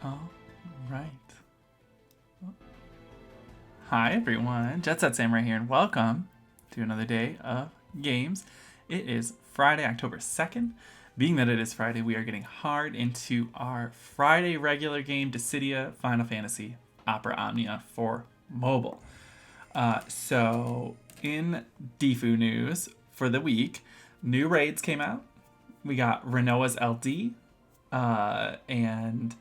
All right. Hi everyone, JetSetSamurai here, and welcome to another day of games. It is Friday, October 2nd. Being that it is Friday, we are getting hard into our Friday regular game, Dissidia Final Fantasy Opera Omnia for mobile. So, in DFFOO news for the week, new raids came out. We got Renoa's LD, and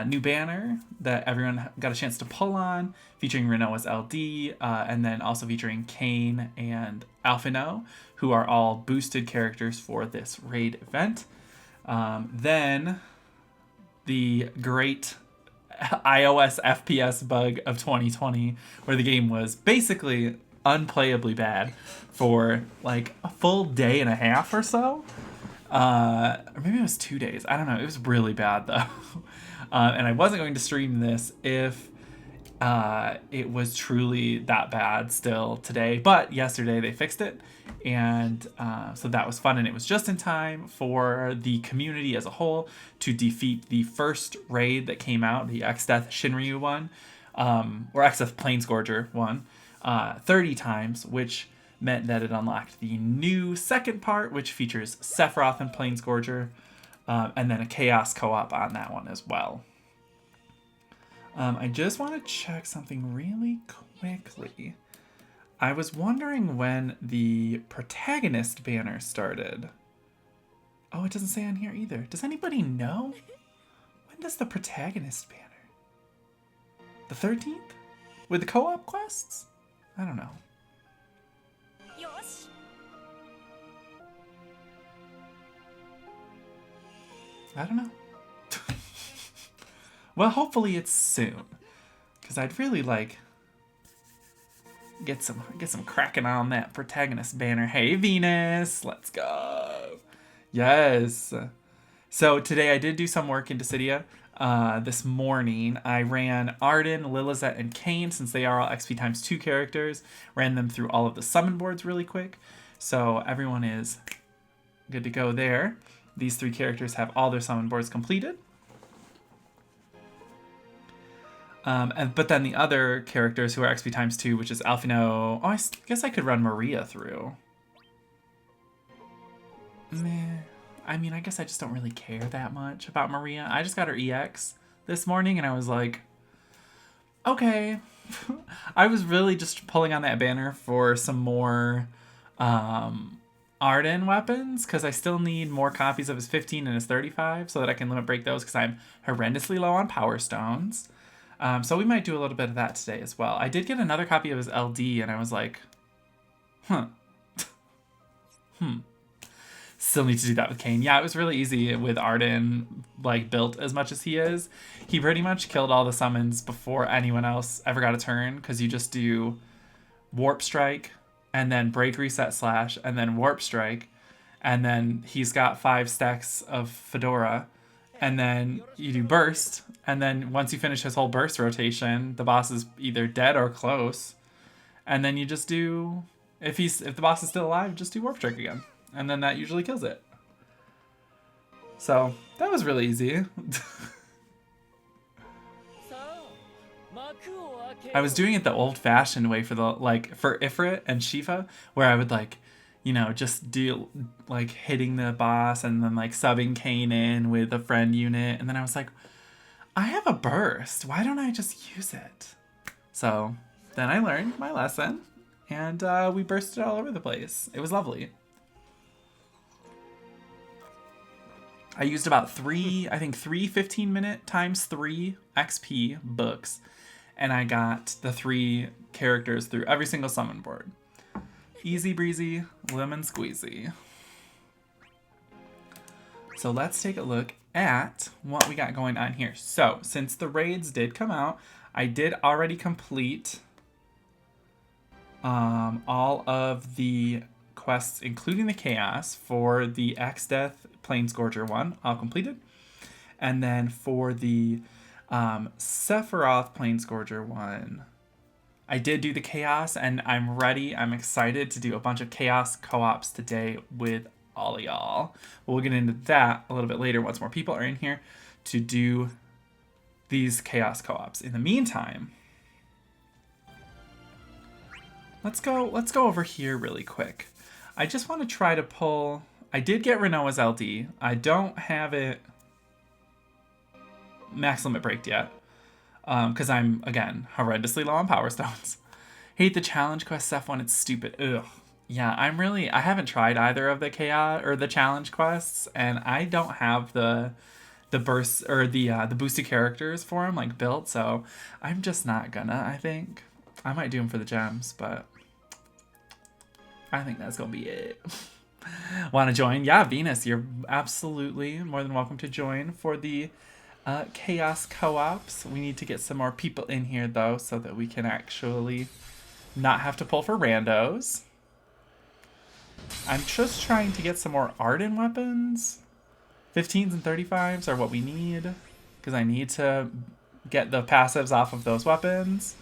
new banner that everyone got a chance to pull on, featuring Renoa's LD, and then also featuring Kane and Alphino, who are all boosted characters for this raid event. Then the great iOS FPS bug of 2020, where the game was basically unplayably bad for like a full day and a half or so. Or maybe it was 2 days. I don't know. It was really bad though. And I wasn't going to stream this if it was truly that bad still today. But yesterday they fixed it. And so that was fun. And it was just in time for the community as a whole to defeat the first raid that came out, the X-Death Shinryu one, or X-Death Planescourger one, 30 times, which meant that it unlocked the new second part, which features Sephiroth and Planescourger, and then a Chaos co-op on that one as well. I just want to check something really quickly. I was wondering when the protagonist banner started. Oh, it doesn't say on here either. Does anybody know? When does the protagonist banner? The 13th? With the co-op quests? I don't know. I don't know. Well, hopefully it's soon, because I'd really like get some cracking on that protagonist banner. Hey Venus, let's go. Yes. So today I did do some work in Dissidia. This morning I ran Arden, Lilizet, and Kane, since they are all XP times 2 characters. Ran them through all of the summon boards really quick, so everyone is good to go there. These 3 characters have all their summon boards completed. But then the other characters who are XP times 2, which is Alphino. Oh, I guess I could run Maria through. Meh. I mean, I guess I just don't really care that much about Maria. I just got her EX this morning, and I was like, okay. I was really just pulling on that banner for some more Arden weapons, because I still need more copies of his 15 and his 35 so that I can limit break those, because I'm horrendously low on Power Stones. So we might do a little bit of that today as well. I did get another copy of his LD, and I was like, Still need to do that with Kane. Yeah, it was really easy with Arden, like, built as much as he is. He pretty much killed all the summons before anyone else ever got a turn, because you just do Warp Strike, and then Break, Reset, Slash, and then Warp Strike, and then he's got 5 stacks of Fedora, and then you do Burst, and then once you finish his whole Burst rotation, the boss is either dead or close, and then you just do, if the boss is still alive, just do Warp Strike again, and then that usually kills it. So that was really easy. I was doing it the old-fashioned way for Ifrit and Shiva, where I would just do hitting the boss and then subbing Kane in with a friend unit, and then I was like, I have a burst. Why don't I just use it? So then I learned my lesson, and we bursted all over the place. It was lovely. I used about 3 15-minute times 3 XP books, and I got the 3 characters through every single summon board. Easy breezy, lemon squeezy. So let's take a look at what we got going on here. So since the raids did come out, I did already complete all of the quests, including the Chaos, for the X-Death Planescourger one, all completed. And then for the Sephiroth Planescourger one, I did do the Chaos, and I'm ready. I'm excited to do a bunch of Chaos co-ops today with all of y'all. We'll get into that a little bit later once more people are in here to do these chaos co-ops. In the meantime, let's go over here really quick. I just want to try to pull... I did get Renoa's LD. I don't have it max limit breaked yet. Because I'm, again, horrendously low on Power Stones. Hate the challenge quest stuff when it's stupid. Ugh. Yeah, I haven't tried either of the chaos or the challenge quests, and I don't have the burst or the boosted characters for them like built, so I'm just not gonna. I think I might do them for the gems, but I think that's gonna be it. Want to join? Yeah, Venus, you're absolutely more than welcome to join for the chaos co-ops. We need to get some more people in here though, so that we can actually not have to pull for randos. I'm just trying to get some more Arden weapons. 15s and 35s are what we need, because I need to get the passives off of those weapons.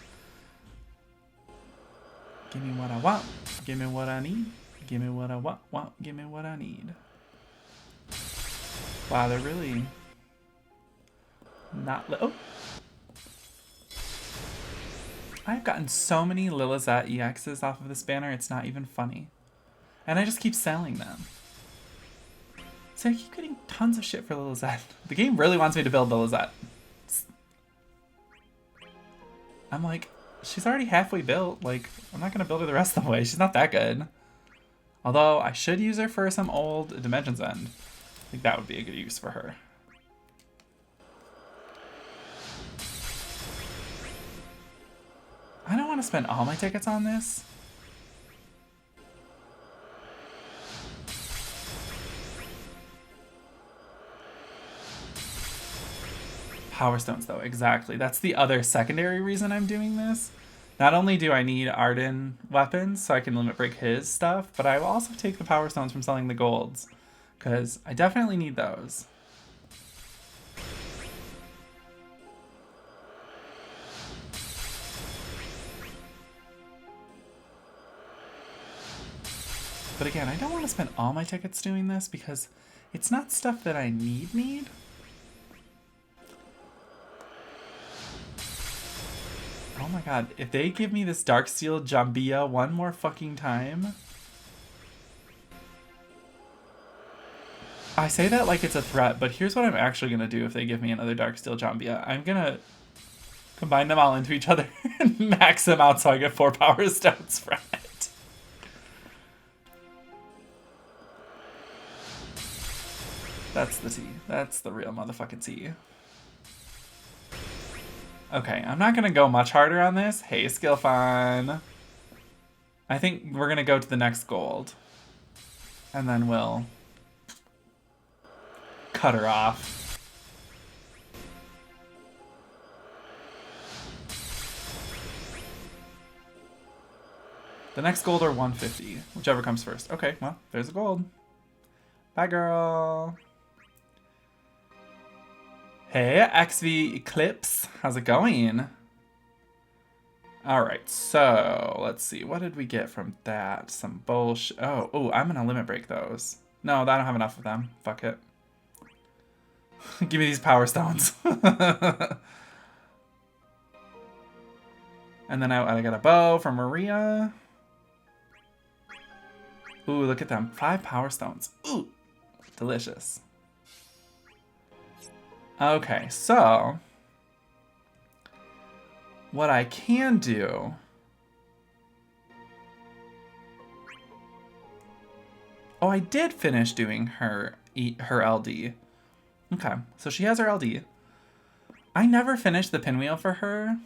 Give me what I want. Give me what I need. Give me what I want. Give me what I need. Wow, they're really not... Oh! I've gotten so many Lilizette EXs off of this banner, it's not even funny. And I just keep selling them. So I keep getting tons of shit for Lilizette. The game really wants me to build Lilizette. I'm like, she's already halfway built. Like, I'm not gonna build her the rest of the way. She's not that good. Although, I should use her for some old Dimensions End. I think that would be a good use for her. I don't want to spend all my tickets on this. Power Stones, though, exactly. That's the other secondary reason I'm doing this. Not only do I need Arden weapons so I can limit break his stuff, but I will also take the Power Stones from selling the golds, because I definitely need those. But again, I don't want to spend all my tickets doing this because it's not stuff that I need. Oh my god, if they give me this Darksteel Jambia one more fucking time... I say that like it's a threat, but here's what I'm actually going to do if they give me another Darksteel Jambia. I'm going to combine them all into each other and max them out so I get 4 Power Stones from it. That's the tea. That's the real motherfucking tea. Okay, I'm not going to go much harder on this. Hey, Skill Fun. I think we're going to go to the next gold. And then we'll cut her off. The next gold are 150, whichever comes first. Okay, well, there's a gold. Bye, girl. Hey, XV Eclipse. How's it going? Alright, so let's see. What did we get from that? Some bullshit. Oh, I'm gonna limit break those. No, I don't have enough of them. Fuck it. Give me these Power Stones. And then I got a bow from Maria. Ooh, look at them. 5 Power Stones. Ooh, delicious. Okay, so what I can do... Oh, I did finish doing her LD. Okay, so she has her LD. I never finished the pinwheel for her.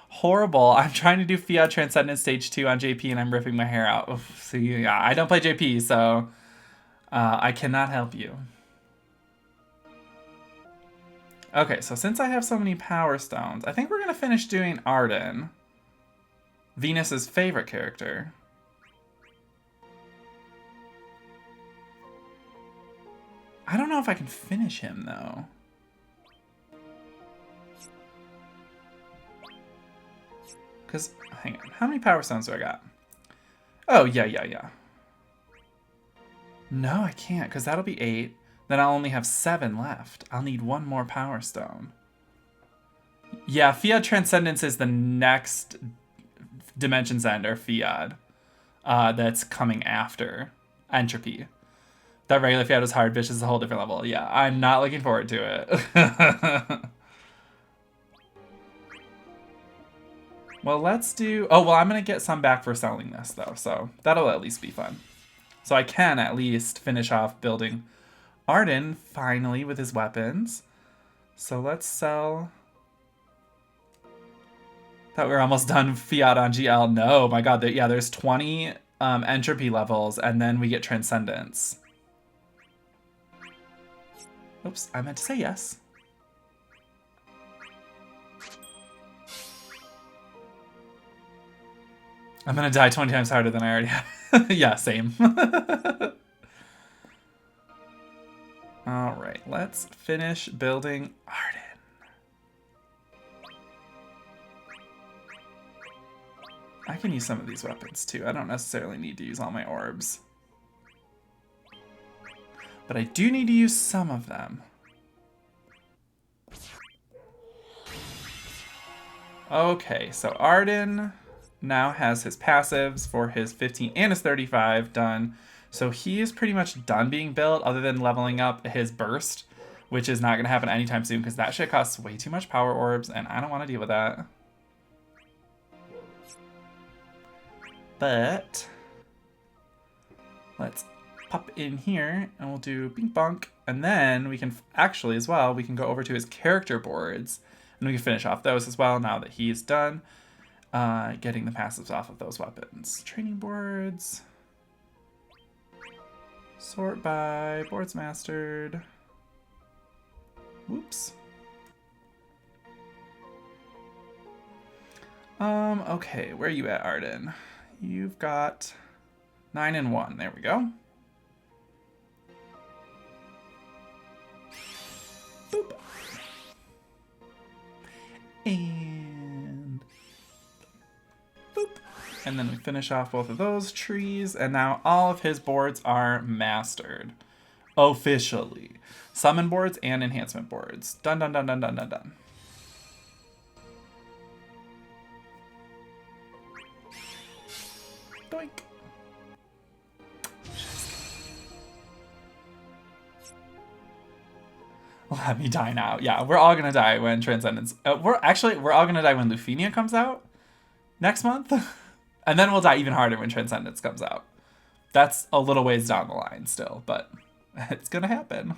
Horrible. I'm trying to do Fiat Transcendence Stage 2 on JP and I'm ripping my hair out. Oof, so yeah, I don't play JP, so I cannot help you. Okay, so since I have so many Power Stones, I think we're going to finish doing Arden. Venus's favorite character. I don't know if I can finish him, though. Because, hang on, how many Power Stones do I got? Oh, yeah. No, I can't, because that'll be 8. Then I'll only have 7 left. I'll need 1 more Power Stone. Yeah, Fiat Transcendence is the next Dimensions End, or Fiat, that's coming after Entropy. That regular Fiat is hard, Vicious is a whole different level. Yeah, I'm not looking forward to it. Well, let's do... Oh, well, I'm going to get some back for selling this, though, so that'll at least be fun. So I can at least finish off building Arden, finally, with his weapons. So let's sell... Thought we were almost done Fiat on GL. No, my god, yeah, there's 20 entropy levels, and then we get Transcendence. Oops, I meant to say yes. I'm gonna die 20 times harder than I already have. Yeah, same. Alright, let's finish building Arden. I can use some of these weapons too. I don't necessarily need to use all my orbs. But I do need to use some of them. Okay, so Arden now has his passives for his 15 and his 35 done. So he is pretty much done being built, other than leveling up his burst, which is not going to happen anytime soon because that shit costs way too much power orbs, and I don't want to deal with that. But let's pop in here and we'll do bing bonk, and then we can actually as well, we can go over to his character boards and we can finish off those as well now that he's done getting the passives off of those weapons. Training boards, sort by, boards mastered. Whoops. Okay, where are you at, Arden? You've got 9 and 1. There we go. Boop. And boop. And then we finish off both of those trees, and now all of his boards are mastered. Officially. Summon boards and enhancement boards. Done, done, done, done, done, done, done. Doink. Let me die now. Yeah, we're all gonna die when Transcendence... we're all gonna die when Lufenia comes out next month. And then we'll die even harder when Transcendence comes out. That's a little ways down the line still, but it's gonna happen.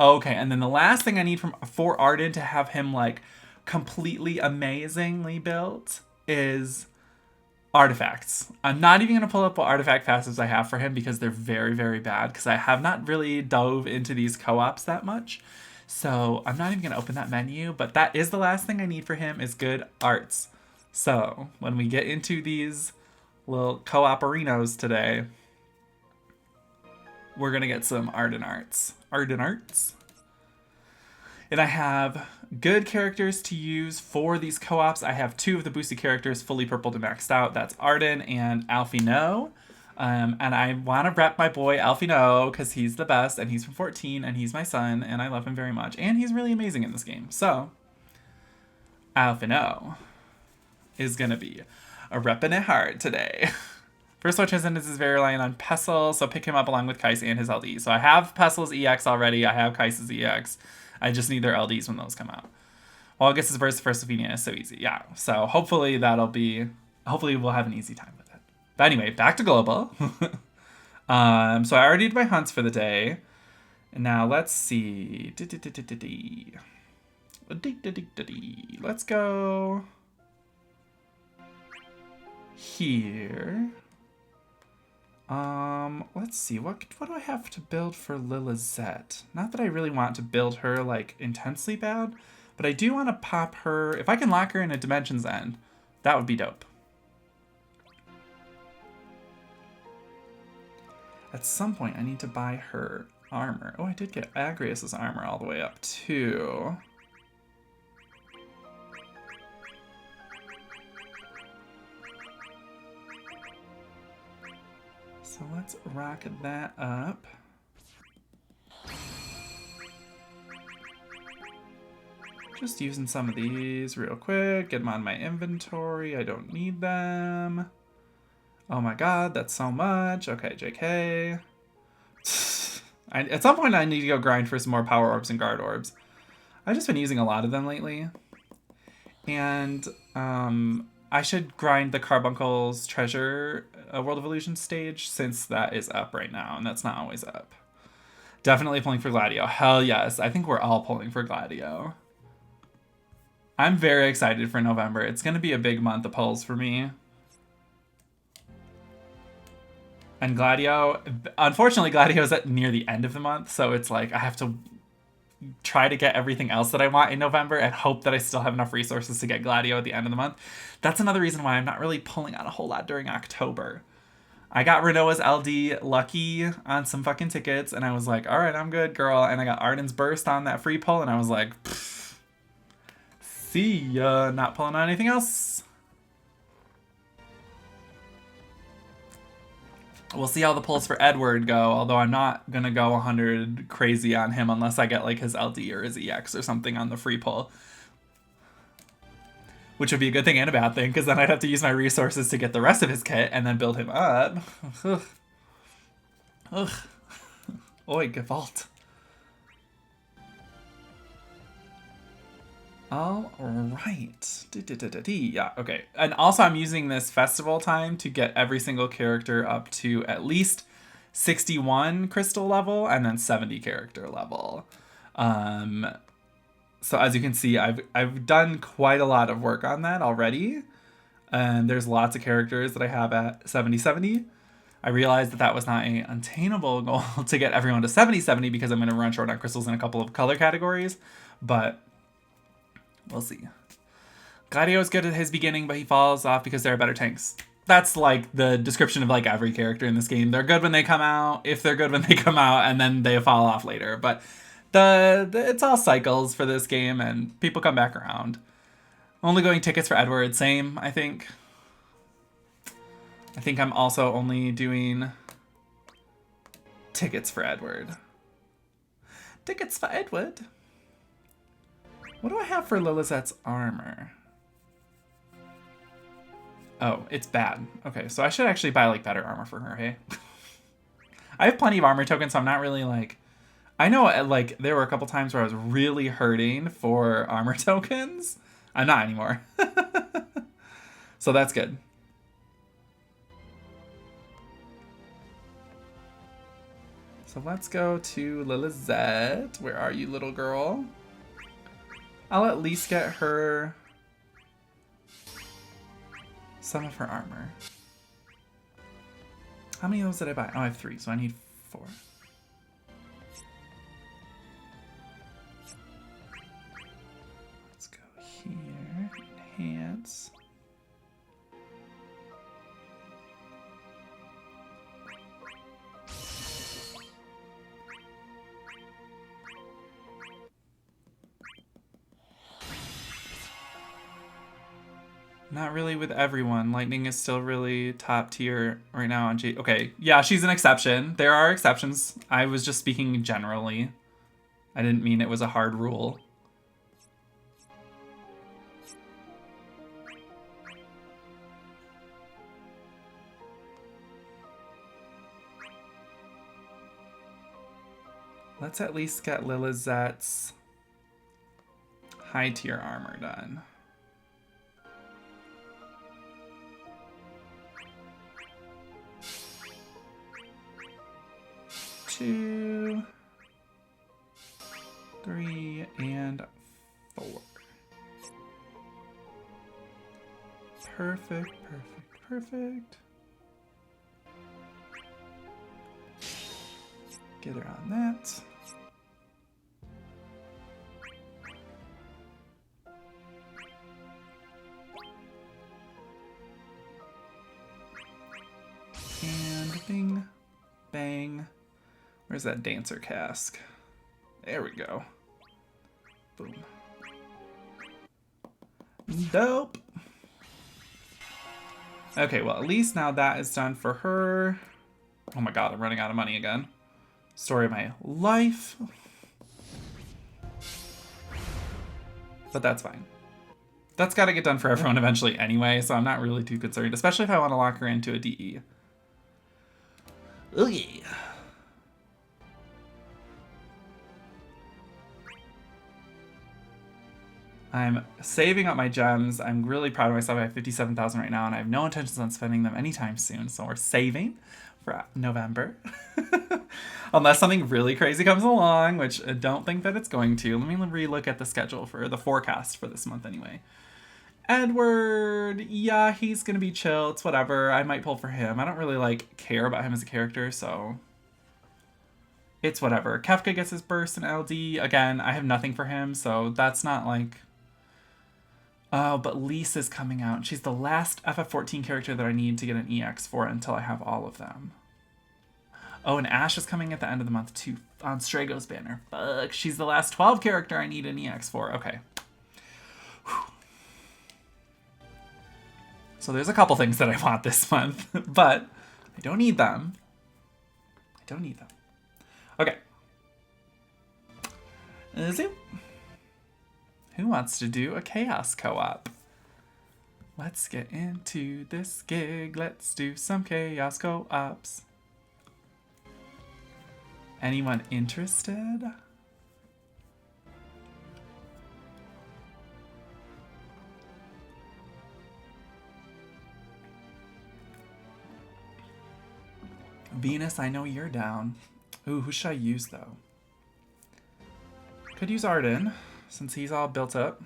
Okay, and then the last thing I need for Arden to have him, like, completely amazingly built is artifacts. I'm not even going to pull up what artifact passives I have for him because they're very, very bad, because I have not really dove into these co-ops that much. So I'm not even going to open that menu, but that is the last thing I need for him is good arts. So when we get into these little co-operinos today, we're going to get some Arden arts. Arden arts. And I have good characters to use for these co-ops. I have 2 of the boosted characters fully purpled and maxed out. That's Arden and Alphino. And I want to rep my boy Alphino because he's the best, and he's from 14, and he's my son, and I love him very much. And he's really amazing in this game. So, Alphino is going to be a reppin' it hard today. First one, Transcendence is very reliant on Pestle, so pick him up along with Kais and his LD. So I have Pestle's EX already. I have Kais's EX. I just need their LDs when those come out. Well, I guess his first Ophinia is so easy. Yeah, so hopefully hopefully we'll have an easy time with it. But anyway, back to Global. So I already did my hunts for the day. And now let's see. Let's go here. Let's see, what do I have to build for Lilizette? Not that I really want to build her, like, intensely bad, but I do want to pop her... If I can lock her in a Dimensions End, that would be dope. At some point, I need to buy her armor. Oh, I did get Agrius's armor all the way up, too. So let's rock that up. Just using some of these real quick. Get them on my inventory. I don't need them. Oh my god, that's so much. Okay, JK. At some point I need to go grind for some more power orbs and guard orbs. I've just been using a lot of them lately. And I should grind the Carbuncle's Treasure World of Illusion stage, since that is up right now, and that's not always up. Definitely pulling for Gladio. Hell yes. I think we're all pulling for Gladio. I'm very excited for November. It's going to be a big month of pulls for me. And Gladio, unfortunately, Gladio is at near the end of the month, so it's like I have to try to get everything else that I want in November and hope that I still have enough resources to get Gladio at the end of the month. That's another reason why I'm not really pulling out a whole lot during October. I got Renoa's LD lucky on some fucking tickets, and I was like, all right, I'm good, girl. And I got Arden's Burst on that free pull, and I was like, see ya. Not pulling on anything else. We'll see how the pulls for Edward go, although I'm not going to go 100 crazy on him unless I get like his LD or his EX or something on the free pull. Which would be a good thing and a bad thing, because then I'd have to use my resources to get the rest of his kit and then build him up. Ugh. Ugh. Oi, Gewalt. All right. Yeah, okay. And also I'm using this festival time to get every single character up to at least 61 crystal level and then 70 character level. So as you can see, I've done quite a lot of work on that already. And there's lots of characters that I have at 70-70. I realized that that was not an attainable goal to get everyone to 70-70 because I'm going to run short on crystals in a couple of color categories. But we'll see. Gladio is good at his beginning, but he falls off because there are better tanks. That's like the description of like every character in this game. They're good when they come out, if they're good when they come out, and then they fall off later. But it's all cycles for this game, and people come back around. Only going tickets for Edward, same, I think. I think I'm also only doing tickets for Edward. Tickets for Edward. What do I have for Lilizette's armor? Oh, it's bad. Okay, so I should actually buy like better armor for her, hey? I have plenty of armor tokens, so I'm not really like... I know like there were a couple times where I was really hurting for armor tokens. I'm not anymore. So that's good. So let's go to Lilizette. Where are you, little girl? I'll at least get her some of her armor. How many of those did I buy? Oh, I have 3, so I need 4. Let's go here. Enhance. Not really with everyone. Lightning is still really top tier right now on G. Okay, yeah, she's an exception. There are exceptions. I was just speaking generally. I didn't mean it was a hard rule. Let's at least get Lilizette's high tier armor done. Two, 3, and 4. Perfect, perfect, perfect. Get her on that. And bing, bang. Where's that dancer cask? There we go. Boom. Dope. Okay, well, at least now that is done for her. Oh my god, I'm running out of money again. Story of my life. But that's fine. That's got to get done for everyone eventually anyway, so I'm not really too concerned, especially if I want to lock her into a DE. Oh yeah. I'm saving up my gems. I'm really proud of myself. I have 57,000 right now, and I have no intentions on spending them anytime soon, so we're saving for November. Unless something really crazy comes along, which I don't think that it's going to. Let me relook at the schedule for the forecast for this month anyway. Edward, yeah, he's gonna be chill. It's whatever. I might pull for him. I don't really care about him as a character, so it's whatever. Kefka gets his burst in LD. Again, I have nothing for him, so that's not like... Oh, but Lisa's coming out. She's the last FF14 character that I need to get an EX for until I have all of them. Oh, and Ash is coming at the end of the month too on Strago's banner. Fuck, she's the last 12 character I need an EX for. Okay. Whew. So there's a couple things that I want this month, but I don't need them. I don't need them. Okay. Zoom. Who wants to do a chaos co-op? Let's get into this gig. Let's do some chaos co-ops. Anyone interested? Venus, I know you're down. Ooh, who should I use though? Could use Arden, since he's all built up.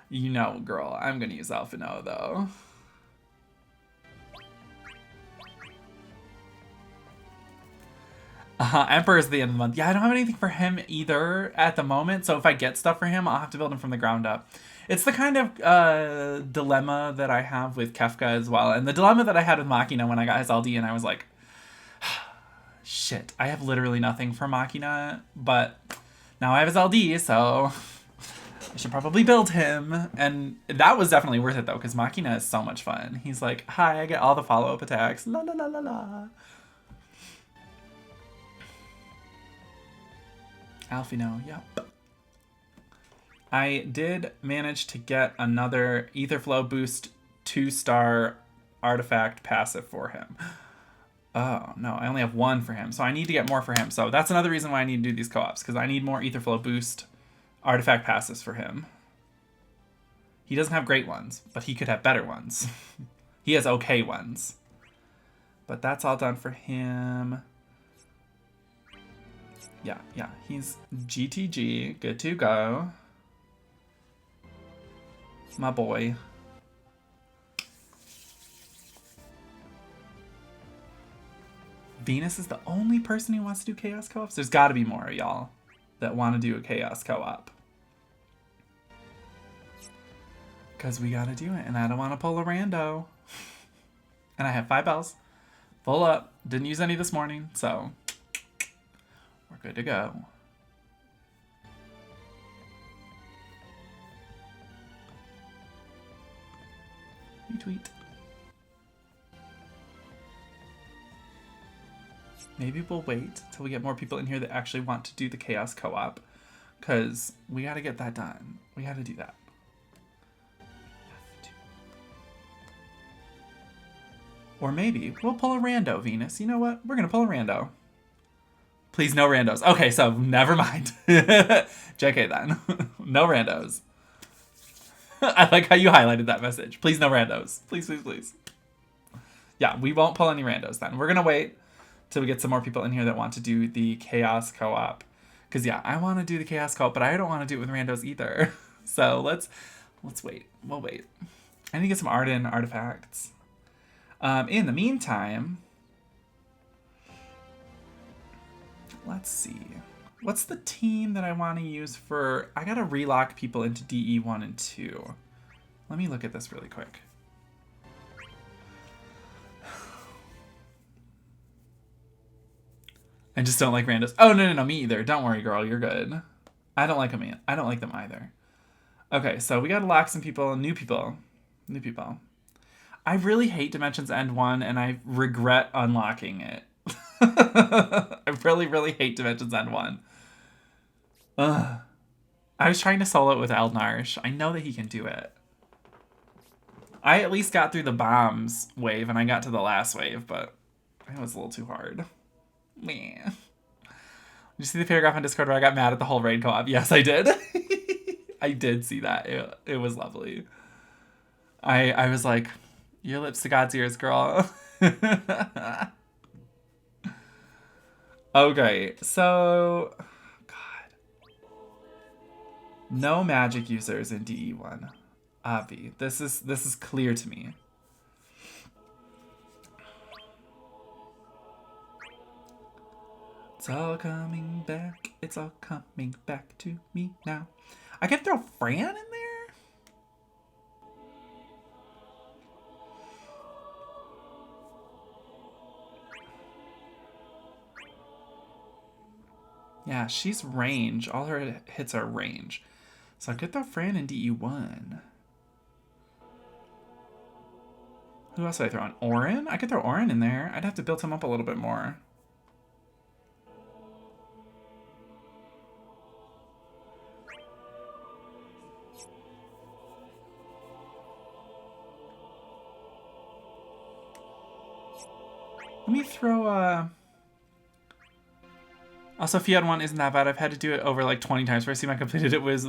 You know, girl, I'm gonna use Alphino though. Emperor's the end of the month. Yeah, I don't have anything for him either at the moment, so if I get stuff for him, I'll have to build him from the ground up. It's the kind of dilemma that I have with Kefka as well, and the dilemma that I had with Machina when I got his LD, and I was like, shit, I have literally nothing for Machina, but now I have his LD, so I should probably build him. And that was definitely worth it though, because Machina is so much fun. He's like, hi, I get all the follow-up attacks. La la la la la. Alphino, yep. I did manage to get another Etherflow boost 2-star artifact passive for him. Oh, no, I only have one for him, so I need to get more for him. So that's another reason why I need to do these co-ops, because I need more Etherflow boost artifact passives for him. He doesn't have great ones, but he could have better ones. He has okay ones. But that's all done for him. Yeah, he's GTG, good to go. My boy. Venus is the only person who wants to do chaos co-ops? There's gotta be more, y'all, that want to do a chaos co-op. Because we gotta do it, and I don't want to pull a rando. And I have 5 bells. Full up. Didn't use any this morning, so we're good to go. Retweet. Maybe we'll wait till we get more people in here that actually want to do the chaos co-op, because we gotta get that done. We gotta do that. Or maybe we'll pull a rando, Venus. You know what? We're gonna pull a rando. Please, no randos. Okay, so never mind. JK then. No randos. I like how you highlighted that message. Please, no randos. Please, please, please. Yeah, we won't pull any randos then. We're gonna wait till we get some more people in here that want to do the chaos co-op. Because yeah, I want to do the chaos co-op, but I don't want to do it with randos either. So let's wait. We'll wait. I need to get some Arden artifacts. In the meantime, let's see. What's the team that I want to use for... I gotta relock people into DE 1 and 2. Let me look at this really quick. I just don't like randos. Oh, no, me either. Don't worry, girl. You're good. I don't like them. I don't like them either. Okay, so we gotta lock some people. New people. I really hate Dimensions End 1, and I regret unlocking it. I really, really hate Dimensions End 1. Ugh. I was trying to solo it with Eldnarsh. I know that he can do it. I at least got through the bombs wave, and I got to the last wave, but it was a little too hard. Meh. Did you see the paragraph on Discord where I got mad at the whole raid co-op? Yes, I did. I did see that. It was lovely. I was like, your lips to God's ears, girl. Okay, so... God. No magic users in DE1. Avi, this is clear to me. It's all coming back. It's all coming back to me now. I can throw Fran in there? Yeah, she's range. All her hits are range. So I could throw Fran in DE1. Who else would I throw in? Orin? I could throw Orin in there. I'd have to build him up a little bit more. Let me throw, Also, Fiat 1 isn't that bad. I've had to do it over like 20 times. First team I completed it was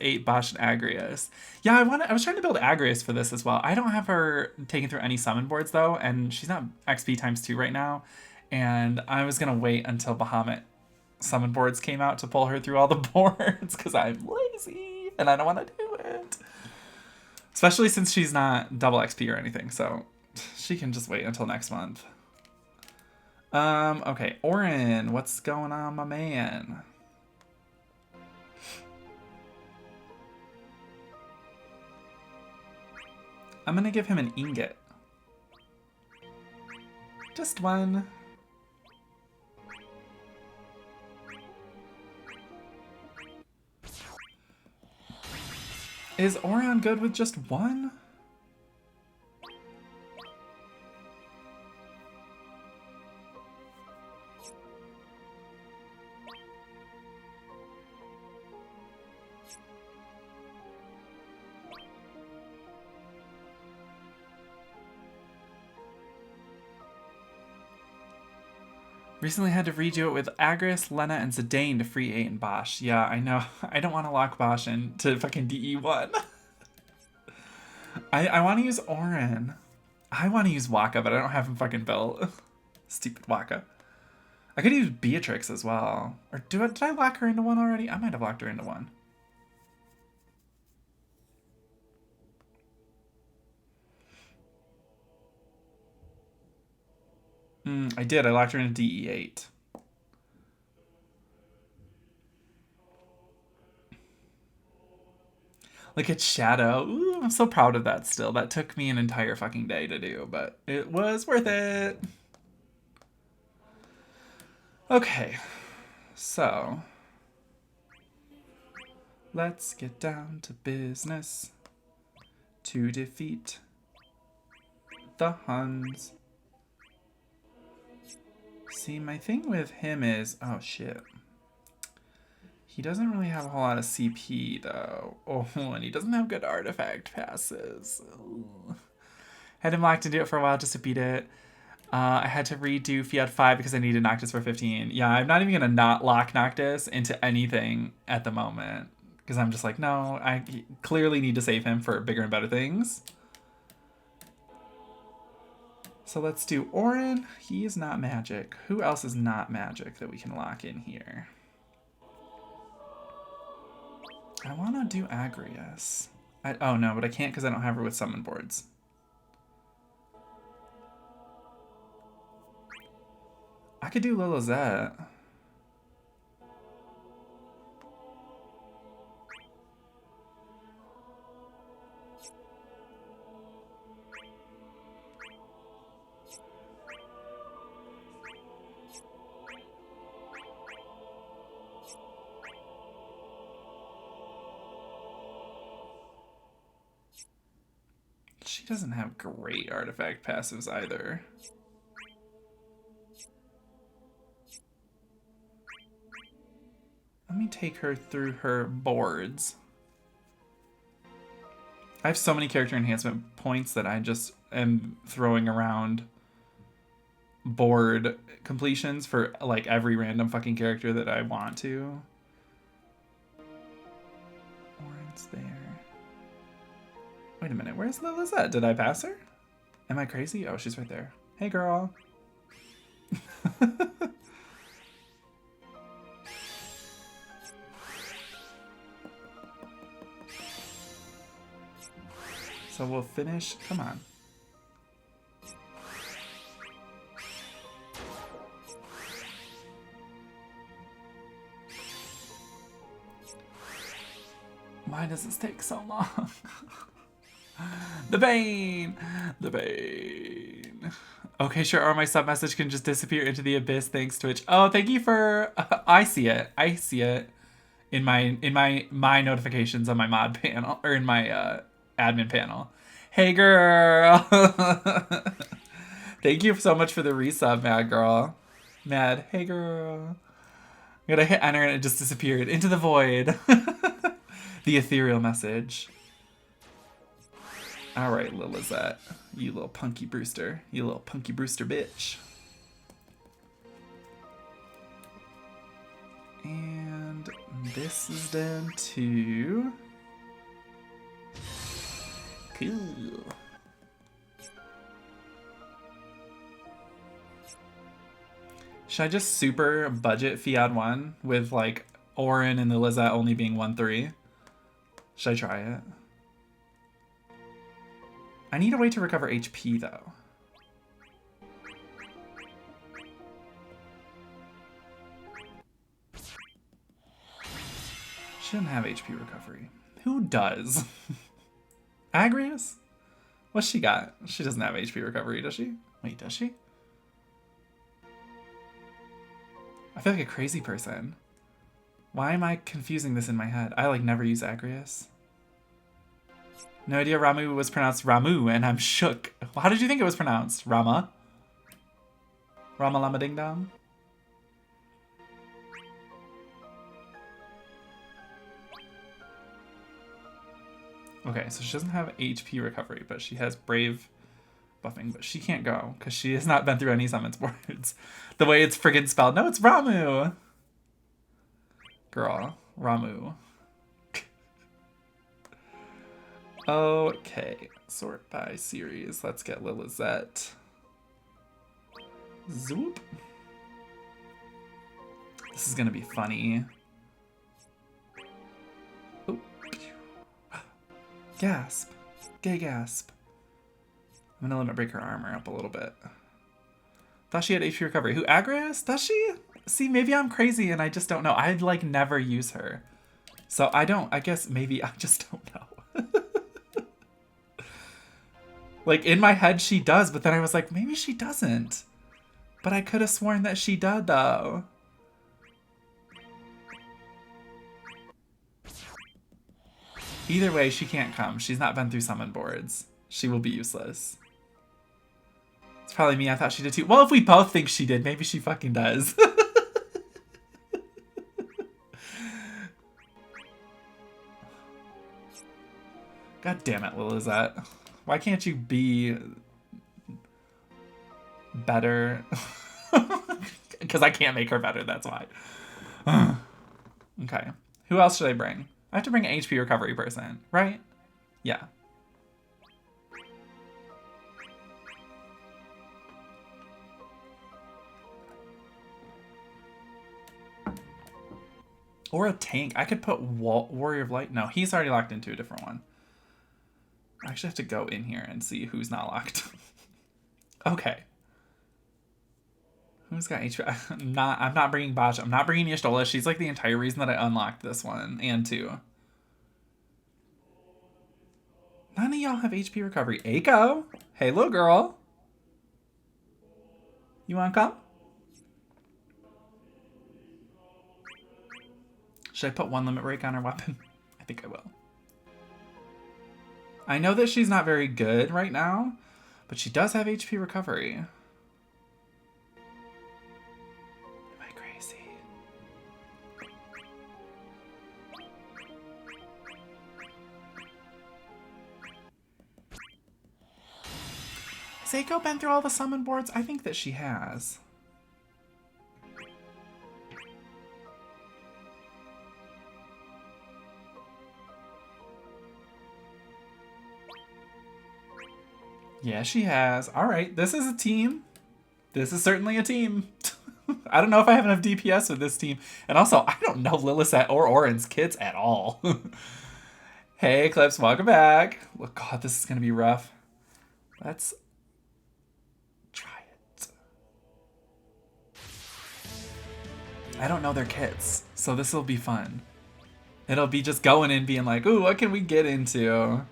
8 Bosch and Agrius. Yeah, I was trying to build Agrius for this as well. I don't have her taken through any summon boards though, and she's not XP times 2 right now. And I was gonna wait until Bahamut summon boards came out to pull her through all the boards because I'm lazy and I don't want to do it. Especially since she's not double XP or anything, so she can just wait until next month. Okay, Orin, what's going on, my man? I'm gonna give him an ingot. Just one. Is Orion good with just one? Recently had to redo it with Agris, Lena, and Zidane to free 8 and Bosch. Yeah, I know. I don't want to lock Bosch into fucking DE1. I want to use Orin. I want to use Waka, but I don't have him fucking built. Stupid Waka. I could use Beatrix as well. Or did I lock her into one already? I might have locked her into one. I did. I locked her into DE8. Look at Shadow. Ooh, I'm so proud of that still. That took me an entire fucking day to do, but it was worth it. Okay, so let's get down to business to defeat the Huns. See, my thing with him is... Oh, shit. He doesn't really have a whole lot of CP, though. Oh, and he doesn't have good artifact passes. Ooh. Had him locked into it for a while just to beat it. I had to redo Fiat 5 because I needed Noctis for 15. Yeah, I'm not even going to not lock Noctis into anything at the moment. Because I'm just like, no, I clearly need to save him for bigger and better things. So let's do Orin. He is not magic. Who else is not magic that we can lock in here? I want to do Agrius. Oh no, but I can't because I don't have her with summon boards. I could do Lilizette. She doesn't have great artifact passives either. Let me take her through her boards. I have so many character enhancement points that I just am throwing around board completions for like every random fucking character that I want to. Orin's there. Wait a minute, where's Lizette? Did I pass her? Am I crazy? Oh, she's right there. Hey, girl. So we'll finish. Come on. Why does this take so long? The Bane! The Bane. Okay, sure. Or my sub message can just disappear into the abyss. Thanks, Twitch. Oh, thank you for. I see it. I see it in my notifications on my mod panel or in my admin panel. Hey, girl. Thank you so much for the resub, Mad Girl. Mad. Hey, girl. I'm gonna hit enter and it just disappeared into the void. The ethereal message. All right, Lizette, you little punky Brewster, you little punky Brewster bitch. And this is done too. Cool. Should I just super budget Fiat 1 with like Orin and the Lizette only being 1-3? Should I try it? I need a way to recover HP though. She doesn't have HP recovery. Who does? Agrius? What's she got? She doesn't have HP recovery, does she? Wait, does she? I feel like a crazy person. Why am I confusing this in my head? I like never use Agrius. No idea Ramu was pronounced Ramu, and I'm shook. How did you think it was pronounced? Rama? Rama Lama Ding Dong? Okay, so she doesn't have HP recovery, but she has Brave buffing, but she can't go, because she has not been through any summons boards. The way it's friggin' spelled. No, it's Ramu! Girl, Ramu. Okay, sort by series. Let's get Lizette. Zoop. This is gonna be funny. Oh. Gasp. Gay gasp. I'm gonna limit break her armor up a little bit. Thought she had HP recovery. Who, Agrius? Does she? See, maybe I'm crazy and I just don't know. I'd like never use her. So I guess maybe I just don't know. Like, in my head, she does, but then I was like, maybe she doesn't. But I could have sworn that she did, though. Either way, she can't come. She's not been through summon boards. She will be useless. It's probably me. I thought she did too. Well, if we both think she did, maybe she fucking does. God damn it, Lizette. Why can't you be better? Because I can't make her better, that's why. Okay. Who else should I bring? I have to bring an HP recovery person, right? Yeah. Or a tank. I could put Warrior of Light. No, he's already locked into a different one. I actually have to go in here and see who's not locked. Okay. Who's got HP? I'm not bringing Botch. I'm not bringing Y'shtola. She's like the entire reason that I unlocked this one and two. None of y'all have HP recovery. Aiko. Hey, little girl. You want to come? Should I put one limit break on her weapon? I think I will. I know that she's not very good right now, but she does have HP recovery. Am I crazy? Seiko been through all the summon boards? I think that she has. Yeah, she has. All right, this is a team. This is certainly a team. I don't know if I have enough DPS with this team. And also, I don't know Lilith or Orin's kits at all. Hey, Eclipse, welcome back. Oh, God, this is going to be rough. Let's try it. I don't know their kits, so this will be fun. It'll be just going in being like, ooh, what can we get into?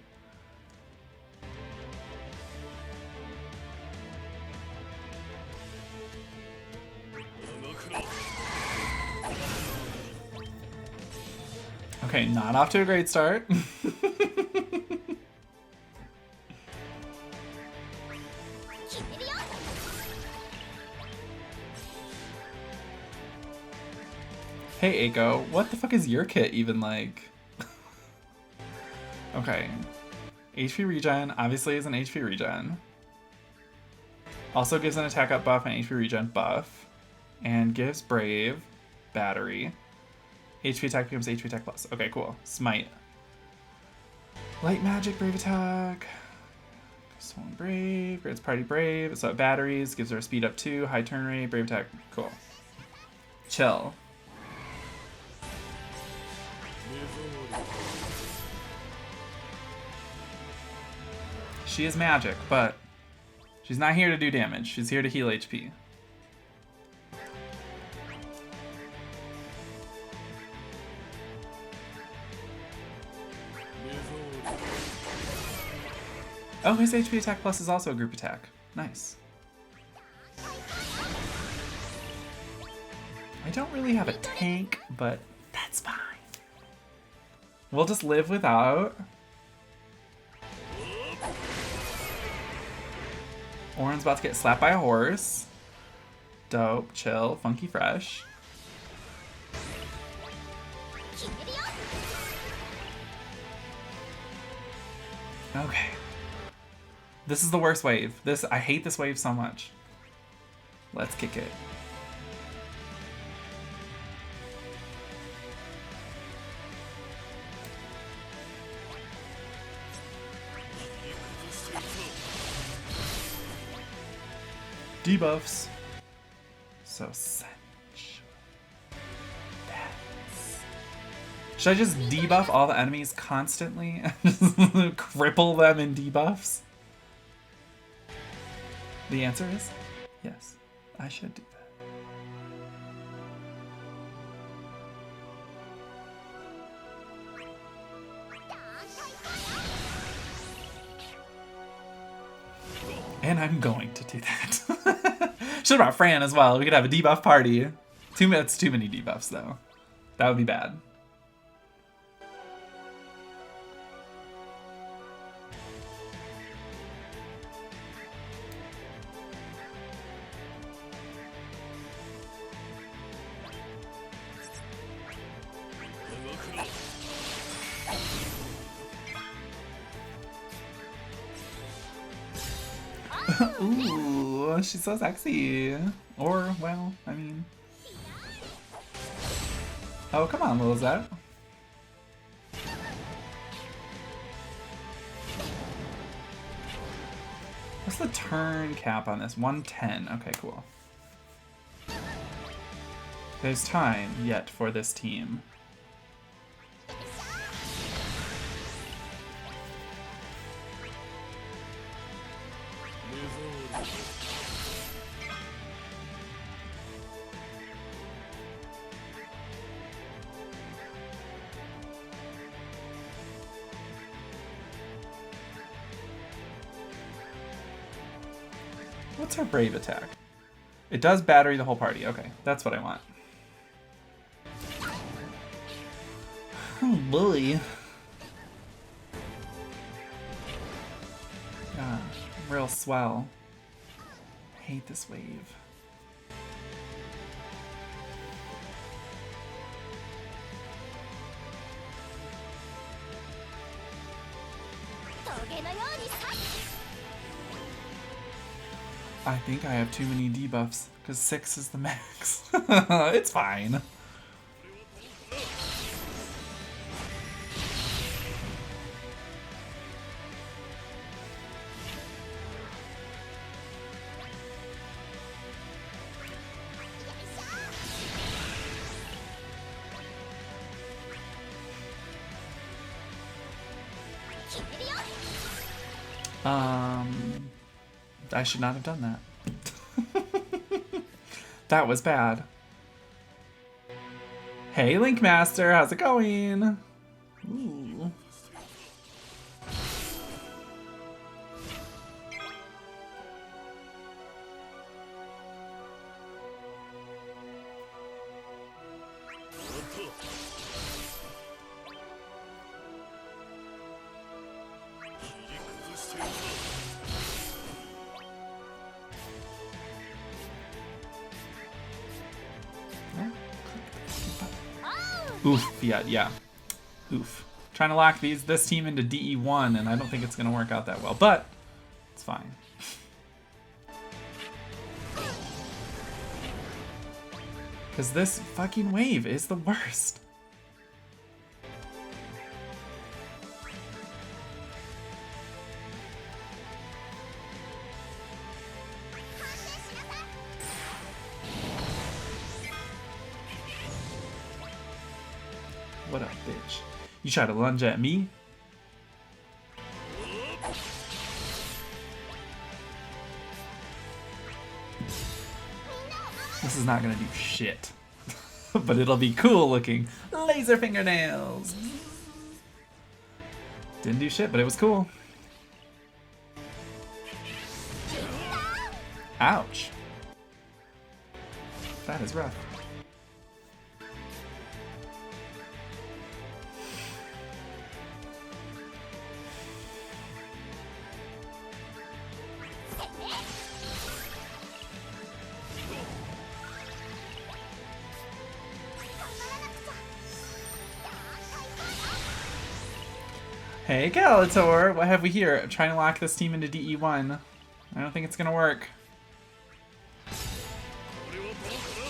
Okay, not off to a great start. Hey, Eiko, what the fuck is your kit even like? Okay. HP regen, obviously is an HP regen. Also gives an attack up buff and HP regen buff. And gives Brave, Battery. HP attack becomes HP attack plus. Okay, cool. Smite. Light magic, Brave attack. Stolen Brave, grants party Brave. So batteries, gives her a speed up 2, high turn rate, Brave attack. Cool. Chill. She is magic, but she's not here to do damage. She's here to heal HP. Oh, his HP attack plus is also a group attack. Nice. I don't really have a tank, but that's fine. We'll just live without. Orin's about to get slapped by a horse. Dope, chill, funky fresh. Okay. This is the worst wave. I hate this wave so much. Let's kick it. Debuffs. So sensual. Should I just debuff all the enemies constantly? Just cripple them in debuffs? The answer is yes, I should do that. And I'm going to do that. Should have brought Fran as well. We could have a debuff party. That's too many debuffs though. That would be bad. Ooh, she's so sexy. Or, well, I mean... Oh, come on, Lilizette. What's the turn cap on this? 110. Okay, cool. There's time yet for this team. What's her Brave attack? It does battery the whole party. Okay, that's what I want. Oh boy. Yeah, real swell. I hate this wave. I think I have too many debuffs, because 6 is the max. It's fine. I should not have done that. That was bad. Hey, Link Master, how's it going? Ooh. Oof, yeah. Oof. Trying to lock this team into DE1, and I don't think it's going to work out that well, but it's fine. Because this fucking wave is the worst. What up, bitch? You try to lunge at me? This is not gonna do shit. But it'll be cool looking. Laser fingernails! Didn't do shit, but it was cool. Ouch. That is rough. Hey, Galator! What have we here? I'm trying to lock this team into DE1. I don't think it's gonna work.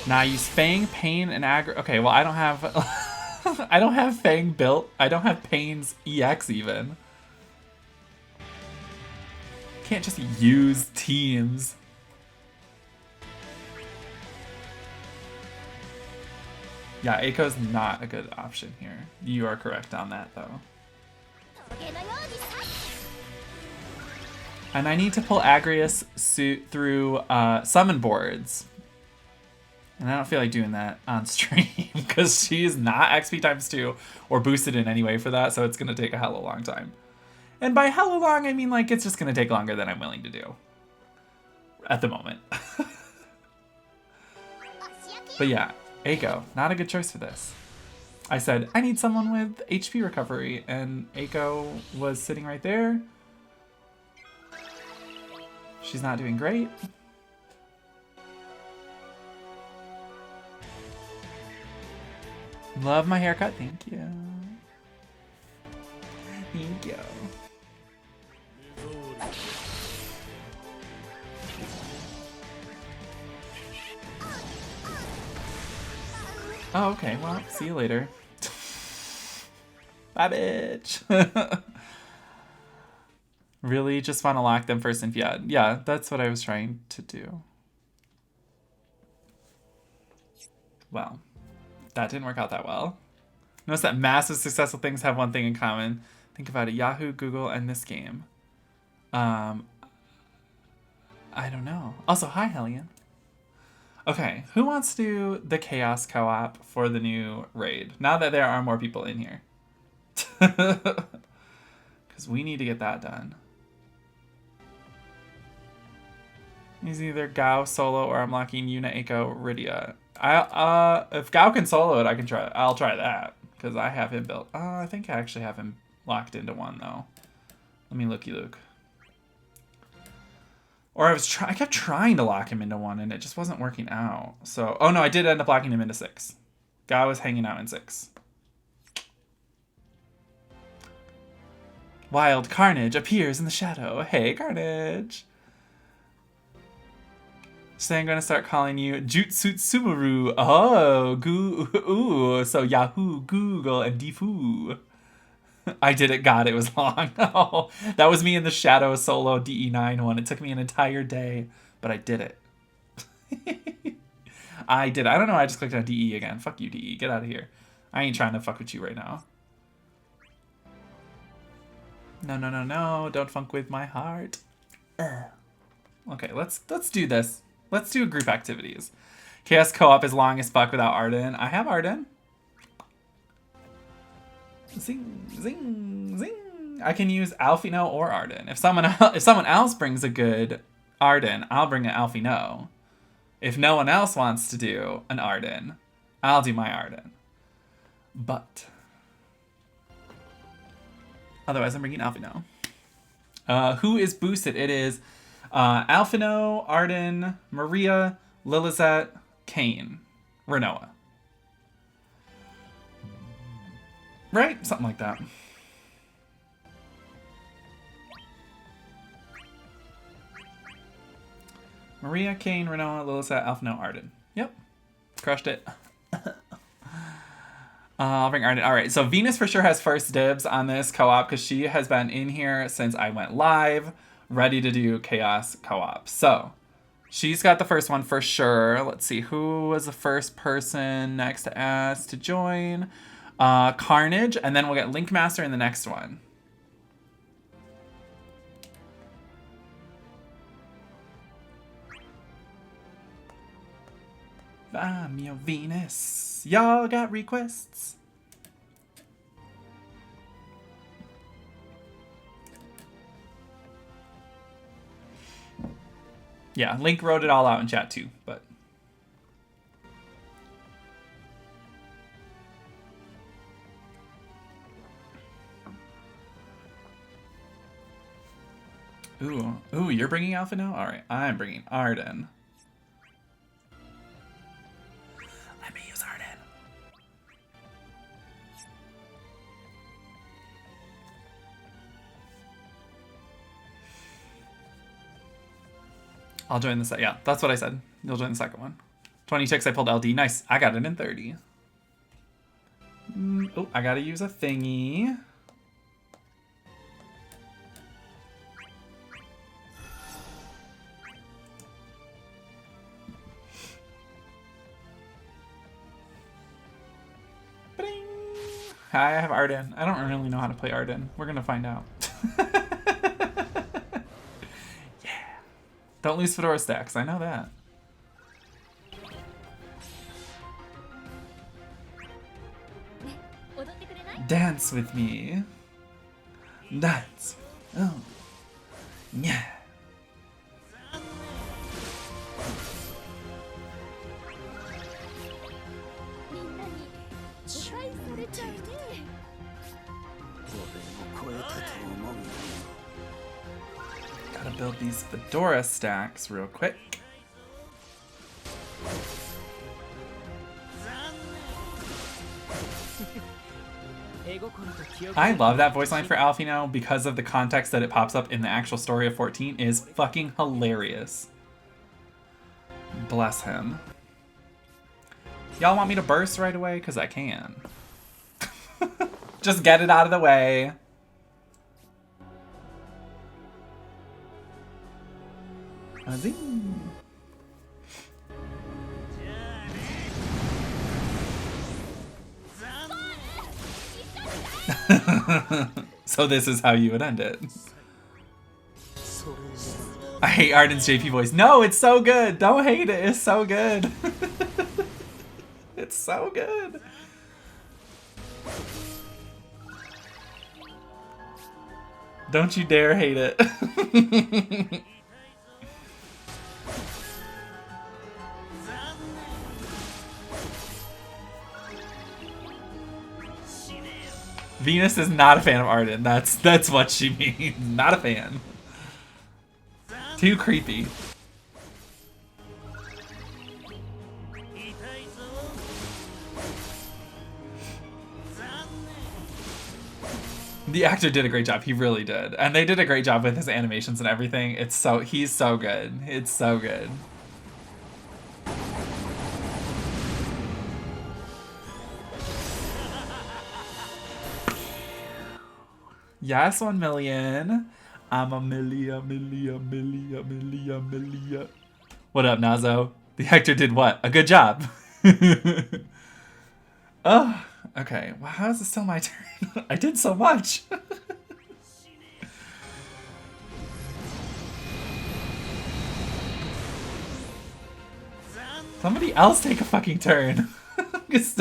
Nah, use Fang, Pain, and Aggro. Okay, well, I don't have... I don't have Fang built. I don't have Pain's EX even. Can't just use teams. Yeah, Aiko's not a good option here. You are correct on that, though. And I need to pull Agrius suit through summon boards. And I don't feel like doing that on stream because she's not XP times 2 or boosted in any way for that, so it's going to take a hella long time. And by hella long, I mean like it's just going to take longer than I'm willing to do at the moment. But yeah, Aiko, not a good choice for this. I said, I need someone with HP recovery, and Aiko was sitting right there. She's not doing great. Love my haircut, thank you. Thank you. Oh, okay, well, see you later. Bye, bitch. Really? Just want to lock them first and yeah, that's what I was trying to do. Well, that didn't work out that well. Notice that massive successful things have one thing in common. Think about it, Yahoo, Google, and this game. I don't know. Also, hi, Hellion. Okay, who wants to do the Chaos Co-op for the new raid? Now that there are more people in here. Because we need to get that done. He's either Gao solo or I'm locking Yuna, Eiko, Rydia. If Gao can solo it, I can try. I'll try that because I have him built. I think I actually have him locked into one though. Let me looky look. Or I kept trying to lock him into one and it just wasn't working out. So, oh no, I did end up locking him into 6. Gao was hanging out in 6. Wild Carnage appears in the shadow. Hey, Carnage. Say I'm gonna start calling you Jutsutsumuru. Oh, ooh. So Yahoo, Google, and DFFOO. I did it. God, it was long. Oh, that was me in the Shadow Solo DE9 one. It took me an entire day, but I did it. I did it. I don't know. I just clicked on DE again. Fuck you, DE. Get out of here. I ain't trying to fuck with you right now. No. Don't funk with my heart. Okay, let's do this. Let's do group activities. Chaos co-op is long as fuck without Arden. I have Arden. Zing, zing, zing. I can use Alfino or Arden. If someone else brings a good Arden, I'll bring an Alfino. If no one else wants to do an Arden, I'll do my Arden. But otherwise, I'm bringing Alfino. Who is boosted? It is Alfino, Arden, Maria, Lilizette, Kane, Renoa. Right? Something like that. Maria, Kane, Renoa, Lilizette, Alfino, Arden. Yep. Crushed it. I'll bring Arden. Alright, so Venus for sure has first dibs on this co-op because she has been in here since I went live, ready to do Chaos co-op. So, she's got the first one for sure. Let's see, who was the first person next to ask to join? Carnage, and then we'll get Link Master in the next one. Vamio Venus. Y'all got requests? Yeah, Link wrote it all out in chat too, but... Ooh, you're bringing Alpha now? Alright, I'm bringing Arden. Let me use Arden. I'll join the second. Yeah, that's what I said. You'll join the second one. 20 ticks, I pulled LD. Nice. I got it in 30. Oh, I gotta use a thingy. Hi, I have Arden. I don't really know how to play Arden. We're gonna find out. Yeah. Don't lose Fedora stacks. I know that. Dance with me. Dance. Oh. Yeah. Gotta build these Fedora stacks real quick. I love that voice line for Alfino because of the context that it pops up in the actual story of 14 is fucking hilarious. Bless him. Y'all want me to burst right away? Because I can. Just get it out of the way. Azing. So this is how you would end it. I hate Arden's JP voice. No, it's so good. Don't hate it. It's so good. It's so good. Don't you dare hate it. Venus is not a fan of Arden. That's what she means. Not a fan. Too creepy. The actor did a great job. He really did. And they did a great job with his animations and everything. He's so good. It's so good. Yes, 1 million. I'm a millia. What up, Nazo? The actor did what? A good job. Oh, okay. Well, how is it still my turn? I did so much. Somebody else take a fucking turn.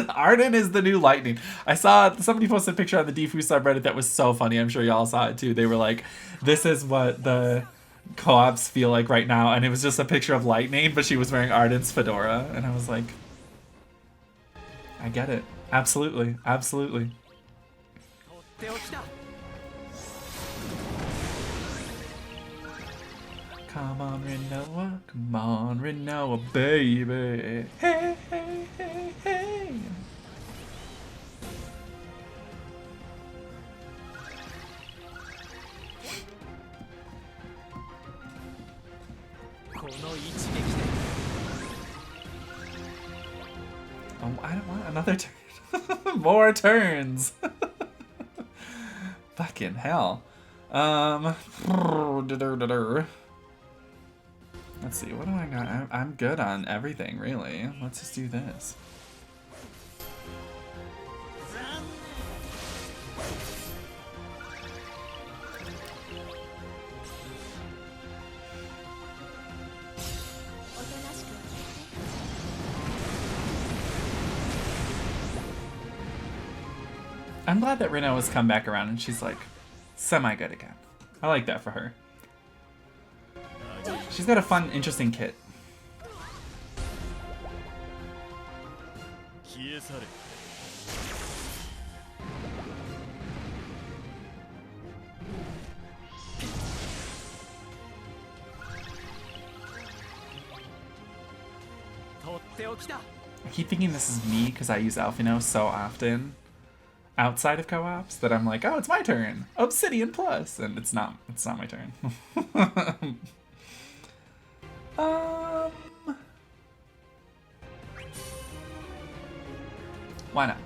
Arden is the new lightning. I saw somebody posted a picture on the DFFOO subreddit that was so funny. I'm sure y'all saw it too. They were like, this is what the co-ops feel like right now. And it was just a picture of Lightning, but she was wearing Arden's fedora. And I was like, I get it. Absolutely. Absolutely. Come on, Rinoa. Come on, Rinoa, baby. Hey, hey, hey, hey. Oh, I don't want another turn. More turns. Fucking hell. Let's see, what do I got? I'm good on everything, really. Let's just do this. I'm glad that Reno has come back around and she's like semi-good again. I like that for her. She's got a fun, interesting kit. I keep thinking this is me because I use Alphino so often outside of co-ops that I'm like, oh, it's my turn. Obsidian Plus, and it's not my turn. Why not?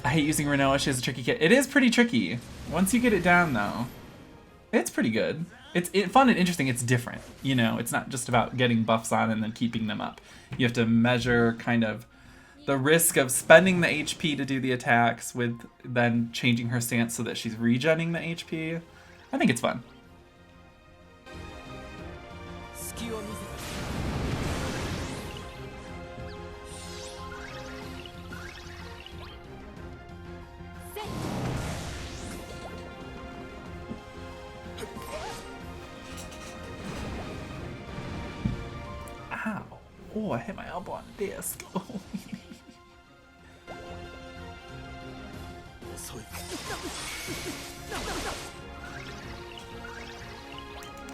I hate using Renoa. She has a tricky kit. It is pretty tricky. Once you get it down, though, it's pretty good. It's fun and interesting. It's different. You know, it's not just about getting buffs on and then keeping them up. You have to measure kind of the risk of spending the HP to do the attacks with then changing her stance so that she's regenning the HP. I think it's fun. Ow. Oh, I hit my elbow on the disc. Oh.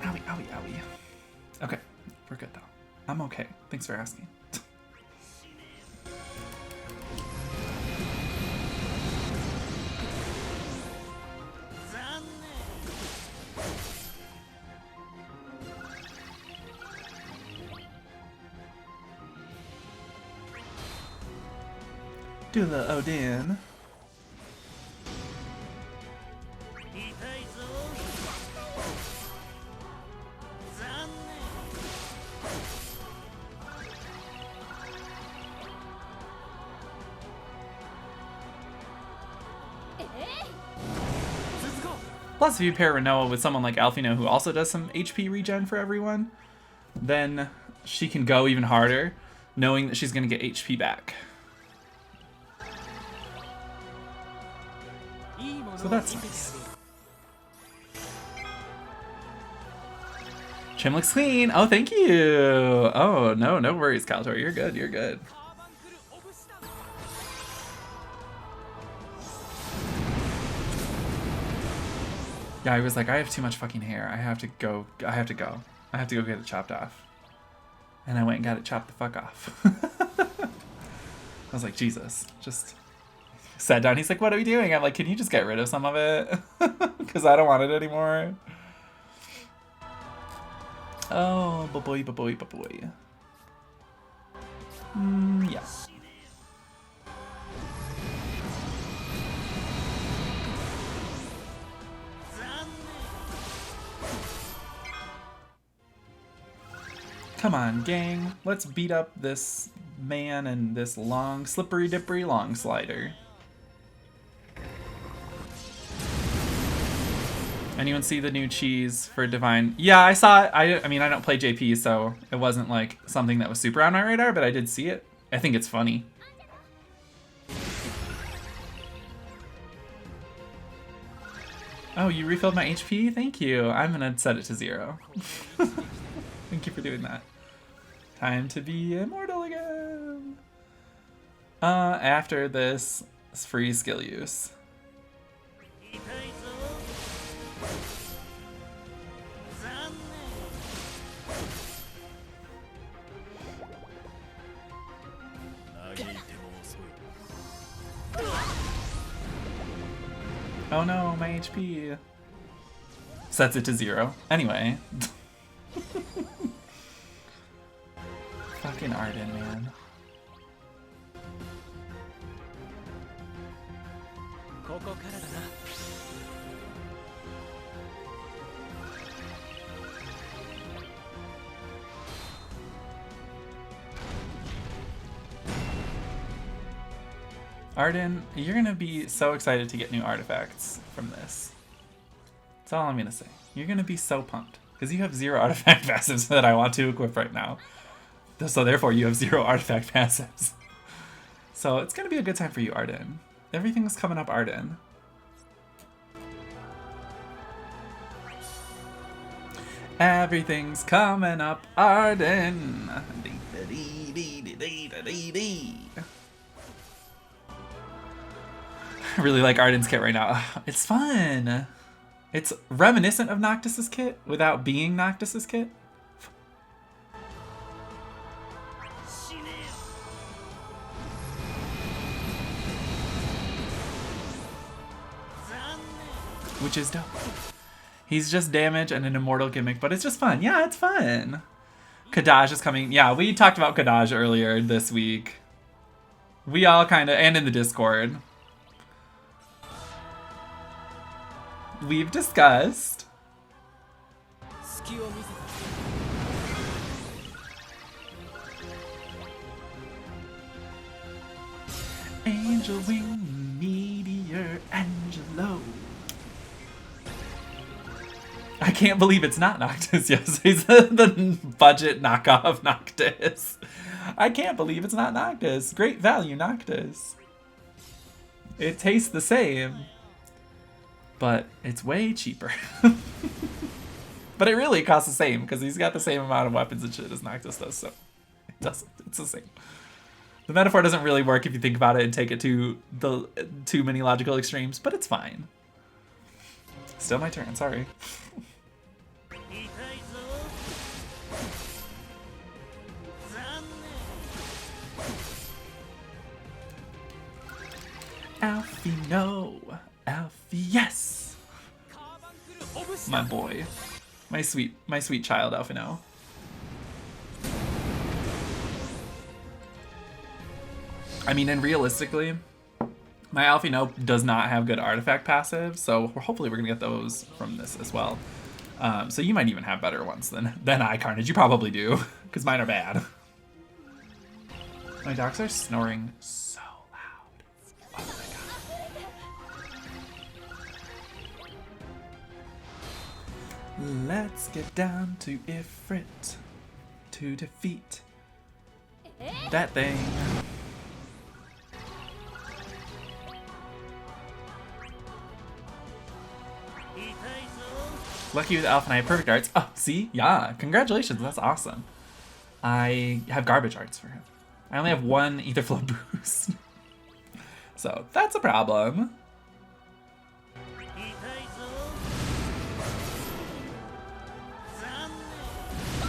Owie, owie, owie. Okay, we're good though. I'm okay. Thanks for asking. Do the Odin. Plus, if you pair Renoa with someone like Alphino who also does some HP regen for everyone, then she can go even harder, knowing that she's going to get HP back. So that's nice. Trim looks clean. Oh, thank you. Oh, no worries, Kaltor. You're good, you're good. Yeah, I was like, I have too much fucking hair. I have to go get it chopped off. And I went and got it chopped the fuck off. I was like, Jesus, just sat down. He's like, what are we doing? I'm like, can you just get rid of some of it? Because I don't want it anymore. Oh, boy, boy, boy. Yeah. Come on, gang. Let's beat up this man and this long, slippery, dippery long slider. Anyone see the new cheese for Divine? Yeah, I saw it. I mean, I don't play JP, so it wasn't like something that was super on my radar, but I did see it. I think it's funny. Oh, you refilled my HP? Thank you. I'm gonna set it to 0. Thank you for doing that. Time to be immortal again. After this free skill use. Oh no, my HP. Sets it to 0. Anyway. Fucking Arden, man. Arden, you're gonna be so excited to get new artifacts from this. That's all I'm gonna say. You're gonna be so pumped. Because you have 0 artifact passives that I want to equip right now. So therefore you have 0 artifact passives. So it's gonna be a good time for you, Arden. Everything's coming up, Arden. Everything's coming up, Arden. I really like Arden's kit right now. It's fun. It's reminiscent of Noctis's kit without being Noctis's kit. Which is dope. He's just damage and an immortal gimmick, but it's just fun. Yeah, it's fun. Kadaj is coming. Yeah, we talked about Kadaj earlier this week. We all kind of, and in the Discord. We've discussed. Angel Wing, Meteor, Angelo. I can't believe it's not Noctis. Yes, he's the budget knockoff Noctis. I can't believe it's not Noctis. Great value Noctis. It tastes the same, but it's way cheaper. But it really costs the same because he's got the same amount of weapons and shit as Noctis does, so it doesn't. It's the same. The metaphor doesn't really work if you think about it and take it to the too many logical extremes, but it's fine. Still my turn, sorry. Alfie, no. Alfie, yes. My boy. My sweet child, Alfie, no. I mean, and realistically, my Alfino does not have good artifact passives, so hopefully we're gonna get those from this as well. So you might even have better ones than I, Carnage. You probably do, because mine are bad. My dogs are snoring so loud. Oh my god. Let's get down to Ifrit to defeat that thing. Lucky with Alpha and I have perfect arts. Oh, see? Yeah. Congratulations. That's awesome. I have garbage arts for him. I only have 1 ether flow boost. So that's a problem.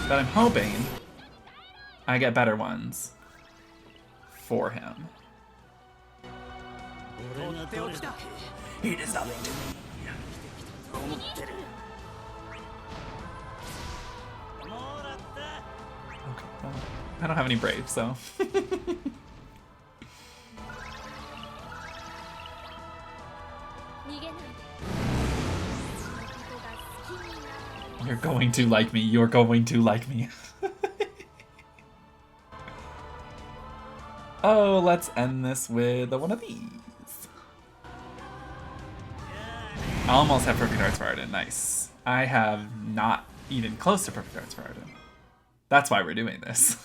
But I'm hoping I get better ones for him. He does nothing to me. I don't have any brave, so. You're going to like me. You're going to like me. Oh, let's end this with one of these. I almost have Perfect Arts for Arden. Nice. I have not even close to Perfect Arts for Arden. That's why we're doing this.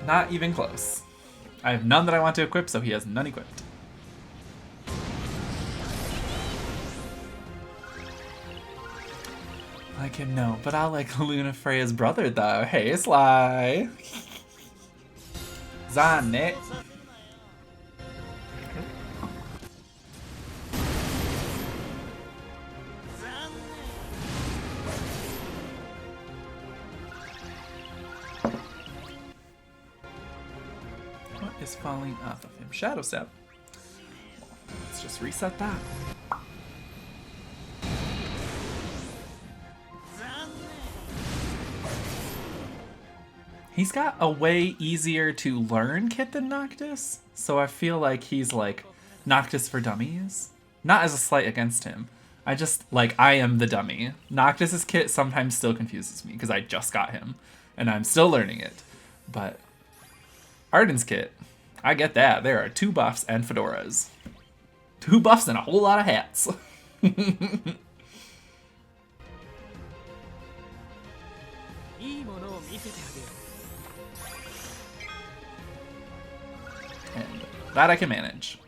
Not even close. I have none that I want to equip, so he has none equipped. Like him, no, but I'll like Luna Freya's brother though. Hey, Sly. Zane. What is falling off of him? Shadow Step. Let's just reset that. He's got a way easier to learn kit than Noctis, so I feel like he's like Noctis for dummies. Not as a slight against him. I just, like, I am the dummy. Noctis's kit sometimes still confuses me because I just got him and I'm still learning it. But Arden's kit, I get that. There are 2 buffs and fedoras. 2 buffs and a whole lot of hats. And that I can manage.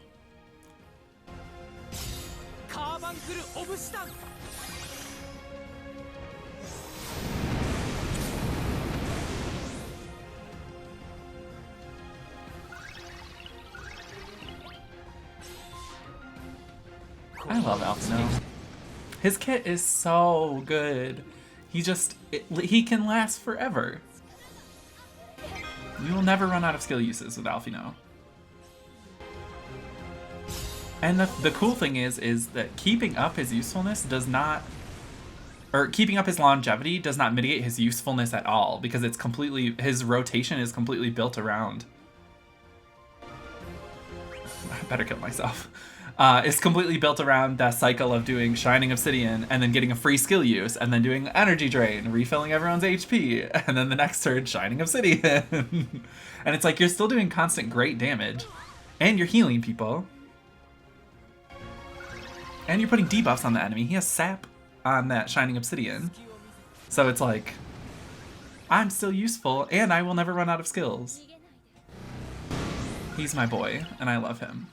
I love Alphino. His kit is so good. He can last forever. You will never run out of skill uses with Alphino. And the cool thing is that keeping up his usefulness does not, or keeping up his longevity does not mitigate his usefulness at all, because it's completely, his rotation is completely built around. I better kill myself. It's completely built around that cycle of doing Shining Obsidian and then getting a free skill use and then doing Energy Drain, refilling everyone's HP, and then the next turn Shining Obsidian. And it's like you're still doing constant great damage and you're healing people. And you're putting debuffs on the enemy. He has sap on that Shining Obsidian. So it's like, I'm still useful and I will never run out of skills. He's my boy and I love him.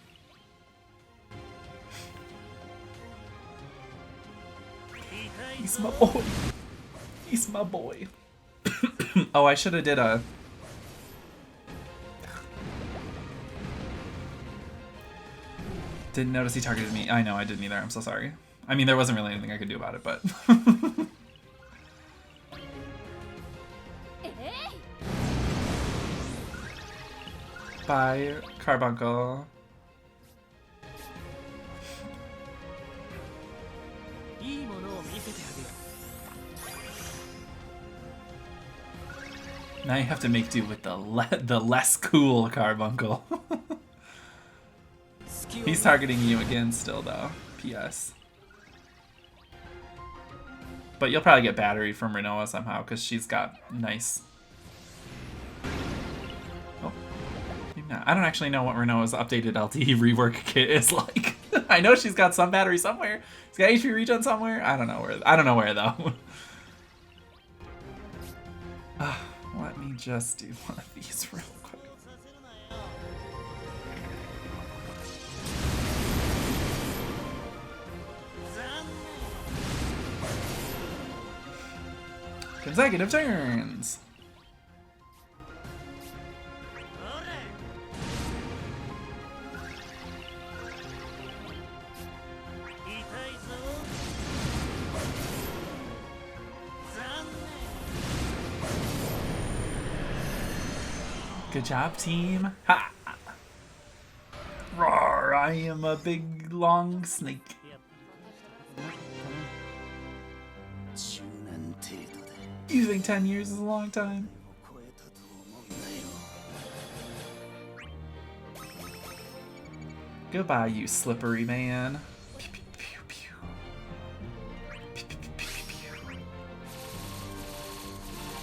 He's my boy. He's my boy. Oh, I should have did a... Didn't notice he targeted me. I know, I didn't either. I'm so sorry. I mean, there wasn't really anything I could do about it, but... Bye, Carbuncle. Now you have to make do with the less cool Carbuncle. He's targeting you again still, though. P.S. But you'll probably get battery from Rinoa somehow, because she's got nice... Oh, maybe not. I don't actually know what Rinoa's updated LTE rework kit is like. I know she's got some battery somewhere. She's got HP regen somewhere. I don't know where. I don't know where, though. Let me just do one of these real quick. Consecutive turns. Good job, team. Ha! Roar, I am a big long snake. You think 10 years is a long time? Goodbye, you slippery man. Pew, pew, pew, pew. Pew, pew, pew, pew,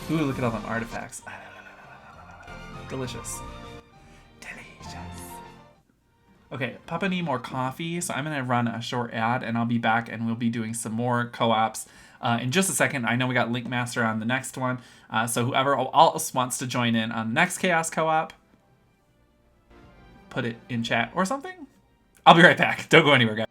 pew. Ooh, look at all them artifacts. Delicious. Delicious. Okay, Papa need more coffee, so I'm gonna run a short ad and I'll be back and we'll be doing some more co-ops in just a second. I know we got Link Master on the next one, so whoever else wants to join in on the next Chaos co-op, put it in chat or something. I'll be right back. Don't go anywhere, guys.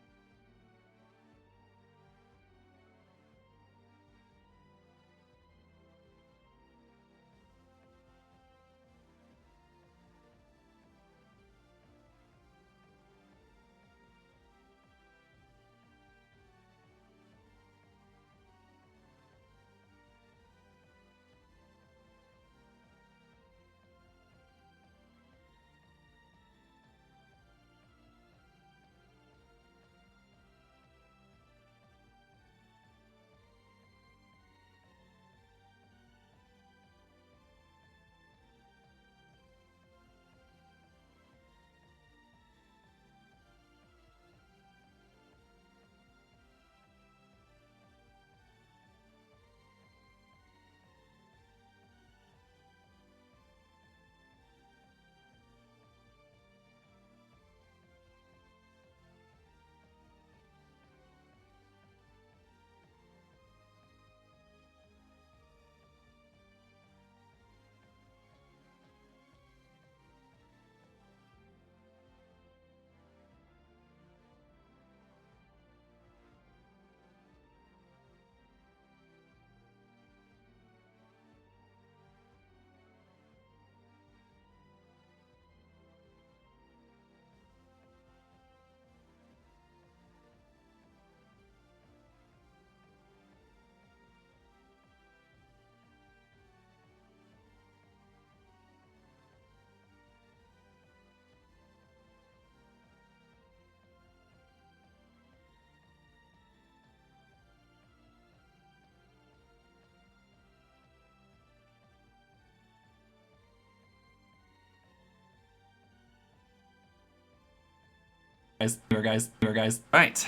Guys. Right.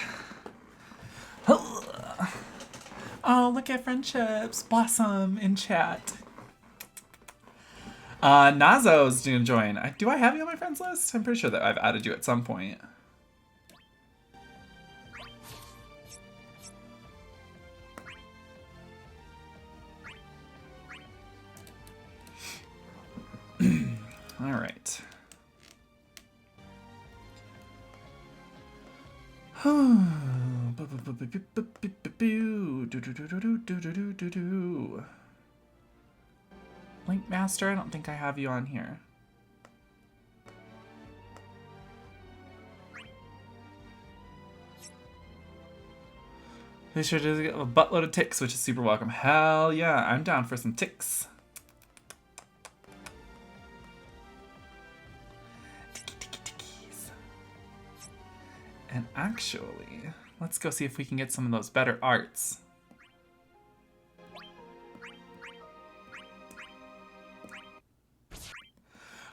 Oh, look at friendships blossom in chat. Nazo's gonna join. Do I have you on my friends list? I'm pretty sure that I've added you at some point. All right. Link Master, I don't think I have you on here. They sure do get a buttload of ticks, which is super welcome. Hell yeah, I'm down for some ticks. And actually, let's go see if we can get some of those better arts.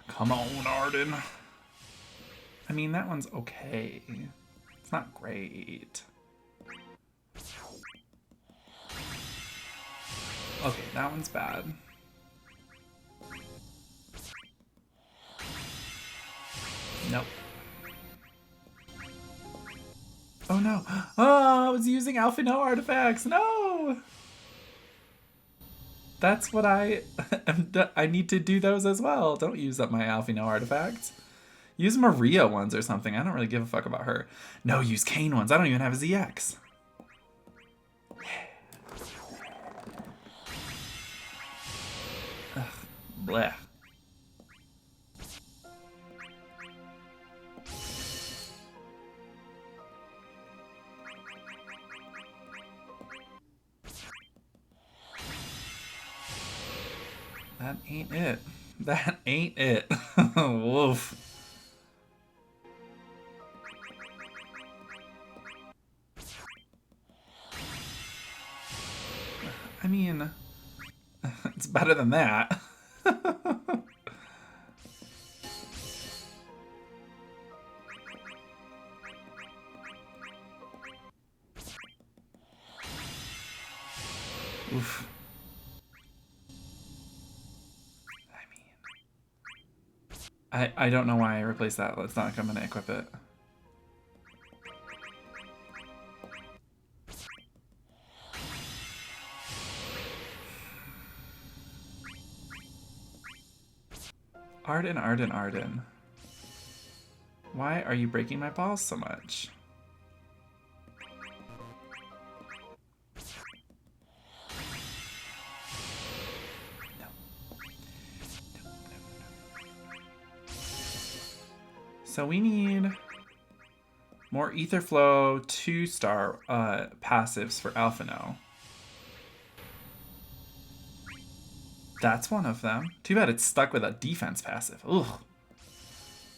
Come on, Arden. I mean, that one's okay. It's not great. Okay, that one's bad. Nope. Oh no. Oh, I was using Alpha No artifacts. No! That's what I need to do those as well. Don't use up my Alpha No artifacts. Use Maria ones or something. I don't really give a fuck about her. No, use Kane ones. I don't even have a ZX. Ugh, bleh. That ain't it. That ain't it. Woof. mean, it's better than that. Oof. I don't know why I replaced that. It's not like I'm gonna equip it. Arden, Arden, Arden. Why are you breaking my balls so much? So we need more Ether Flow 2-star passives for Alphino. That's one of them. Too bad it's stuck with a defense passive. Ugh.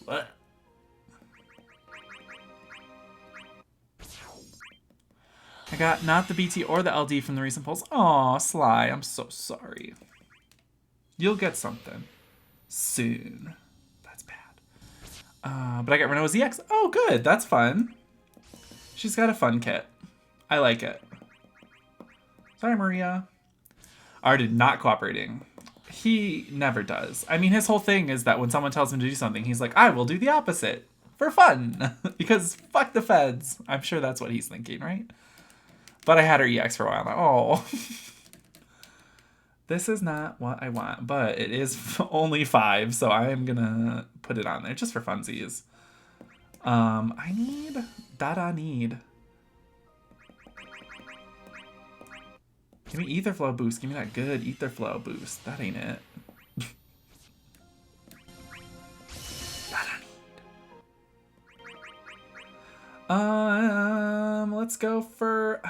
What? I got not the BT or the LD from the recent polls. Aw, Sly, I'm so sorry. You'll get something soon. That's bad. But I got Renoa's EX. Oh, good. That's fun. She's got a fun kit. I like it. Sorry, Maria. Arden not cooperating. He never does. I mean, his whole thing is that when someone tells him to do something, he's like, I will do the opposite. For fun. Because fuck the feds. I'm sure that's what he's thinking, right? But I had her EX for a while. Oh. This is not what I want, but it is only 5, so I am gonna put it on there just for funsies. I need... I need. Give me Ether Flow boost. Give me that good Ether Flow boost. That ain't it. Let's go for...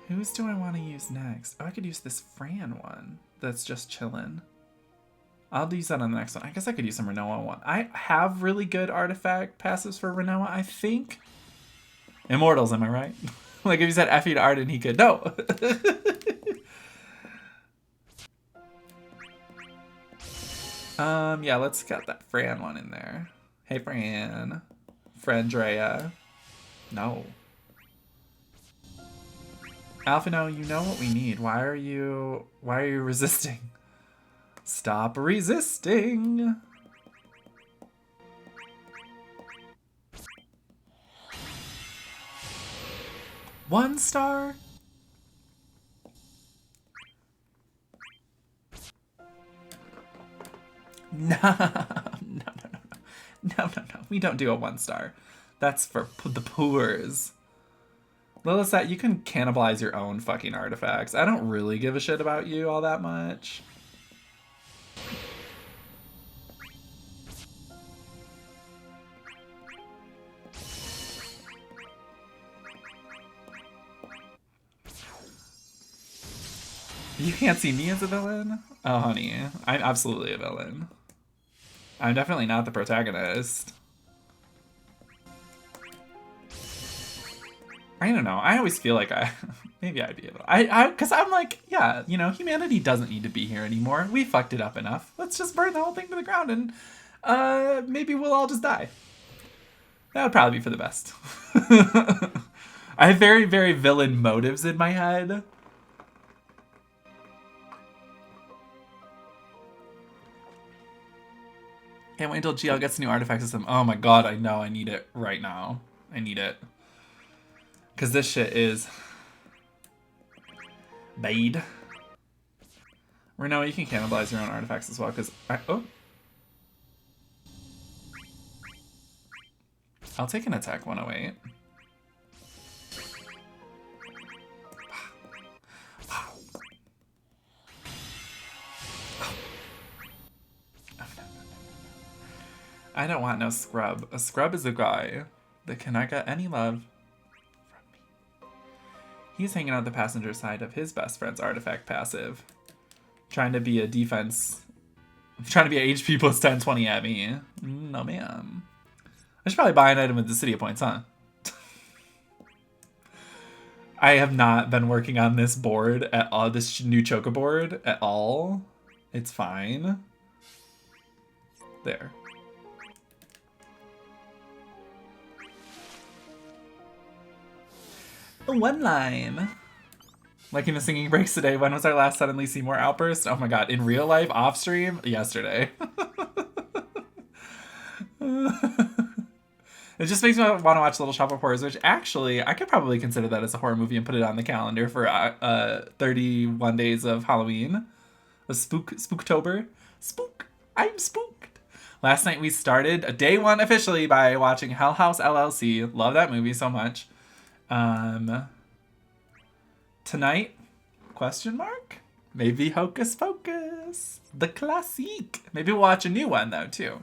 Whose do I want to use next? Oh, I could use this Fran one that's just chillin'. I'll use that on the next one. I guess I could use some Renoa one. I have really good artifact passives for Renoa, I think. Immortals, am I right? Like if you said Effie to Arden, he could. No! Yeah, let's get that Fran one in there. Hey, Fran. Frandrea. No. Alphino, you know what we need. Why are you resisting? Stop resisting. One star? No. No. We don't do a 1-star. That's for the poors. Lilithsat, you can cannibalize your own fucking artifacts. I don't really give a shit about you all that much. You can't see me as a villain? Oh, honey. I'm absolutely a villain. I'm definitely not the protagonist. I don't know. I always feel like maybe I'd be able to. Because I'm like, yeah, you know, humanity doesn't need to be here anymore. We fucked it up enough. Let's just burn the whole thing to the ground and maybe we'll all just die. That would probably be for the best. I have very, very villain motives in my head. Can't wait until GL gets a new artifact system. Oh my god, I know. I need it right now. I need it. Because this shit is... bad. Reno, you can cannibalize your own artifacts as well, because oh. I'll take an attack 108. I don't want no scrub. A scrub is a guy that cannot get any love from me. He's hanging out the passenger side of his best friend's artifact passive. Trying to be a defense... Trying to be a HP plus 10, 20 at me. No, ma'am. I should probably buy an item with the city points, huh? I have not been working on this board at all, this new Choco board at all. It's fine. There. One line. Liking the singing breaks today. When was our last Suddenly Seymour outburst? Oh my god. In real life, off stream? Yesterday. It just makes me want to watch Little Shop of Horrors, which actually, I could probably consider that as a horror movie and put it on the calendar for 31 days of Halloween. A Spooktober. Spook. I'm spooked. Last night we started day one officially by watching Hell House LLC. Love that movie so much. Tonight, question mark? Maybe Hocus Pocus. The classique. Maybe we'll watch a new one though too.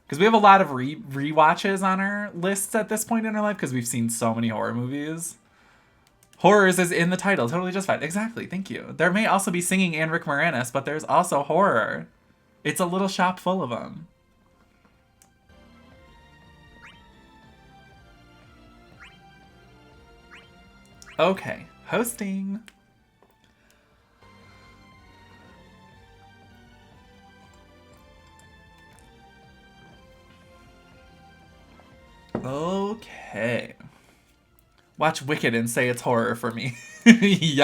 Because we have a lot of rewatches on our lists at this point in our life because we've seen so many horror movies. Horrors is in the title. Totally justified. Exactly. Thank you. There may also be singing and Rick Moranis, but there's also horror. It's a little shop full of them. Okay. Hosting. Okay. Watch Wicked and say it's horror for me. Yes.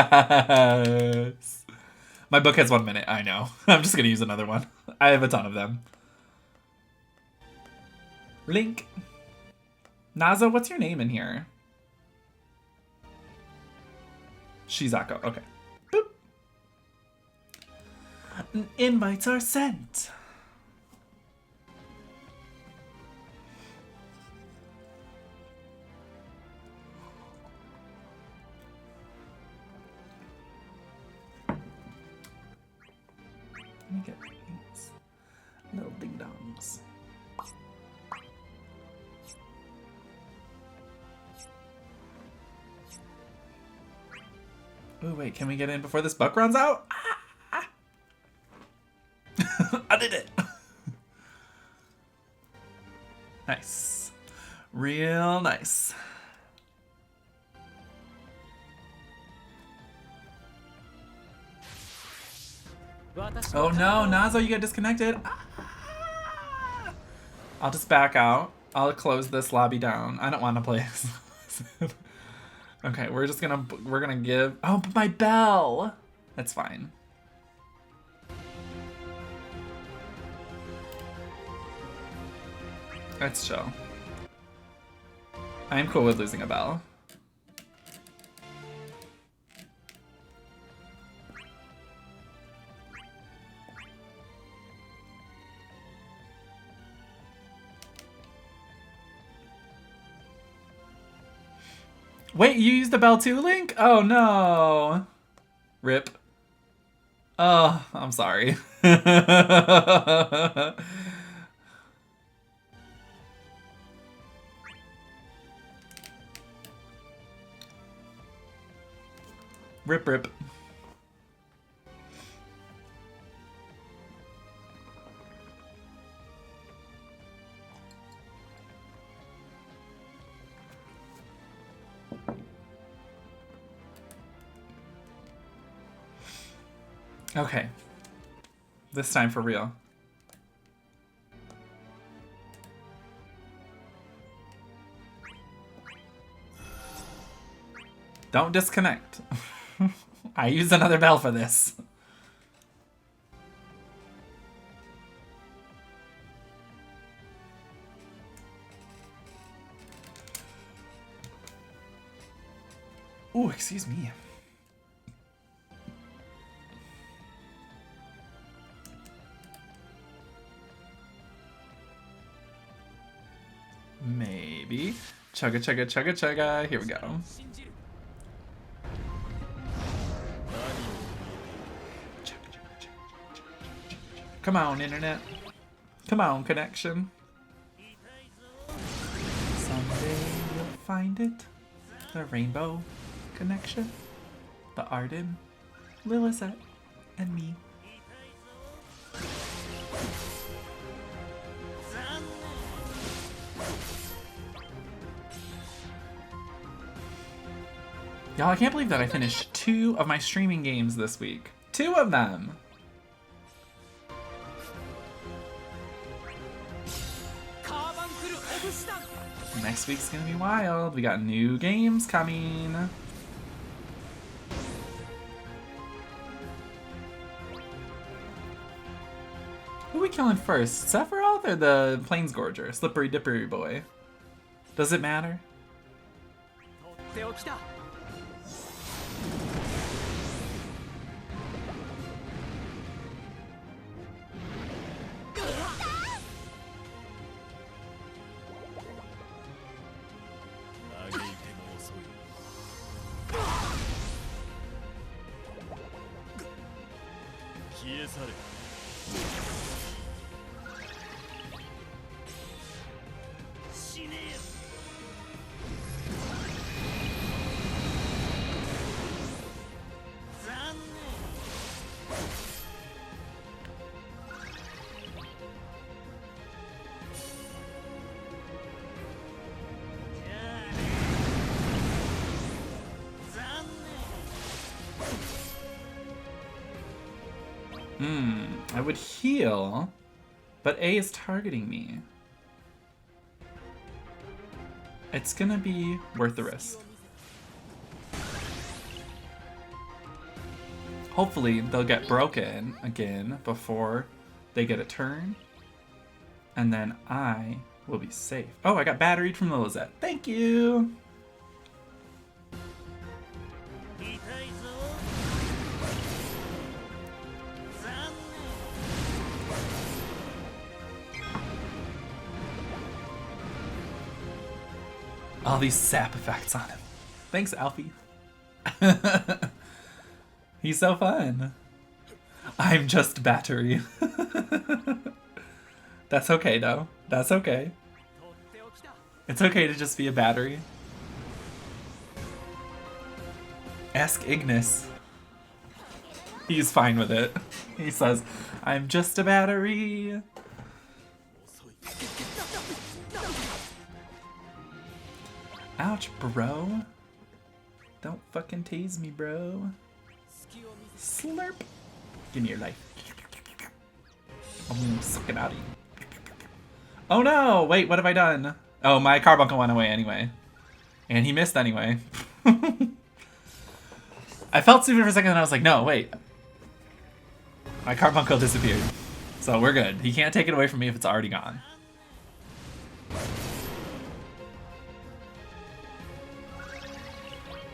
My book has 1 minute, I know. I'm just gonna use another one. I have a ton of them. Link. Nazo, what's your name in here? Shizako, okay. Boop. Invites are sent. Let me get these little ding dongs. Oh wait, can we get in before this buck runs out? Ah! I did it. Nice. Real nice. Oh no, Nazo, you got disconnected. Ah! I'll just back out. I'll close this lobby down. I don't want to play. Okay, we're gonna give. Oh, but my bell. That's fine. Let's chill. I'm cool with losing a bell. Wait, you used the bell too, Link? Oh no. Rip. Oh, I'm sorry. Rip, rip. Okay. This time for real. Don't disconnect. I used another bell for this. Ooh, excuse me. Maybe. Chugga, chugga, chugga, chugga. Here we go. Come on, internet. Come on, connection. Someday you'll find it. The rainbow connection. The Arden, Lilithette, and me. Y'all, I can't believe that I finished 2 of my streaming games this week. 2 of them! Next week's gonna be wild. We got new games coming. Who are we killing first? Sephiroth or the Plainsgorger? Slippery Dippery boy? Does it matter? I would heal, but A is targeting me. It's gonna be worth the risk. Hopefully they'll get broken again before they get a turn, and then I will be safe. Oh, I got batteried from the Lizette. Thank you! All these sap effects on him. Thanks, Alfie. He's so fun. I'm just battery. That's okay, though. That's okay. It's okay to just be a battery. Ask Ignis. He's fine with it. He says, I'm just a battery. Ouch, bro. Don't fucking tease me, bro. Slurp. Give me your life. I'm sucking out of you. Oh no! Wait, what have I done? Oh, my carbuncle went away anyway. And he missed anyway. I felt stupid for a second and I was like, no, wait. My carbuncle disappeared. So we're good. He can't take it away from me if it's already gone.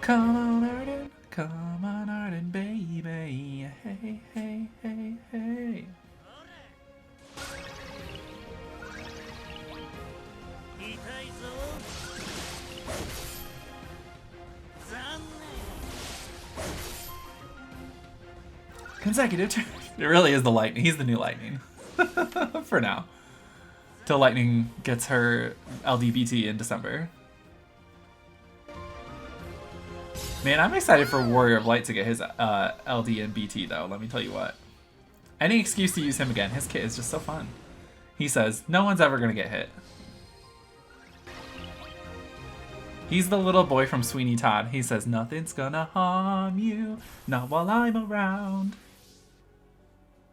Come on, Arden. Come on, Arden, baby. Hey, hey, hey, hey. Consecutive turns. It really is the lightning. He's the new lightning. For now. Till lightning gets her LDBT in December. Man, I'm excited for Warrior of Light to get his LD and BT though, let me tell you what. Any excuse to use him again. His kit is just so fun. He says, no one's ever gonna get hit. He's the little boy from Sweeney Todd. He says, nothing's gonna harm you, not while I'm around.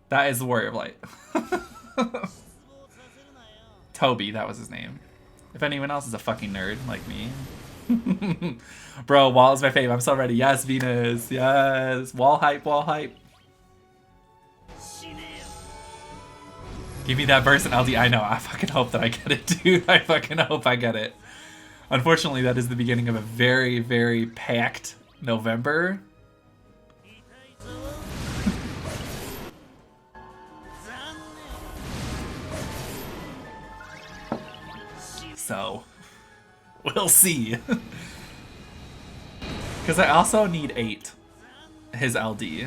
That is the Warrior of Light. Toby, that was his name. If anyone else is a fucking nerd like me. Bro, Wall is my fave. I'm so ready. Yes, Venus. Yes. Wall hype, wall hype. Give me that burst in LD. I know. I fucking hope that I get it, dude. I fucking hope I get it. Unfortunately, that is the beginning of a very, very packed November. So, we'll see. Because I also need 8, his LD.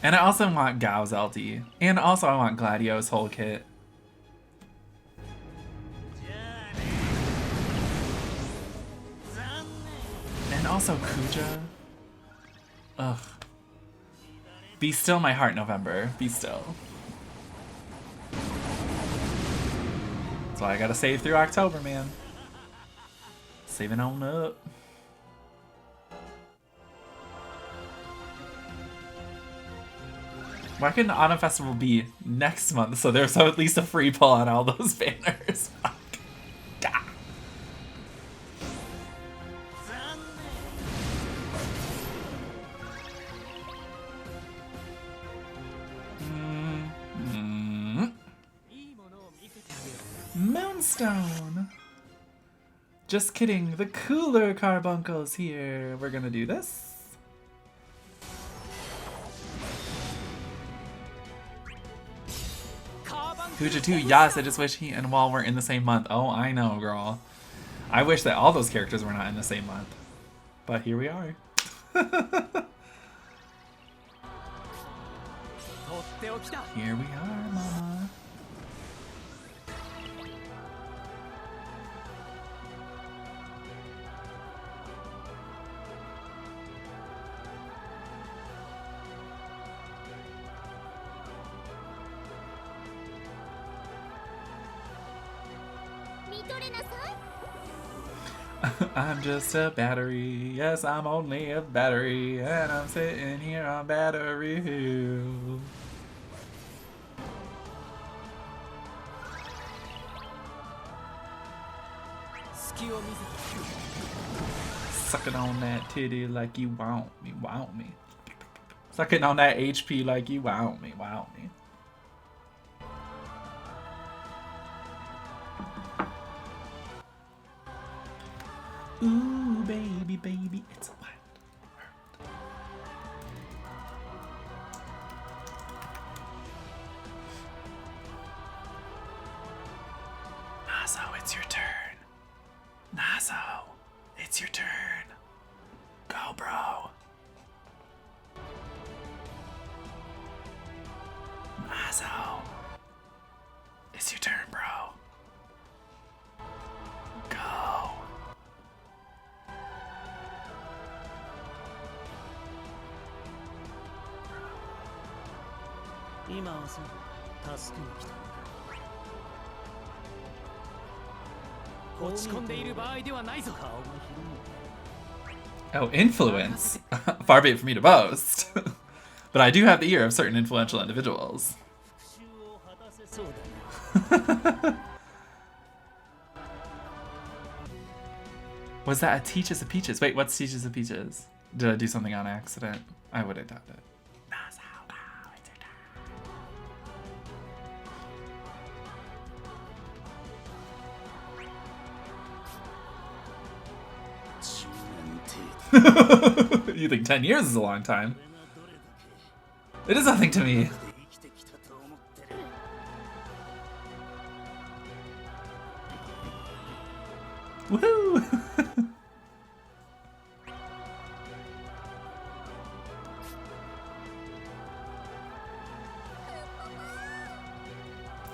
And I also want Gao's LD. And also I want Gladio's whole kit. And also Kuja. Ugh. Be still my heart, November. Be still. That's why I gotta save through October, man. Saving on up. Why couldn't the Autumn Festival be next month so there's at least a free pull on all those banners? Fuck. Gah. Moonstone! Just kidding, the cooler carbuncle's here. We're gonna do this. Huja 2, yes, I just wish he and Wall were in the same month. Oh, I know, girl. I wish that all those characters were not in the same month. But here we are. Here we are, mama. I'm just a battery. Yes, I'm only a battery. And I'm sitting here on Battery Hill. Sucking on that titty like you want me, want me. Sucking on that HP like you want me, want me. Ooh, baby, baby, it's a wild world. Nazo, it's your turn. Nazo, it's your turn. Go, bro. Nazo, it's your turn, bro. Go. Oh, influence? Far be it for me to boast. But I do have the ear of certain influential individuals. Was that a Teaches of Peaches? Wait, what's Teaches of Peaches? Did I do something on accident? I would have done it. You think 10 years is a long time? It is nothing to me. Woohoo!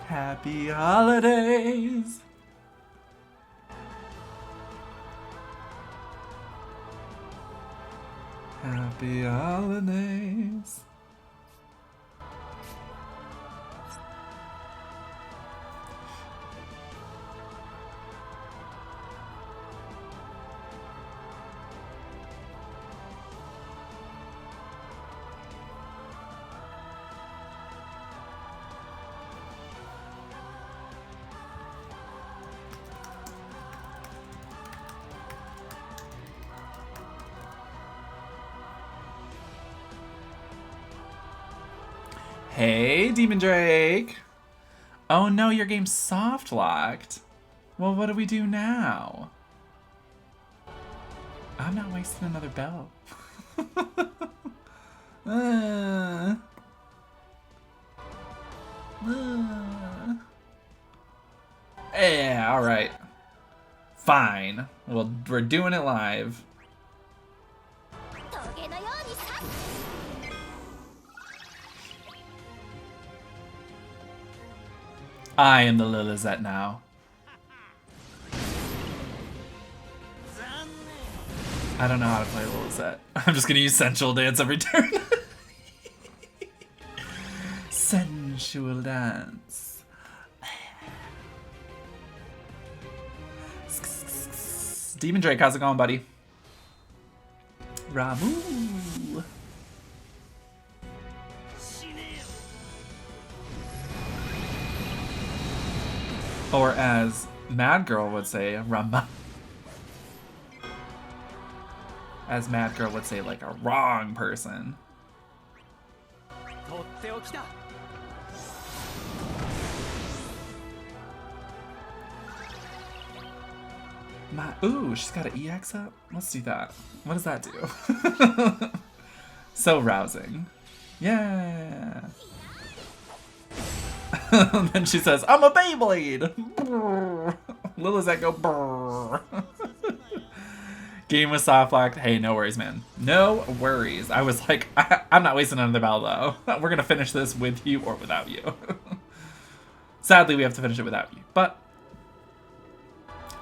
Happy holidays! Happy holidays. Hey, Demon Drake! Oh no, your game's soft locked. Well, what do we do now? I'm not wasting another bell. Yeah, alright. Fine. Well, we're doing it live. I am the Lilizette now. I don't know how to play Lilizette. I'm just gonna use sensual dance every turn. Sensual dance. Demon Drake, how's it going, buddy? Ramu. Or as Mad Girl would say, Rama. As Mad Girl would say, like a wrong person. Ooh, she's got an EX up? Let's do that. What does that do? So rousing. Yeah. Then she says, I'm a Beyblade! Little does that go brrr. Game was soft locked. Hey, no worries, man. No worries. I was like, I'm not wasting another battle though. We're gonna finish this with you or without you. Sadly, we have to finish it without you, but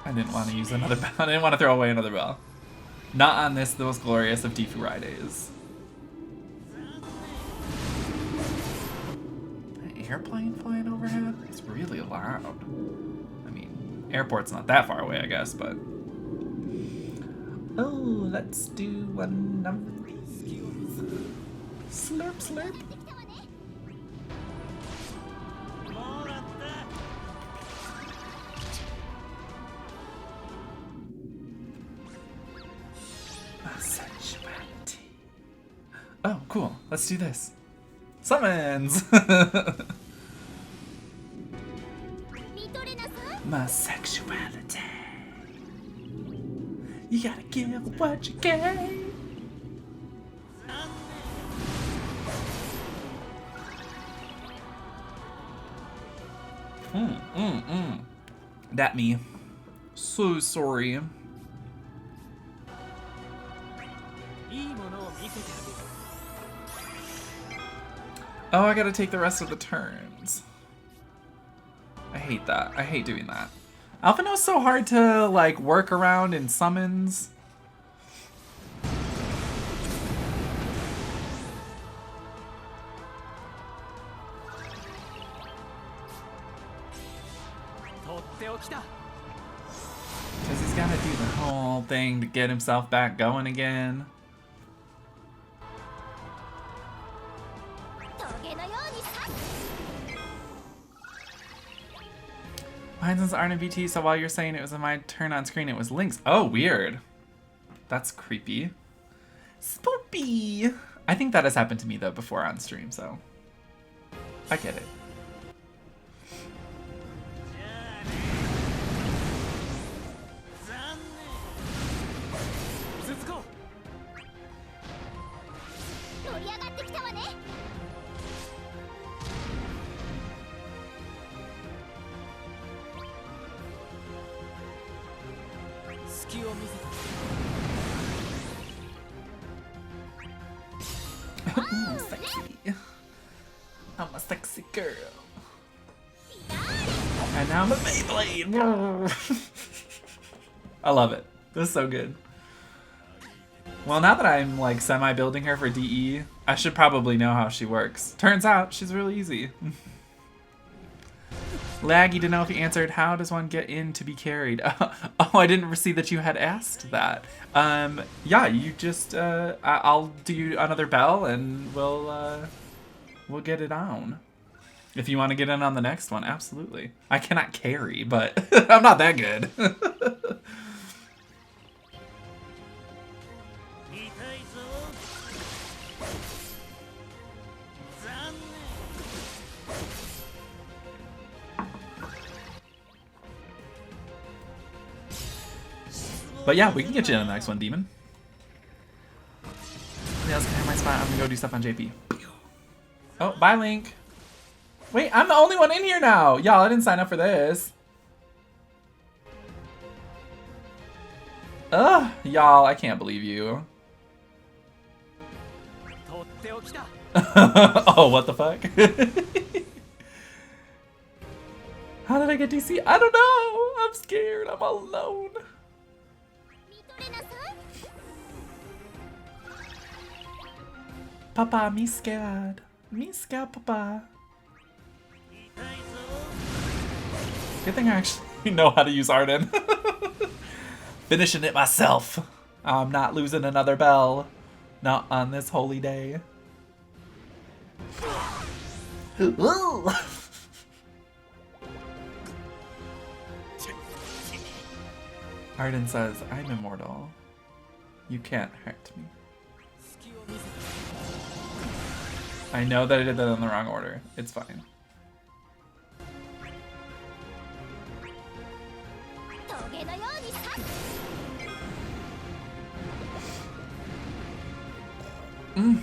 I didn't want to use another bell. I didn't want to throw away another bell. Not on this, the most glorious of DFFOO-ridays. An airplane flying overhead? It's really loud. I mean, airport's not that far away, I guess, but... Oh, let's do one of these. Slurp, slurp. Oh, cool. Let's do this. Summons! My sexuality. You gotta give what you get. That me. So sorry. Oh, I gotta take the rest of the turns. I hate that. I hate doing that. Alphino's so hard to, like, work around in summons. Because he's gotta do the whole thing to get himself back going again. Mine's aren't in VT, so while you're saying it was my turn on screen, it was Link's. Oh, weird. That's creepy. Spoopy! I think that has happened to me, though, before on stream, so... I get it. Ooh, sexy. I'm a sexy girl. And now I'm a Beyblade. I love it. This is so good. Well, now that I'm like semi-building her for DE, I should probably know how she works. Turns out she's really easy. Laggy to know if you answered, how does one get in to be carried? Oh, I didn't see that you had asked that. Yeah, you just, I'll do another bell and we'll get it on. If you want to get in on the next one, absolutely. I cannot carry, but I'm not that good. But yeah, we can get you in the next one, Demon. Yeah, let's have my spot. I'm gonna go do stuff on JP. Oh, bye, Link. Wait, I'm the only one in here now. Y'all, I didn't sign up for this. Ugh, y'all, I can't believe you. Oh, what the fuck? How did I get DC? I don't know. I'm scared. I'm all alone. Papa, me scared. Me scared, Papa. Good thing I actually know how to use Arden. Finishing it myself. I'm not losing another bell. Not on this holy day. Arden says, I'm immortal. You can't hurt me. I know that I did that in the wrong order. It's fine. Mm.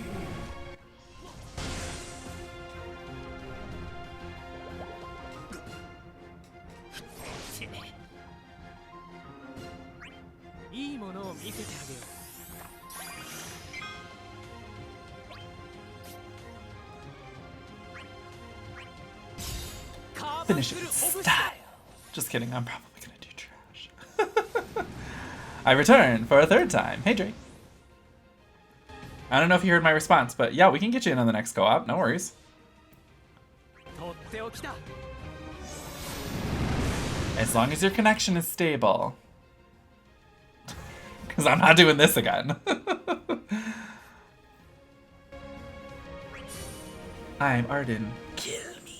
Finish it in style. Just kidding, I'm probably gonna do trash. I return for a third time. Hey, Drake. I don't know if you heard my response, but yeah, we can get you in on the next co-op. No worries. As long as your connection is stable. Because I'm not doing this again. I'm Arden. Kill me.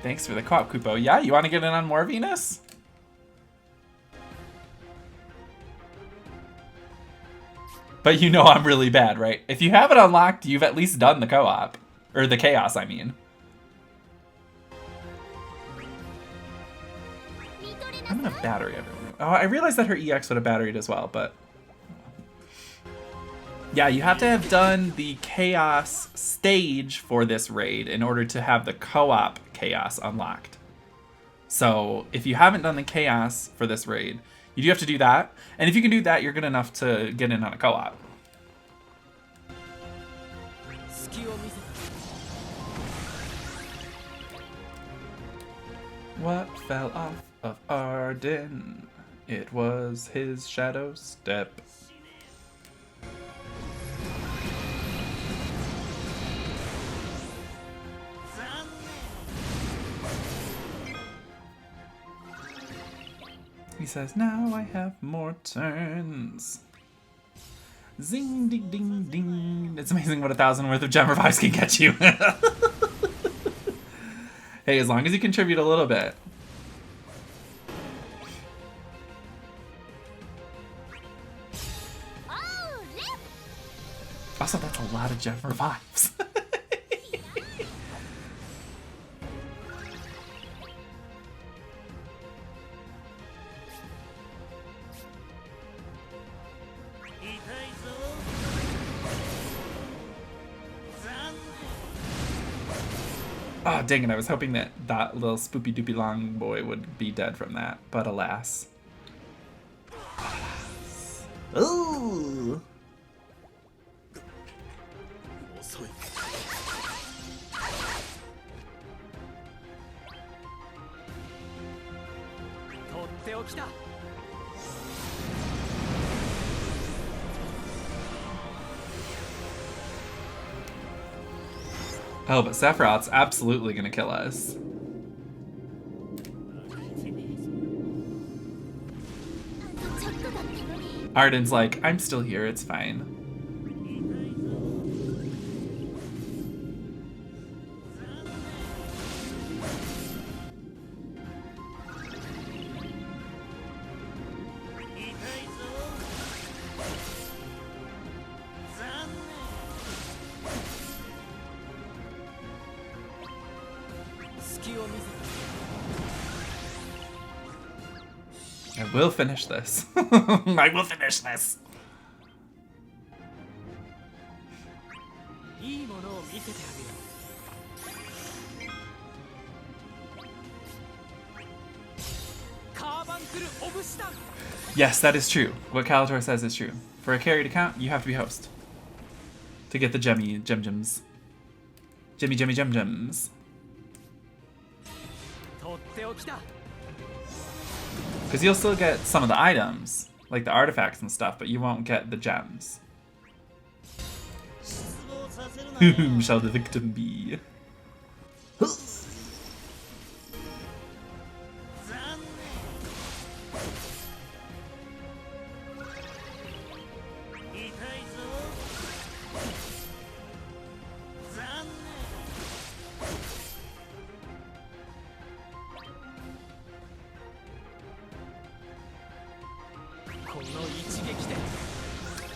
Thanks for the co-op, Kupo. Yeah, you want to get in on more Venus? But you know I'm really bad, right? If you have it unlocked, you've at least done the co-op. Or the chaos, I mean. I'm gonna battery everyone. Oh, I realized that her EX would have batteried as well, but... Yeah, you have to have done the chaos stage for this raid in order to have the co-op chaos unlocked. So, if you haven't done the chaos for this raid, you do have to do that. And if you can do that, you're good enough to get in on a co-op. What fell off of Arden? It was his shadow step. He says, now I have more turns. Zing, ding, ding, ding. It's amazing what 1,000 worth of gem revives can get you. Hey, as long as you contribute a little bit. Also, that's a lot of gem revives. Oh, dang it, I was hoping that that little spoopy doopy long boy would be dead from that, but alas. Ooh. Oh, but Sephiroth's absolutely gonna kill us. Arden's like, I'm still here, it's fine. I will finish this. I will finish this. Yes, that is true. What Calator says is true. For a carry to count, you have to be host. To get the gems. Jemmy gems. Because you'll still get some of the items, like the artifacts and stuff, but you won't get the gems. Whom shall the victim be?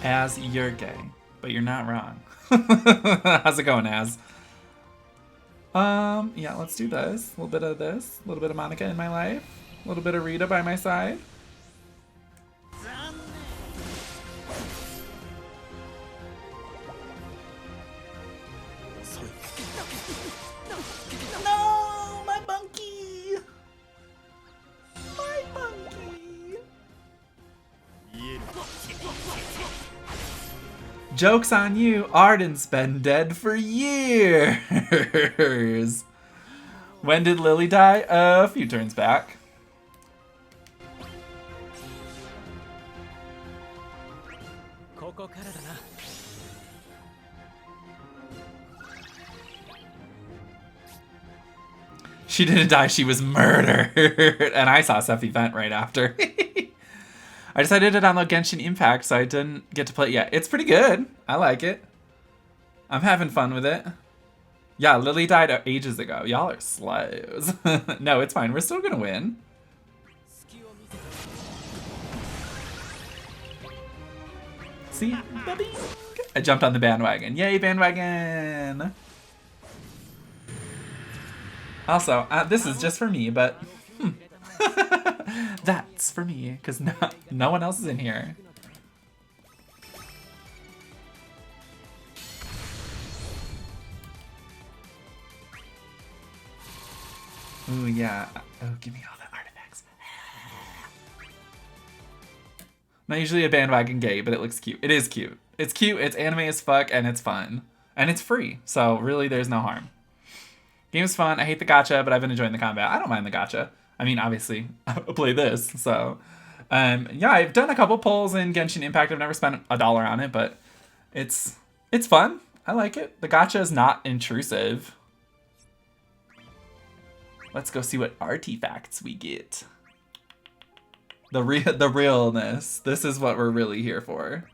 Az, you're gay, but you're not wrong. How's it going, Az? Yeah, let's do this. A little bit of this, a little bit of Monica in my life, a little bit of Rita by my side. No, my monkey! My monkey! Joke's on you, Arden's been dead for years! When did Lily die? A few turns back. She didn't die, she was murdered. And I saw Sephi vent right after. I decided to download Genshin Impact, so I didn't get to play it yet. It's pretty good. I like it. I'm having fun with it. Yeah, Lily died ages ago. Y'all are slows. No, it's fine. We're still gonna win. See? I jumped on the bandwagon. Yay, bandwagon! Also, this is just for me, but that's for me, because no one else is in here. Ooh, yeah. Oh, give me all the artifacts. Not usually a bandwagon gay, but it looks cute. It is cute. It's cute, it's anime as fuck, and it's fun. And it's free, so really there's no harm. Game's fun. I hate the gacha, but I've been enjoying the combat. I don't mind the gacha. I mean, obviously, I play this, so... yeah, I've done a couple pulls in Genshin Impact. I've never spent $1 on it, but it's fun. I like it. The gacha is not intrusive. Let's go see what artifacts we get. The realness. This is what we're really here for.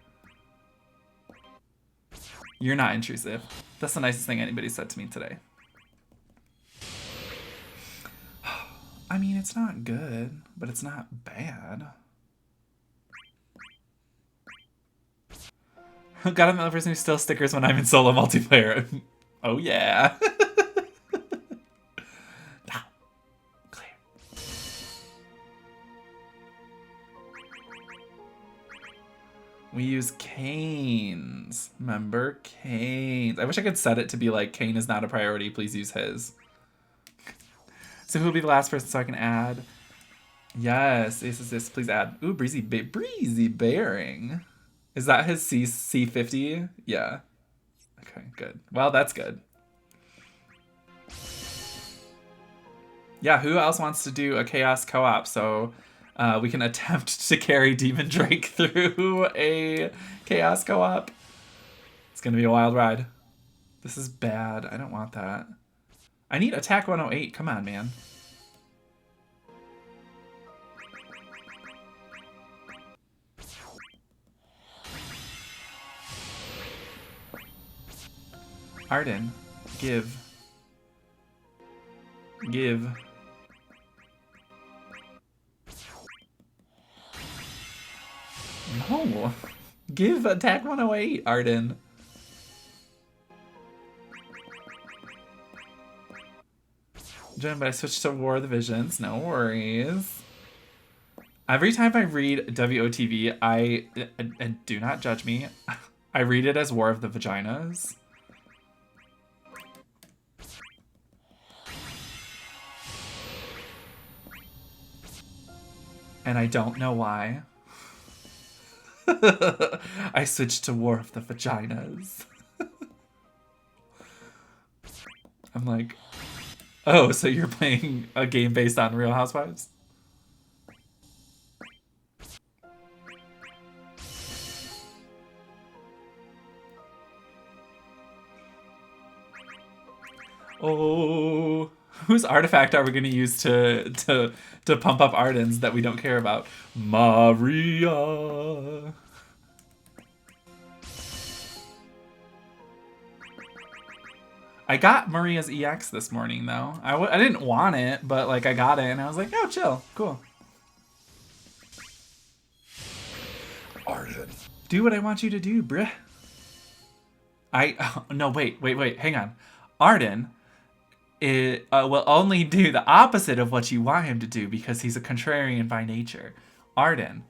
You're not intrusive. That's the nicest thing anybody said to me today. I mean, it's not good, but it's not bad. Got another person who still stickers when I'm in solo multiplayer. Oh yeah. Now, clear. We use canes. Remember, canes. I wish I could set it to be like, Kane is not a priority, please use his. So who'll be the last person so I can add? Yes, this, please add. Ooh, Breezy Bearing. Is that his C50? Yeah. Okay, good. Well, that's good. Yeah, who else wants to do a Chaos co-op so we can attempt to carry Demon Drake through a Chaos co-op? It's gonna be a wild ride. This is bad. I don't want that. I need Attack 108. Come on, man. Arden, give. No. Give Attack 108, Arden. Joined, but I switched to War of the Visions. No worries. Every time I read WOTV, and do not judge me, I read it as War of the Vaginas. And I don't know why. I switched to War of the Vaginas. I'm like, oh, so you're playing a game based on Real Housewives? Oh, whose artifact are we going to use to pump up Ardens that we don't care about? Maria. I got Maria's EX this morning, though. I didn't want it, but like I got it, and I was like, oh, chill, cool. Do what I want you to do, bruh. No, wait, hang on. Arden will only do the opposite of what you want him to do because he's a contrarian by nature. Arden,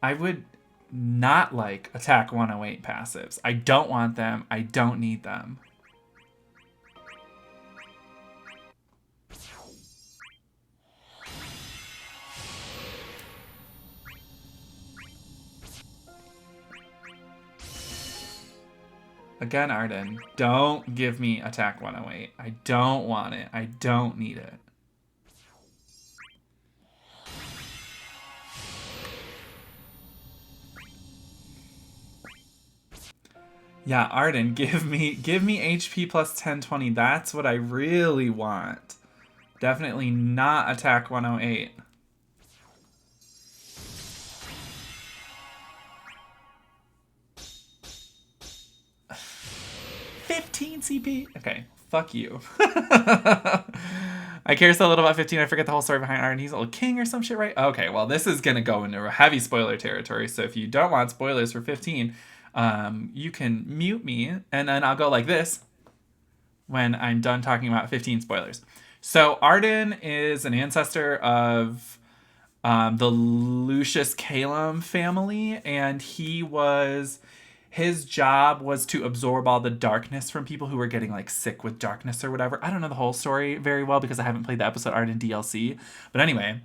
I would not like attack 108 passives. I don't want them. I don't need them. Again, Arden, don't give me attack 108. I don't want it. I don't need it. Yeah, Arden, give me HP plus 1020. That's what I really want. Definitely not attack 108. CP. Okay, fuck you. I care so little about 15, I forget the whole story behind Arden. He's a little king or some shit, right? Okay, well, this is gonna go into heavy spoiler territory, so if you don't want spoilers for 15, you can mute me, and then I'll go like this when I'm done talking about 15 spoilers. So Arden is an ancestor of the Lucius Calum family, and his job was to absorb all the darkness from people who were getting like sick with darkness or whatever. I don't know the whole story very well because I haven't played the episode Arden DLC. But anyway,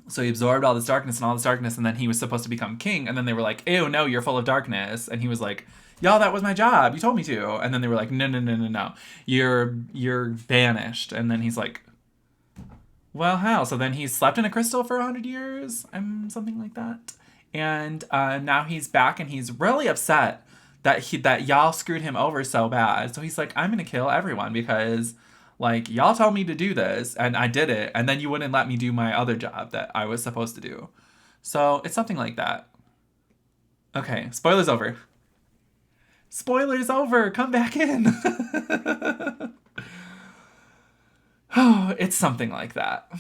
so he absorbed all this darkness, and then he was supposed to become king. And then they were like, ew, no, you're full of darkness. And he was like, y'all, that was my job. You told me to. And then they were like, no. You're banished. And then he's like, well, how? So then he slept in a crystal for 100 years? Something like that. And now he's back, and he's really upset that y'all screwed him over so bad. So he's like, I'm gonna kill everyone because, like, y'all told me to do this, and I did it, and then you wouldn't let me do my other job that I was supposed to do. So it's something like that. Okay, spoilers over. Spoilers over! Come back in! Oh, it's something like that.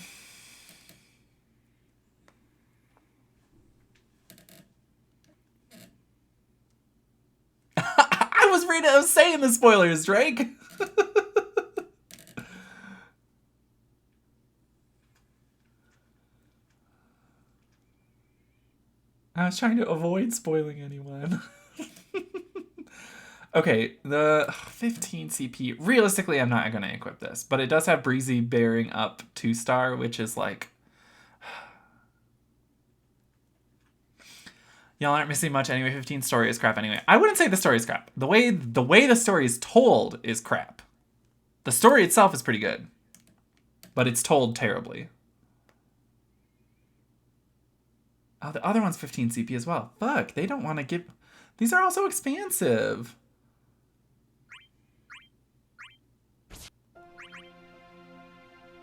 I was saying the spoilers, Drake. I was trying to avoid spoiling anyone. Okay, the 15 CP. Realistically, I'm not going to equip this, but it does have Breezy bearing up 2-star, which is like... Y'all aren't missing much anyway. 15 story is crap anyway. I wouldn't say the story is crap. The way the story is told is crap. The story itself is pretty good, but it's told terribly. Oh, the other one's 15 CP as well. Fuck, they don't want to give... These are also expansive.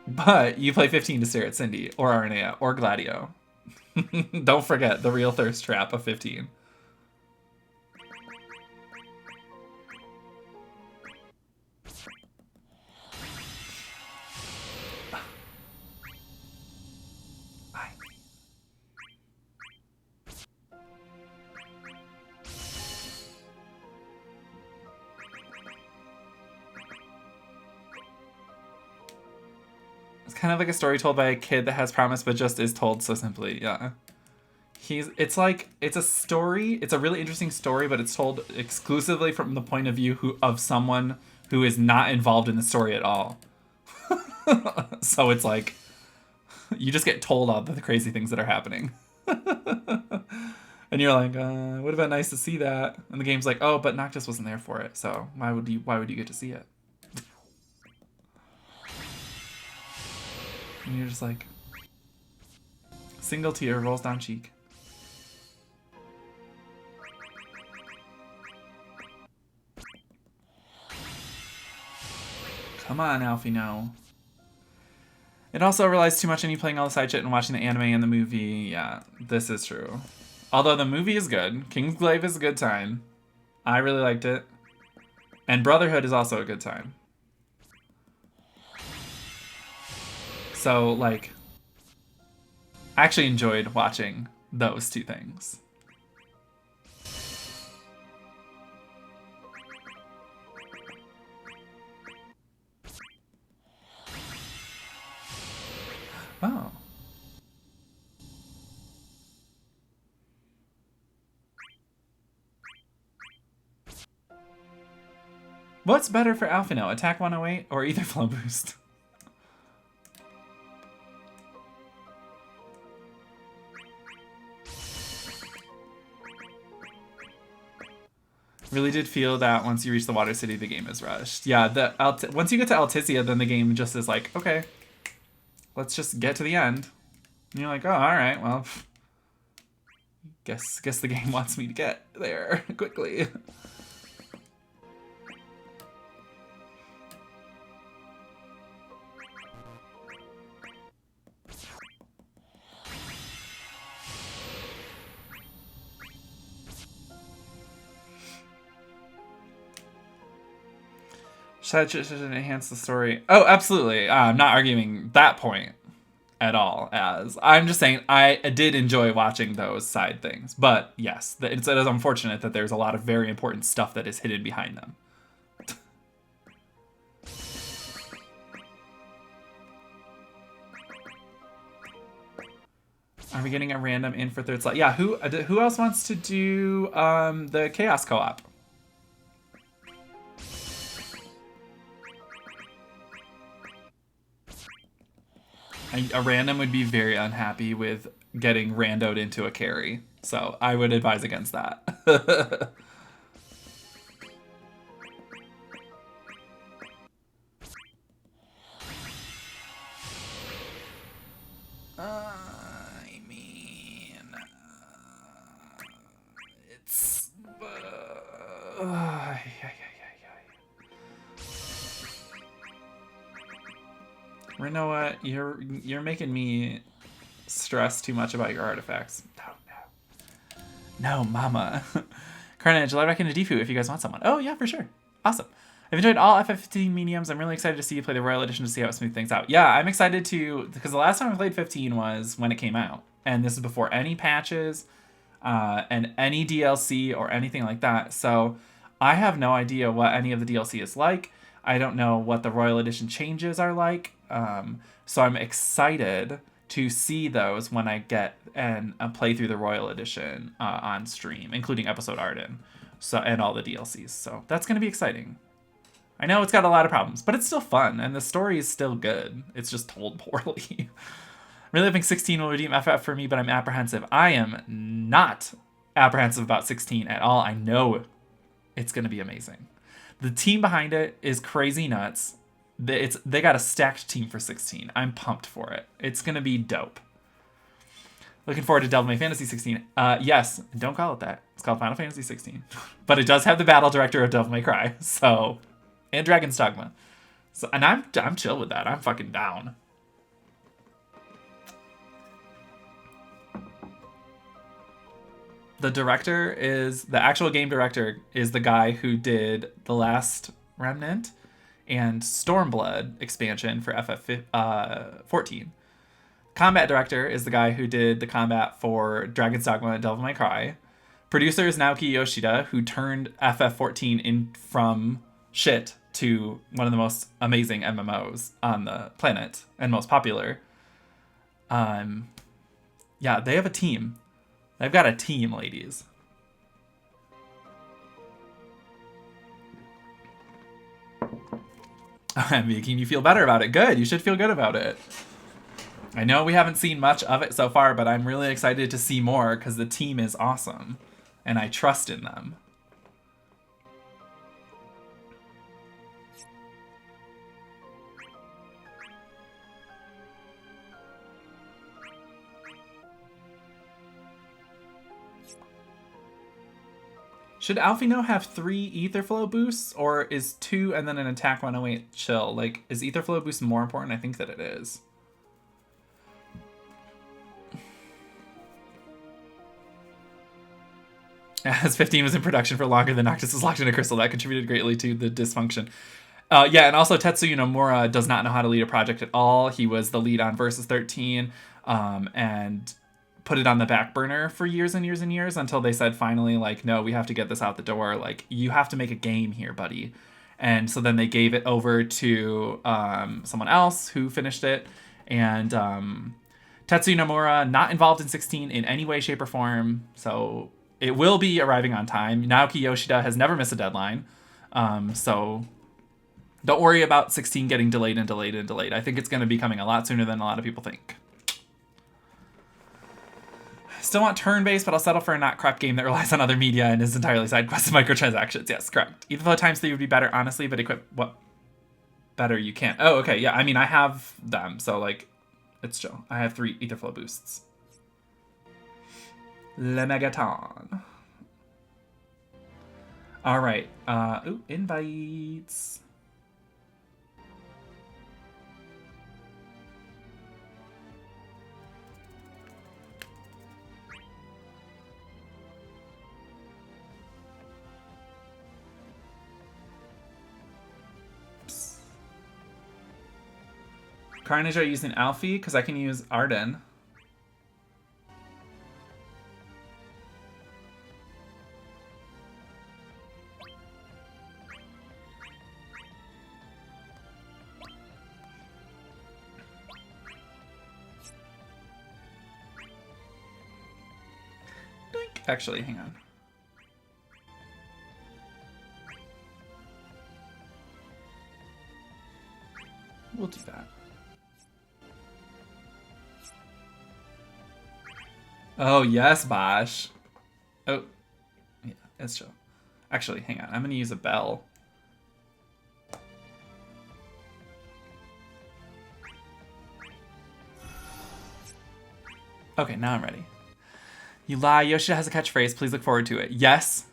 But you play 15 to stare at Cindy, or Arnea, or Gladio. Don't forget the real thirst trap of 15. It's kind of like a story told by a kid that has promise, but just is told so simply. Yeah. It's a story. It's a really interesting story, but it's told exclusively from the point of view of someone who is not involved in the story at all. So it's like, you just get told all the crazy things that are happening. And you're like, would have been nice to see that. And the game's like, oh, but Noctis wasn't there for it, so why would you get to see it? And you're just like, single tear rolls down cheek. Come on, Alfie, no. It also relies too much on you playing all the side shit and watching the anime and the movie. Yeah, this is true. Although the movie is good. Kingsglaive is a good time. I really liked it. And Brotherhood is also a good time. So, like, I actually enjoyed watching those two things. What's better for Alphino, Attack 108 or Ether Flow Boost? Really did feel that once you reach the Water City, the game is rushed. Yeah, once you get to Altizia, then the game just is like, okay, let's just get to the end. And you're like, oh, all right, well, guess the game wants me to get there quickly. Should enhance the story? Oh, absolutely. I'm not arguing that point at all. As I'm just saying, I did enjoy watching those side things. But yes, it is unfortunate that there's a lot of very important stuff that is hidden behind them. Are we getting a random in for third slot? Yeah. Who else wants to do the Chaos Co-op? A random would be very unhappy with getting randoed into a carry, so I would advise against that. I mean, it's... Rinoa, you're making me stress too much about your artifacts. No, mama. Carnage, let back into DFFOO if you guys want someone. Oh yeah, for sure. Awesome. I've enjoyed all FF15 mediums. I'm really excited to see you play the Royal Edition to see how it smooth things out. Yeah, I'm excited to, because the last time I played 15 was when it came out, and this is before any patches and any DLC or anything like that. So I have no idea what any of the DLC is like. I don't know what the Royal Edition changes are like. So I'm excited to see those when I get and play through the Royal Edition on stream, including Episode Arden, and all the DLCs. So that's going to be exciting. I know it's got a lot of problems, but it's still fun, and the story is still good. It's just told poorly. Really hoping 16 will redeem FF for me, but I'm apprehensive. I am not apprehensive about 16 at all. I know it's going to be amazing. The team behind it is crazy nuts. They got a stacked team for 16. I'm pumped for it. It's going to be dope. Looking forward to Devil May Fantasy 16. Yes, don't call it that. It's called Final Fantasy 16. But it does have the battle director of Devil May Cry. So, and Dragon's Dogma. So, and I'm chill with that. I'm fucking down. The actual game director is the guy who did The Last Remnant and Stormblood expansion for FF14. Combat director is the guy who did the combat for Dragon's Dogma and Devil May Cry. Producer is Naoki Yoshida, who turned FF14 in from shit to one of the most amazing MMOs on the planet and most popular. Yeah, they have a team. They've got a team, ladies. I'm making you feel better about it. Good. You should feel good about it. I know we haven't seen much of it so far, but I'm really excited to see more because the team is awesome and I trust in them. Should Alphino have 3 Ether Flow boosts, or is 2 and then an Attack 108 chill? Like, is Ether Flow boost more important? I think that it is. As 15 was in production for longer than Noctis was locked in a crystal, that contributed greatly to the dysfunction. Yeah, and also Tetsuya Nomura does not know how to lead a project at all. He was the lead on Versus 13, and put it on the back burner for years and years and years until they said finally, like, no, we have to get this out the door. Like, you have to make a game here, buddy. And so then they gave it over to someone else who finished it. And Tetsuya Nomura, not involved in 16 in any way, shape, or form. So it will be arriving on time. Naoki Yoshida has never missed a deadline. So Don't worry about 16 getting delayed and delayed and delayed. I think it's going to be coming a lot sooner than a lot of people think. Still want turn-based, but I'll settle for a not crap game that relies on other media and is entirely side quests and microtransactions. Yes, correct. ETHFOO times 3 would be better, honestly, but equip what better you can't. Oh, okay, yeah. I mean, I have them, so like, it's chill. I have 3 ETHFOO boosts. Le Megaton. All right. Ooh, invites. Carnage are using Alfie because I can use Arden. Actually, hang on. We'll do that. Oh, yes, Bosh. Oh, yeah, it's chill. Actually, hang on. I'm going to use a bell. Okay, now I'm ready. You lie. Yoshida has a catchphrase. Please look forward to it. Yes,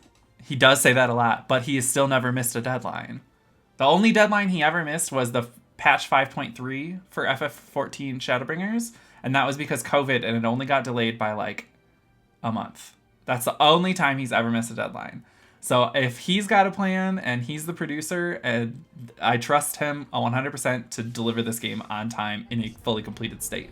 he does say that a lot, but he has still never missed a deadline. The only deadline he ever missed was the patch 5.3 for FF14 Shadowbringers, and that was because COVID, and it only got delayed by like a month. That's the only time he's ever missed a deadline. So if he's got a plan and he's the producer, and I trust him 100% to deliver this game on time in a fully completed state.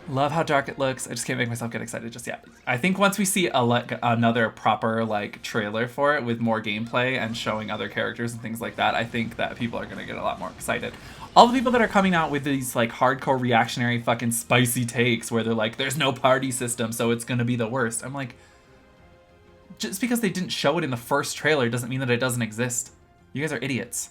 Love how dark it looks. I just can't make myself get excited just yet. I think once we see another proper like trailer for it with more gameplay and showing other characters and things like that, I think that people are going to get a lot more excited. All the people that are coming out with these like hardcore reactionary fucking spicy takes where they're like, there's no party system, so it's going to be the worst. I'm like, just because they didn't show it in the first trailer doesn't mean that it doesn't exist. You guys are idiots.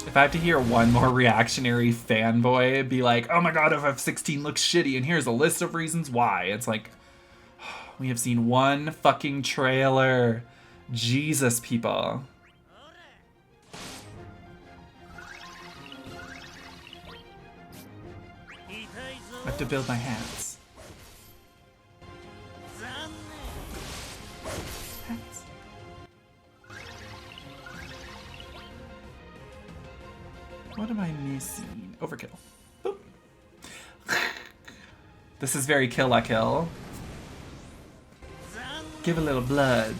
If I have to hear one more reactionary fanboy be like, oh my god, FF16 looks shitty, and here's a list of reasons why. It's like, we have seen one fucking trailer. Jesus, people. I have to build my hats. What am I missing? Overkill. Boop. This is very kill la kill. Give a little blood.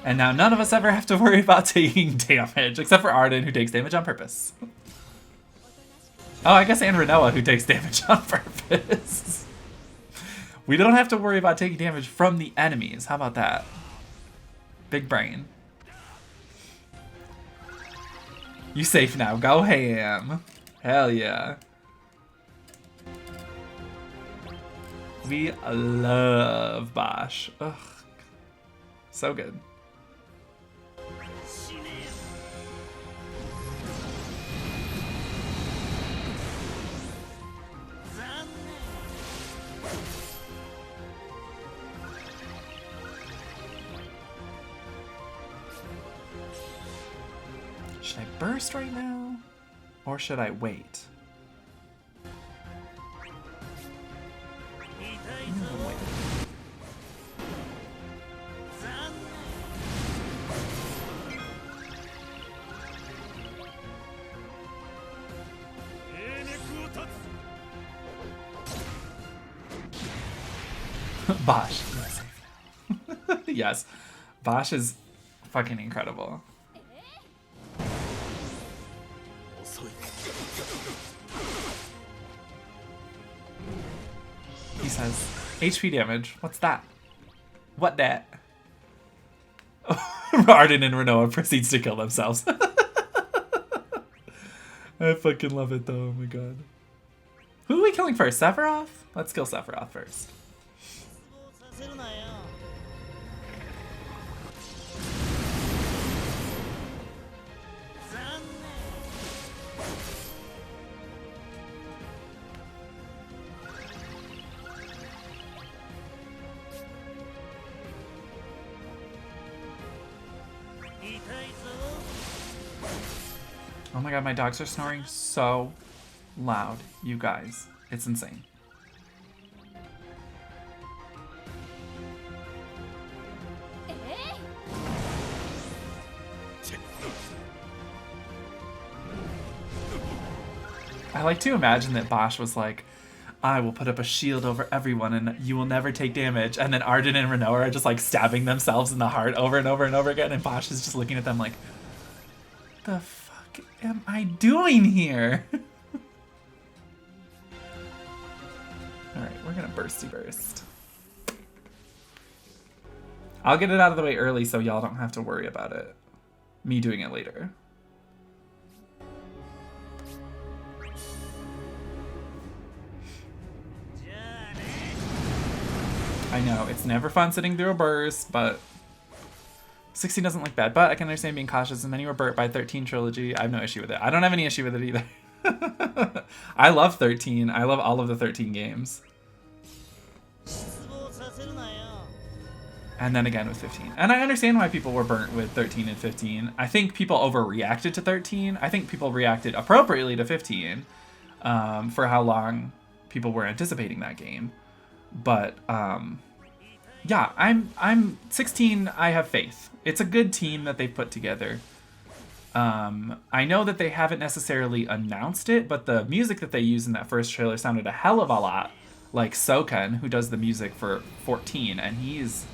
And now none of us ever have to worry about taking damage, except for Arden, who takes damage on purpose. Oh, I guess and Renoa, who takes damage on purpose. We don't have to worry about taking damage from the enemies. How about that? Big brain. You safe now. Go ham. Hell yeah. We love Bosh. Ugh. So good. Should I burst right now? Or should I wait? Wait. Bosh. Yes. Bosh is fucking incredible. He says, HP damage. What's that? What that? Arden and Renoa proceeds to kill themselves. I fucking love it though, oh my god. Who are we killing first? Sephiroth? Let's kill Sephiroth first. Oh my god, my dogs are snoring so loud, you guys. It's insane. I like to imagine that Bosch was like, I will put up a shield over everyone and you will never take damage. And then Arden and Renoa are just like stabbing themselves in the heart over and over and over again. And Bosch is just looking at them like, the fuck am I doing here? Alright, we're gonna bursty burst. I'll get it out of the way early so y'all don't have to worry about it. Me doing it later. I know, it's never fun sitting through a burst, but 16 doesn't look bad, but I can understand being cautious, and many were burnt by 13 trilogy. I have no issue with it. I don't have any issue with it either. I love 13. I love all of the 13 games. And then again with 15. And I understand why people were burnt with 13 and 15. I think people overreacted to 13. I think people reacted appropriately to 15 for how long people were anticipating that game. But yeah, I'm 16. I have faith. It's a good team that they've put together. I know that they haven't necessarily announced it, but the music that they used in that first trailer sounded a hell of a lot like Soken, who does the music for 14, and he's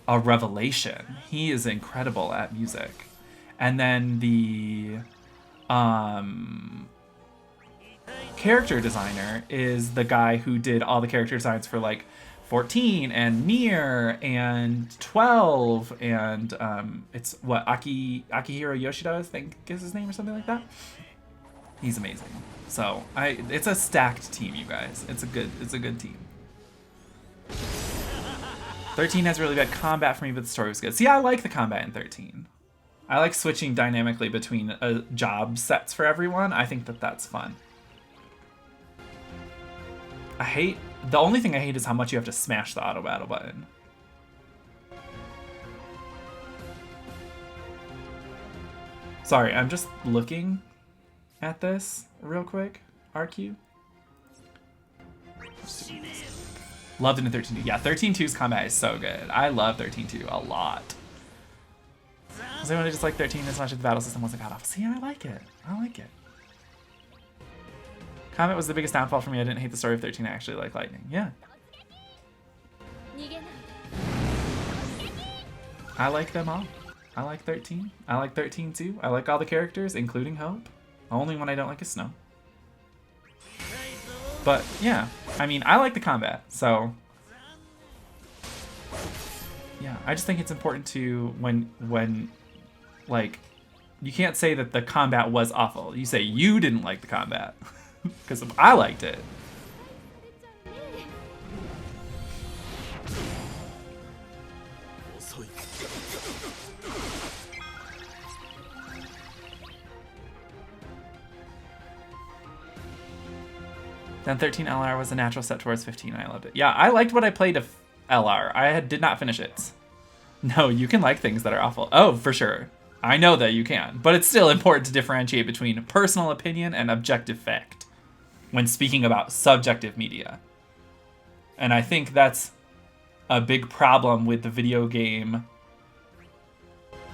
a revelation. He is incredible at music. And then the character designer is the guy who did all the character designs for like 14 and Nier and 12 and it's what Akihiro Yoshida I think is his name or something like that. He's amazing. So it's a stacked team, you guys. It's a good team. 13 has really bad combat for me, but the story was good. See, I like the combat in 13. I like switching dynamically between job sets for everyone. I think that that's fun. The only thing I hate is how much you have to smash the auto battle button. Sorry, I'm just looking at this real quick. RQ. Loved it in 13.2. Yeah, 13.2's combat is so good. I love 13.2 a lot. Does anyone just like 13 as much as the battle system wasn't cut off? See, I like it. I like it. Combat was the biggest downfall for me. I didn't hate the story of 13. I actually like Lightning. Yeah. I like them all. I like 13. I like 13 too. I like all the characters, including Hope. The only one I don't like is Snow. But yeah, I mean, I like the combat, so yeah, I just think it's important to when like you can't say that the combat was awful. You say you didn't like the combat because I liked it. Then 13 LR was a natural step towards 15. I loved it. Yeah, I liked what I played of LR. I did not finish it. No, you can like things that are awful. Oh, for sure. I know that you can. But it's still important to differentiate between personal opinion and objective fact when speaking about subjective media. And I think that's a big problem with the video game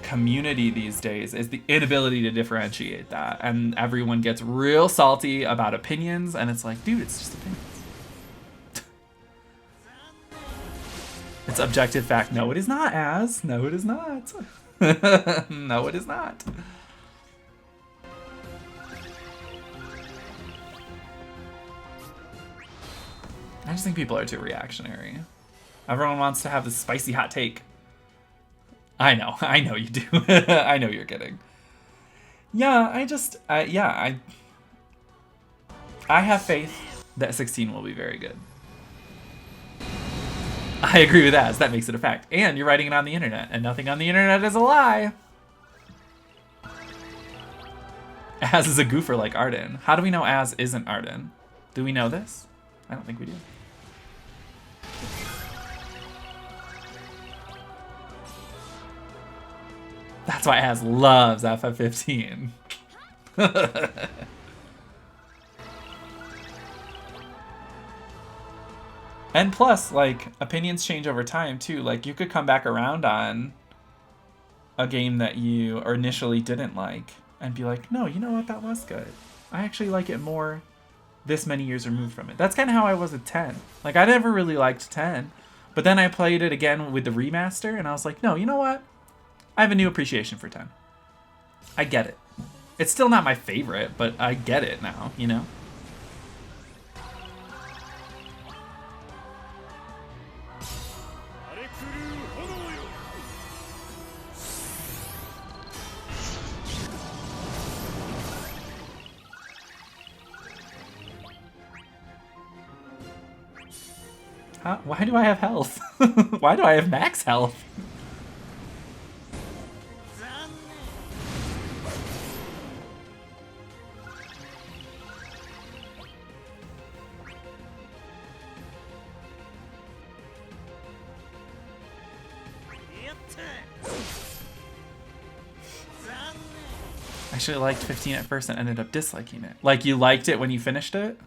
community these days, is the inability to differentiate that, and everyone gets real salty about opinions, and it's like, dude, it's just opinions. It's objective fact. No, it is not, Az. No, it is not. No, it is not. I just think people are too reactionary. Everyone wants to have this spicy hot take. I know you do. I know you're kidding. Yeah, I have faith that 16 will be very good. I agree with that. That makes it a fact. And you're writing it on the internet, and nothing on the internet is a lie. Az is a goofer like Arden. How do we know Az isn't Arden? Do we know this? I don't think we do. That's why Az loves FF15. And plus, like, opinions change over time, too. Like, you could come back around on a game that you initially didn't like and be like, no, you know what? That was good. I actually like it more this many years removed from it. That's kind of how I was with 10. Like, I never really liked 10. But then I played it again with the remaster, and I was like, no, you know what? I have a new appreciation for 10. I get it. It's still not my favorite, but I get it now, you know? Huh? Why do I have health? Why do I have max health? I should have liked 15 at first and ended up disliking it. Like, you liked it when you finished it?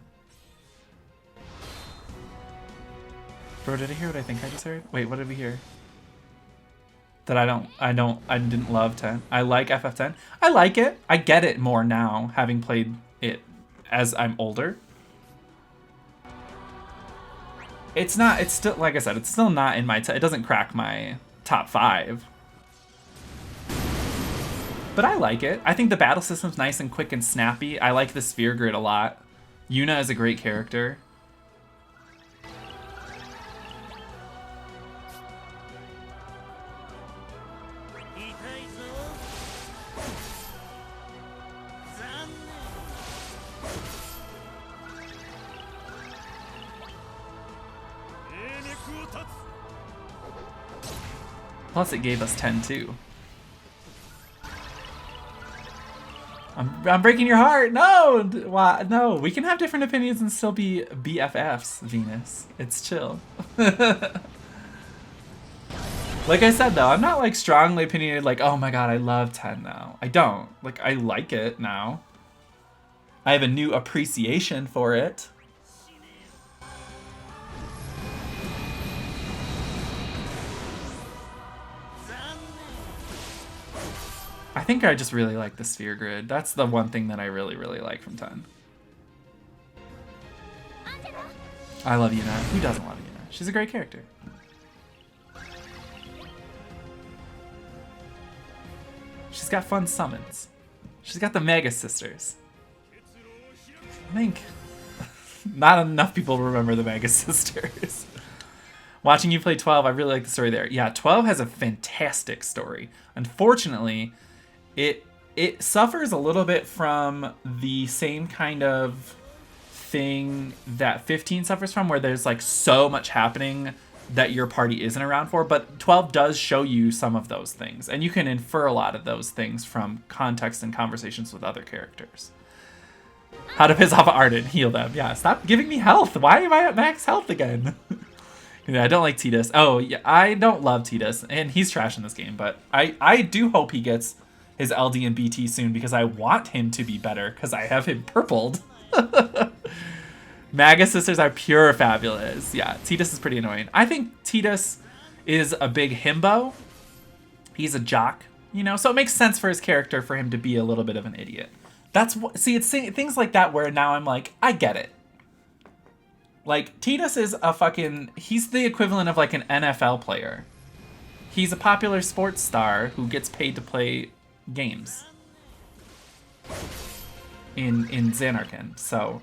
Bro, did I hear what I think I just heard? Wait, what did we hear? That I didn't love 10. I like FF10. I like it. I get it more now, having played it as I'm older. It's still, like I said, it's still not in my, it doesn't crack my top 5. But I like it. I think the battle system's nice and quick and snappy. I like the sphere grid a lot. Yuna is a great character. Plus it gave us 10 too. I'm breaking your heart. No, why? No, we can have different opinions and still be BFFs, Venus. It's chill. Like I said though, I'm not like strongly opinionated like, oh my god, I love 10 now. I don't. Like, I like it now. I have a new appreciation for it. I think I just really like the sphere grid. That's the one thing that I really, really like from 10. I love Yuna. Who doesn't love Yuna? She's a great character. She's got fun summons. She's got the Mega Sisters. I think not enough people remember the Mega Sisters. Watching you play 12, I really like the story there. Yeah, 12 has a fantastic story. Unfortunately, it suffers a little bit from the same kind of thing that 15 suffers from, where there's like so much happening that your party isn't around for, but 12 does show you some of those things, and you can infer a lot of those things from context and conversations with other characters. How to piss off Arden, heal them. Yeah, stop giving me health. Why am I at max health again? Yeah, I don't like Tidus. Oh, yeah, I don't love Tidus, and he's trash in this game, but I do hope he gets his LD and BT soon, because I want him to be better, because I have him purpled. Maga Sisters are pure fabulous. Yeah, Tidus is pretty annoying. I think Tidus is a big himbo. He's a jock, you know, so it makes sense for his character for him to be a little bit of an idiot. That's what, see, it's things like that where now I'm like, I get it. Like, Tidus is a fucking... He's the equivalent of, like, an NFL player. He's a popular sports star who gets paid to play games in Xanarkand. So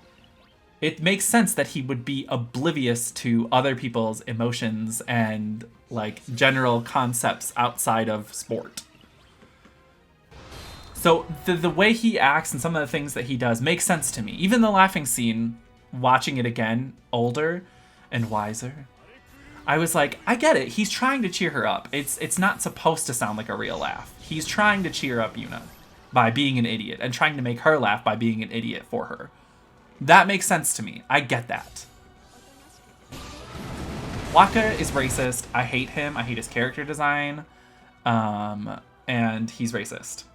it makes sense that he would be oblivious to other people's emotions and, like, general concepts outside of sport. So the way he acts and some of the things that he does makes sense to me. Even the laughing scene, watching it again, older and wiser, I was like, I get it. He's trying to cheer her up. It's not supposed to sound like a real laugh. He's trying to cheer up Yuna by being an idiot and trying to make her laugh by being an idiot for her. That makes sense to me. I get that. Waka is racist. I hate him. I hate his character design. And he's racist.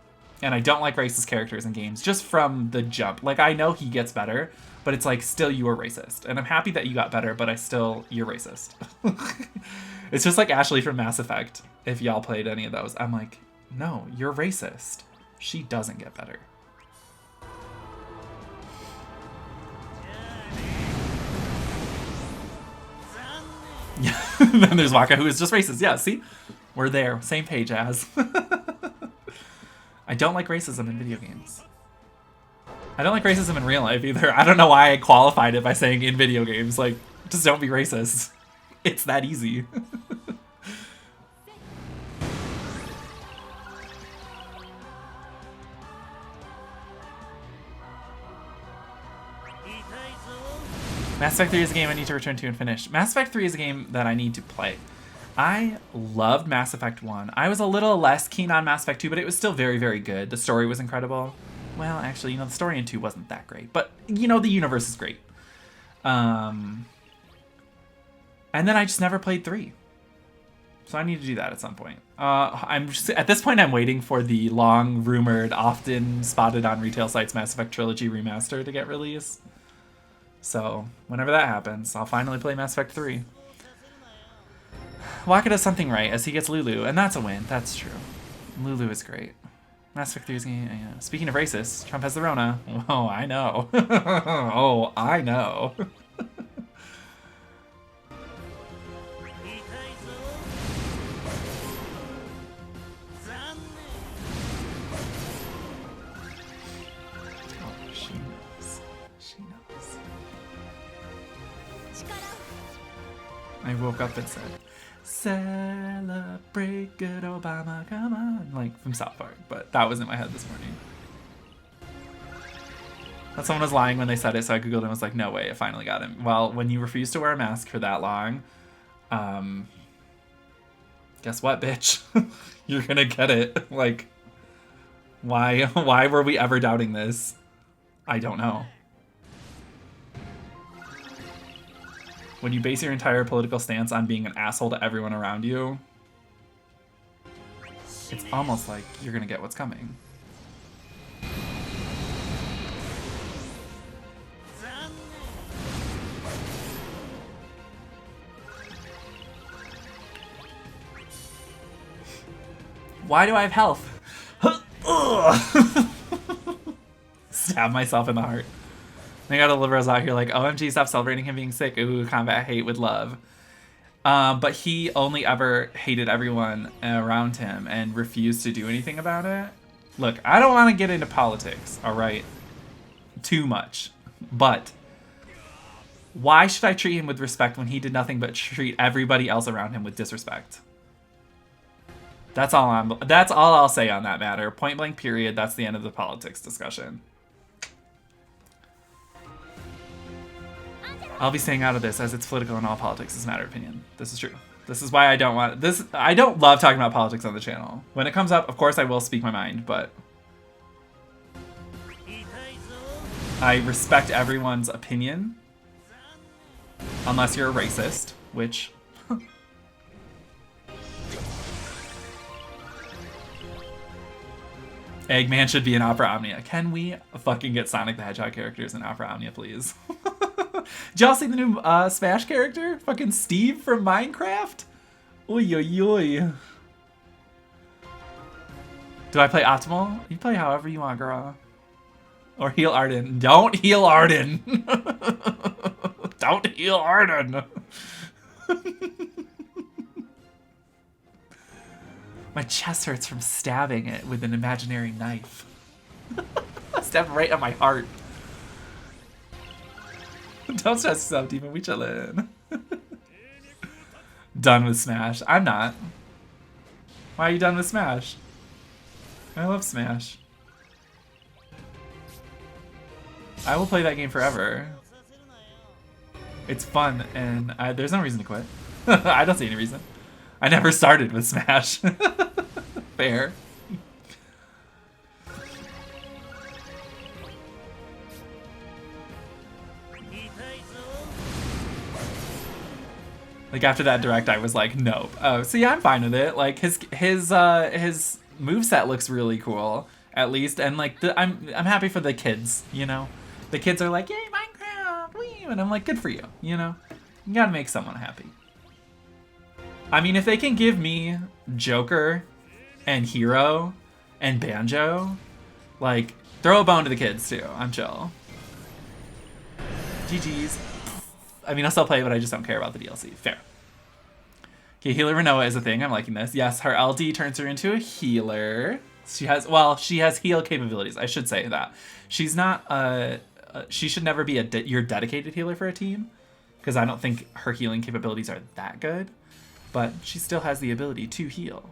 And I don't like racist characters in games just from the jump. Like, I know he gets better, but it's like, still, you are racist. And I'm happy that you got better, but you're racist. It's just like Ashley from Mass Effect. If y'all played any of those, I'm like, no, you're racist. She doesn't get better. Yeah. Then there's Waka, who is just racist. Yeah, see? We're there. Same page as. I don't like racism in video games. I don't like racism in real life either. I don't know why I qualified it by saying in video games. Like, just don't be racist. It's that easy. Mass Effect 3 is a game I need to return to and finish. Mass Effect 3 is a game that I need to play. I loved Mass Effect 1. I was a little less keen on Mass Effect 2, but it was still very, very good. The story was incredible. Well, actually, you know, the story in 2 wasn't that great. But, you know, the universe is great. And then I just never played 3. So I need to do that at some point. At this point, I'm waiting for the long-rumored, often spotted on retail sites Mass Effect Trilogy Remaster to get released. So, whenever that happens, I'll finally play Mass Effect 3. Waka does something right as he gets Lulu, and that's a win. That's true. Lulu is great. Mass Effect 3 is game. Yeah. Speaking of racists, Trump has the Rona. Oh, I know. Oh, I know. Oh, she knows. She knows. I woke up and said, "Celebrate good Obama, come on," like from South Park, but that was in my head this morning. That someone was lying when they said it, so I googled and was like, no way, it finally got him. Well, when you refuse to wear a mask for that long, guess what, bitch? You're gonna get it. Like, why were we ever doubting this? I don't know. When you base your entire political stance on being an asshole to everyone around you, it's almost like you're gonna get what's coming. Why do I have health? Stab myself in the heart. They got a liberals out here like, OMG, stop celebrating him being sick. Ooh, combat hate with love. But he only ever hated everyone around him and refused to do anything about it. Look, I don't want to get into politics, all right? Too much. But why should I treat him with respect when he did nothing but treat everybody else around him with disrespect? That's all I'll say on that matter. Point blank period. That's the end of the politics discussion. I'll be staying out of this as it's political and all politics is a matter of opinion. This is true. This is why I don't want this. I don't love talking about politics on the channel. When it comes up, of course I will speak my mind, but I respect everyone's opinion. Unless you're a racist, which Eggman should be in Opera Omnia. Can we fucking get Sonic the Hedgehog characters in Opera Omnia, please? Did y'all see the new Smash character? Fucking Steve from Minecraft? Oy, oy, oy. Do I play optimal? You play however you want, girl. Or heal Arden. Don't heal Arden. Don't heal Arden. My chest hurts from stabbing it with an imaginary knife. Stabbed right at my heart. Don't stress yourself, Demon. We chillin'. Done with Smash. I'm not. Why are you done with Smash? I love Smash. I will play that game forever. It's fun, and there's no reason to quit. I don't see any reason. I never started with Smash. Fair. Like after that direct, I was like, nope. Oh, see, I'm fine with it. Like his moveset looks really cool, at least, and like I'm happy for the kids. You know, the kids are like, yay, Minecraft, wee, and I'm like, good for you. You know, you gotta make someone happy. I mean, if they can give me Joker and Hero and Banjo, like throw a bone to the kids too. I'm chill. GG's. I mean, I'll still play it, but I just don't care about the DLC. Fair. Okay, Healer Renoa is a thing. I'm liking this. Yes, her LD turns her into a healer. She has heal capabilities. I should say that. She's not, she should never be your dedicated healer for a team, because I don't think her healing capabilities are that good, but she still has the ability to heal.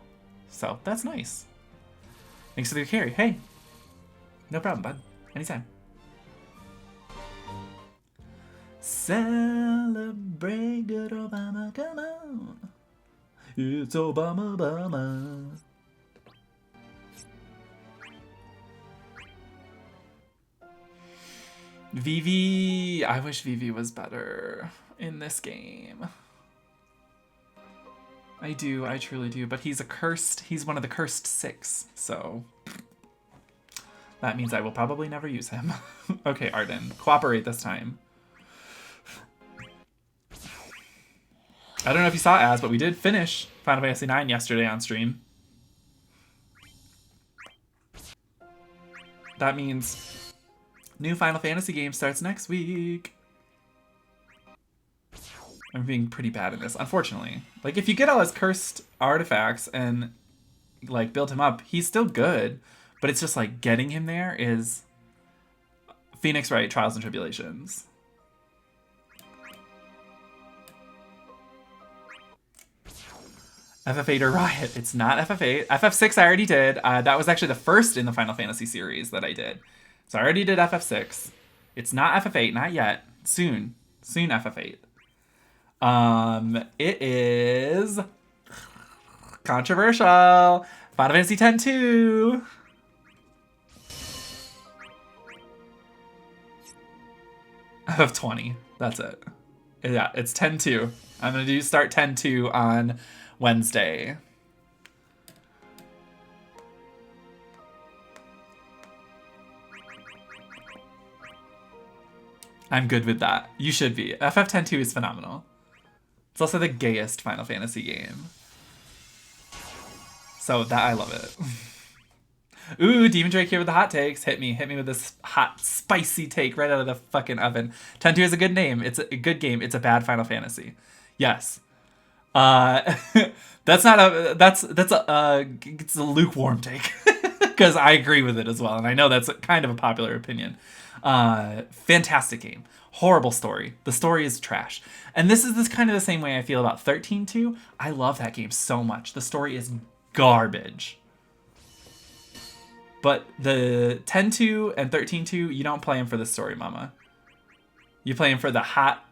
So, that's nice. Thanks for the carry. Hey, no problem, bud. Anytime. Celebrate good Obama, come on. It's Obama, Obama. Vivi, I wish Vivi was better in this game. I do, I truly do, but he's one of the cursed 6, so that means I will probably never use him. Okay, Arden, cooperate this time. I don't know if you saw Az, but we did finish Final Fantasy IX yesterday on stream. That means new Final Fantasy game starts next week. I'm being pretty bad at this, unfortunately. Like, if you get all his cursed artifacts and, like, build him up, he's still good. But it's just, like, getting him there is Phoenix Wright Trials and Tribulations. FF8 or Riot. It's not FF8. FF6 I already did. That was actually the first in the Final Fantasy series that I did. So I already did FF6. It's not FF8, not yet. Soon. Soon FF8. It is controversial. Final Fantasy X-2. FF20. That's it. Yeah, it's X-2. I'm gonna start X-2 on Wednesday. I'm good with that. You should be. FF10-2 is phenomenal. It's also the gayest Final Fantasy game. So that, I love it. Ooh, Demon Drake here with the hot takes. Hit me with this hot, spicy take right out of the fucking oven. X-2 is a good name. It's a good game. It's a bad Final Fantasy. Yes. It's a lukewarm take. Because I agree with it as well. And I know that's kind of a popular opinion. Fantastic game. Horrible story. The story is trash. And this is kind of the same way I feel about 13-2. I love that game so much. The story is garbage. But the 10-2 and 13-2, you don't play them for the story, mama. You play them for the hot,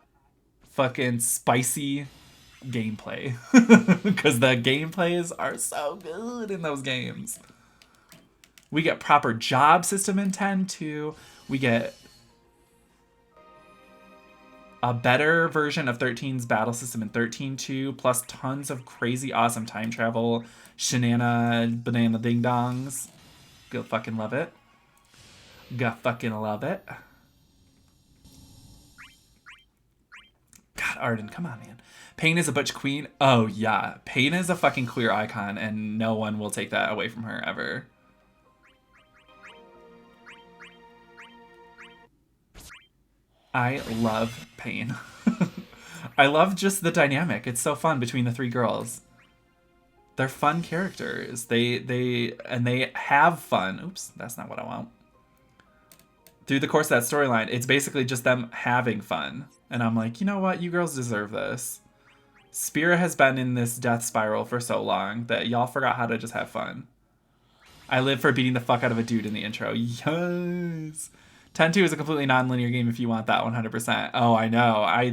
fucking spicy gameplay. Because the gameplays are so good in those games. We get proper job system in 10-2. We get a better version of 13's battle system in 13-2, plus tons of crazy awesome time travel banana ding dongs. Go fucking love it. Go fucking love it. God, Arden, come on, man. Pain is a butch queen. Oh, yeah. Pain is a fucking queer icon, and no one will take that away from her, ever. I love Pain. I love just the dynamic. It's so fun between the three girls. They're fun characters. They have fun. Oops, that's not what I want. Through the course of that storyline, it's basically just them having fun. And I'm like, you know what? You girls deserve this. Spira has been in this death spiral for so long that y'all forgot how to just have fun. I live for beating the fuck out of a dude in the intro. Yes. 10-2 is a completely non-linear game if you want that 100%. Oh, I know. I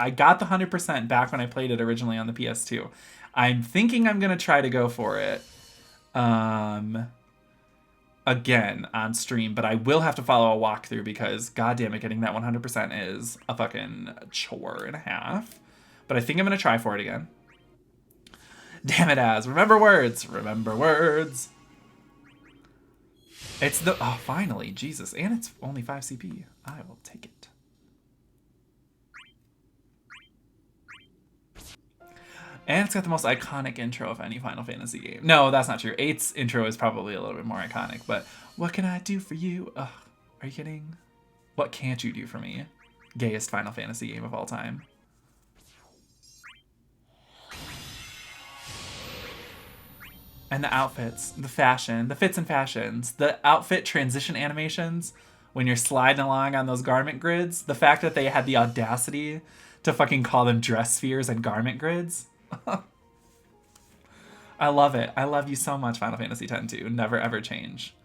got the 100% back when I played it originally on the PS2. I'm thinking I'm going to try to go for it again on stream, but I will have to follow a walkthrough because goddamn it, getting that 100% is a fucking chore and a half. But I think I'm going to try for it again. Damn it, Az. Remember words. Remember words. It's the... Oh, finally. Jesus. And it's only 5 CP. I will take it. And it's got the most iconic intro of any Final Fantasy game. No, that's not true. 8's intro is probably a little bit more iconic, but... What can I do for you? Ugh. Are you kidding? What can't you do for me? Gayest Final Fantasy game of all time. And the outfits, the fashion, the fits and fashions, the outfit transition animations when you're sliding along on those garment grids, the fact that they had the audacity to fucking call them dress spheres and garment grids. I love it. I love you so much, Final Fantasy X-2. Never ever change.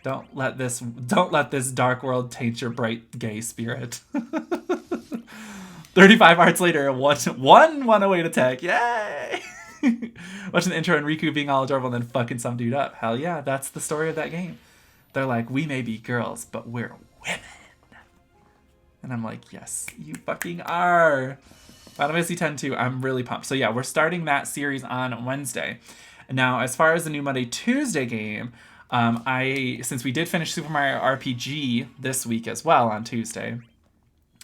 Don't let this dark world taint your bright gay spirit. 35 hearts later, one away to tech. Yay! Watching the intro and Riku being all adorable and then fucking some dude up. Hell yeah, that's the story of that game. They're like, we may be girls, but we're women. And I'm like, yes, you fucking are. Final Fantasy X-2, I'm really pumped. So yeah, we're starting that series on Wednesday. Now, as far as the new Monday, Tuesday game, since we did finish Super Mario RPG this week as well on Tuesday,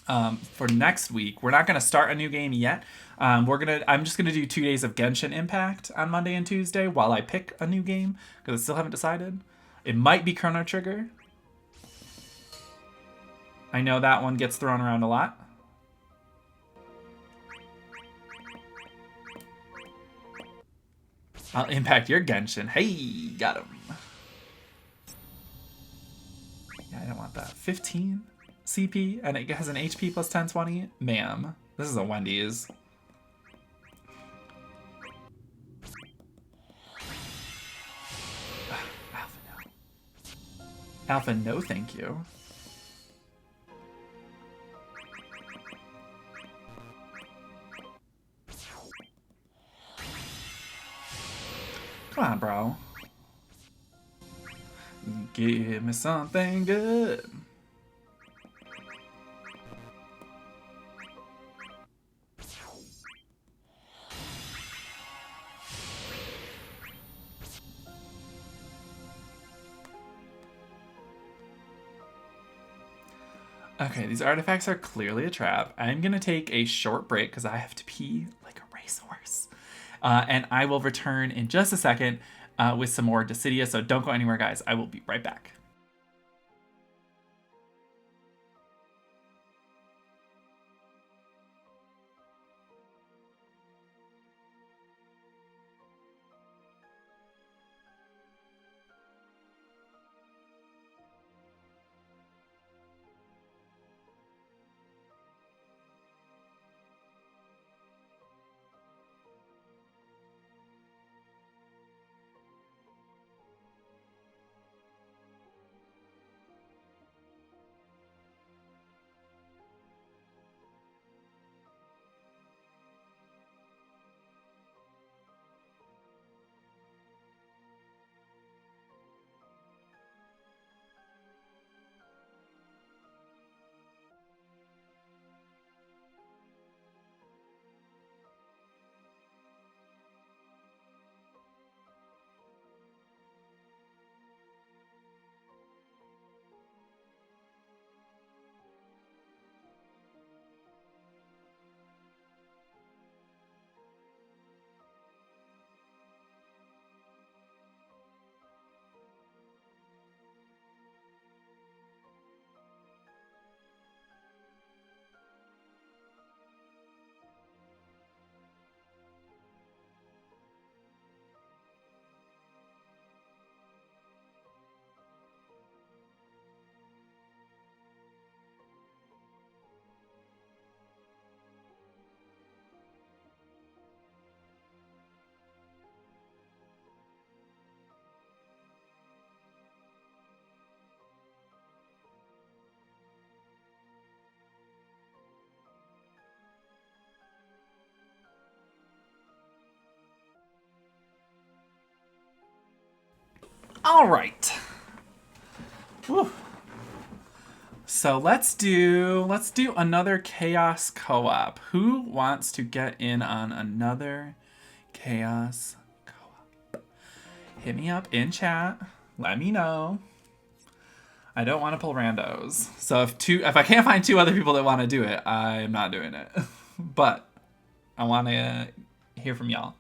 for next week, we're not going to start a new game yet. I'm just gonna do 2 days of Genshin Impact on Monday and Tuesday while I pick a new game because I still haven't decided. It might be Chrono Trigger. I know that one gets thrown around a lot. I'll impact your Genshin. Hey, got him. Yeah, I don't want that. 15 CP and it has an HP plus 1020. Ma'am, this is a Wendy's. Alpha, no thank you. Come on, bro. Give me something good. Okay, these artifacts are clearly a trap. I'm going to take a short break because I have to pee like a racehorse. And I will return in just a second with some more Dissidia, so don't go anywhere, guys. I will be right back. All right. Woo. So let's do another chaos co-op. Who wants to get in on another chaos co-op? Hit me up in chat. Let me know. I don't want to pull randos. So if I can't find two other people that want to do it, I'm not doing it. But I want to hear from y'all.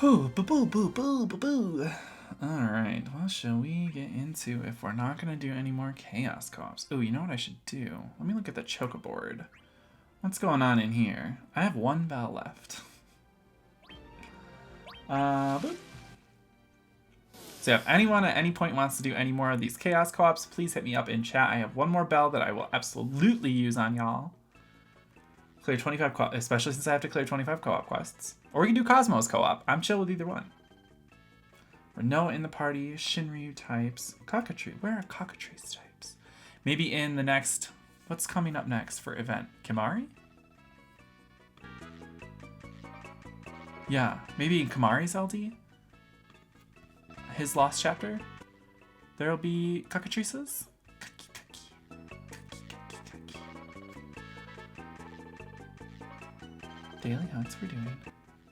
Ooh, boo, boo, boo, boo, boo, boo. Alright, well, shall we get into if we're not going to do any more chaos co-ops? Oh, you know what I should do? Let me look at the chocoboard. What's going on in here? I have one bell left. Boop. So if anyone at any point wants to do any more of these chaos co-ops, please hit me up in chat. I have one more bell that I will absolutely use on y'all. Clear 25 co-op, especially since I have to clear 25 co-op quests. Or we can do Cosmos co-op. I'm chill with either one. Renoa in the party, Shinryu types, Cockatree. Where are Cockatrice types? Maybe in the next... What's coming up next for event? Kimari? Yeah, maybe in Kimari's LD? His lost chapter? There'll be Cockatrices? Daily hunts we're doing.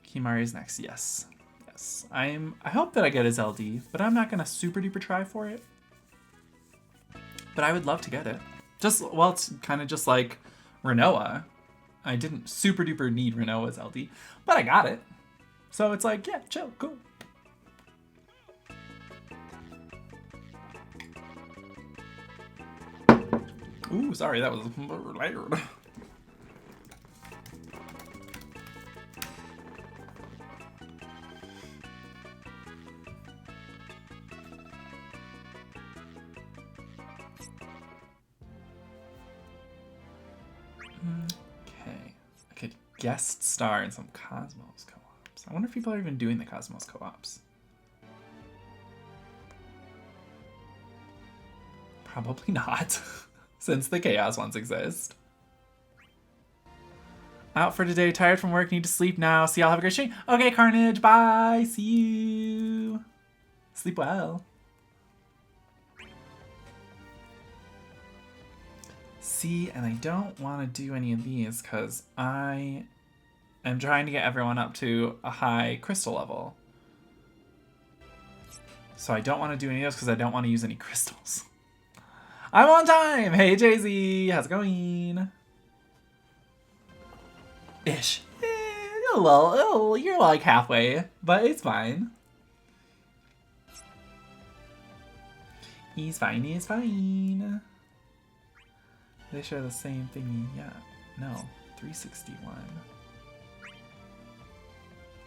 Kimari's next, yes. Yes. I hope that I get his LD, but I'm not gonna super duper try for it. But I would love to get it. Well, it's kind of just like Renoa. I didn't super duper need Renoa's LD, but I got it. So it's like, yeah, chill, cool. Ooh, sorry, that was loud. Okay, I could guest star in some Cosmos co-ops. I wonder if people are even doing the Cosmos co-ops. Probably not, since the Chaos ones exist. Out for today, tired from work, need to sleep now. See y'all, have a great stream. Okay, Carnage, bye, see you. Sleep well. See, and I don't want to do any of these because I am trying to get everyone up to a high crystal level. So I don't want to do any of those because I don't want to use any crystals. I'm on time! Hey, Jay-Z! How's it going? Ish. You're like halfway, but it's fine. He's fine, he's fine. They share the same thingy. Yeah. No. 361.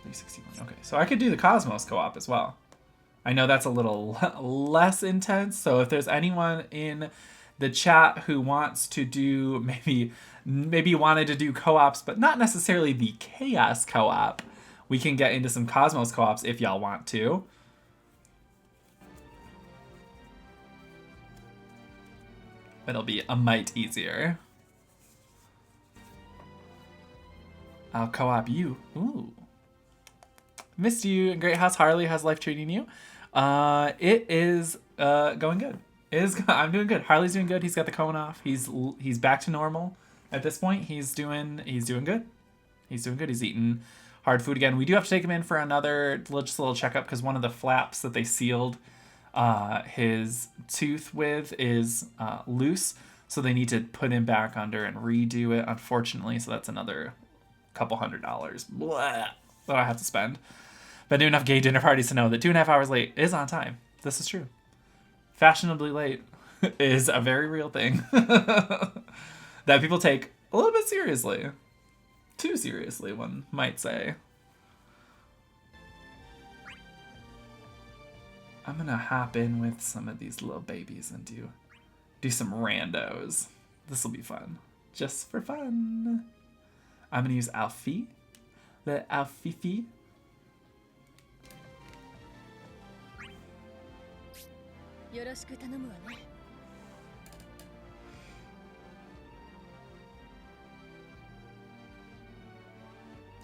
361. Okay, so I could do the Cosmos co-op as well. I know that's a little less intense, so if there's anyone in the chat who wants to do maybe wanted to do co-ops, but not necessarily the Chaos co-op, we can get into some Cosmos co-ops if y'all want to. It'll be a mite easier. I'll co-op you. Ooh. Missed you. Great. How's Harley? How's life treating you? It is going good. I'm doing good. Harley's doing good. He's got the cone off. He's back to normal at this point. He's doing good. He's doing good. He's eating hard food again. We do have to take him in for another just a little checkup because one of the flaps that they sealed his tooth with is loose, so they need to put him back under and redo it, unfortunately. So that's another couple $100 that I have to spend. Been to enough gay dinner parties to know that 2.5 hours late is on time. This is true. Fashionably late is a very real thing that people take a little bit seriously. Too seriously, one might say. I'm gonna hop in with some of these little babies and do some randos. This will be fun. Just for fun. I'm gonna use Alfie. The Alfifi.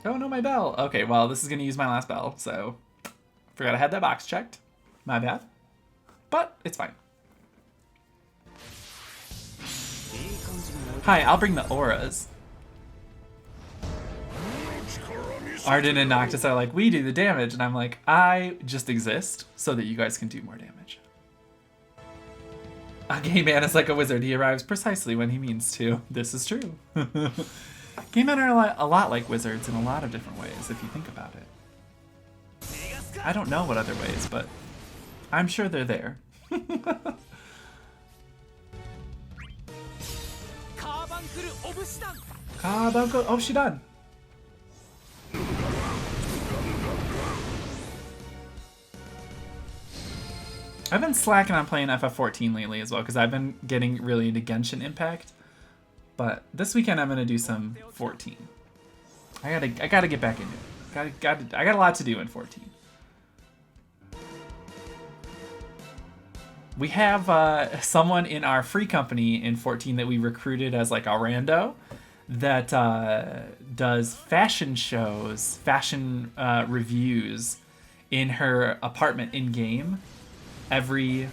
Oh no, my bell. Okay, well, this is gonna use my last bell, so forgot I had that box checked. My bad. But it's fine. Hi, I'll bring the auras. Arden and Noctis are like, we do the damage, and I'm like, I just exist so that you guys can do more damage. A gay man is like a wizard. He arrives precisely when he means to. This is true. Gay men are a lot like wizards in a lot of different ways, if you think about it. I don't know what other ways, but I'm sure they're there. Oh, she done. I've been slacking on playing FF14 lately as well, because I've been getting really into Genshin Impact. But this weekend I'm gonna do some 14. I gotta get back into it. I got a lot to do in 14. We have someone in our free company in 14 that we recruited as like a rando that does fashion shows, fashion reviews in her apartment in game every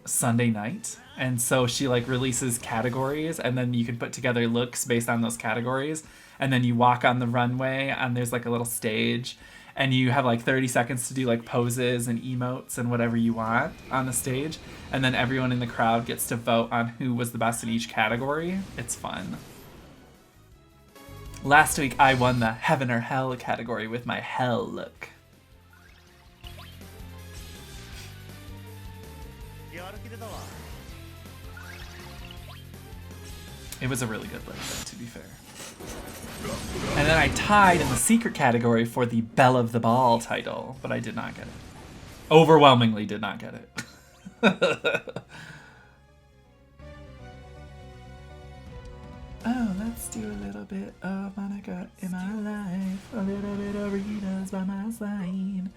Sunday night. And so she like releases categories, and then you can put together looks based on those categories, and then you walk on the runway and there's like a little stage, and you have like 30 seconds to do like poses and emotes and whatever you want on the stage, and then everyone in the crowd gets to vote on who was the best in each category. It's fun. Last week I won the Heaven or Hell category with my hell look. It was a really good look, though, to be fair. And then I tied in the secret category for the Belle of the Ball title, but I did not get it. Overwhelmingly did not get it. Oh, let's do a little bit of Monica in my life. A little bit of Rita's by my side.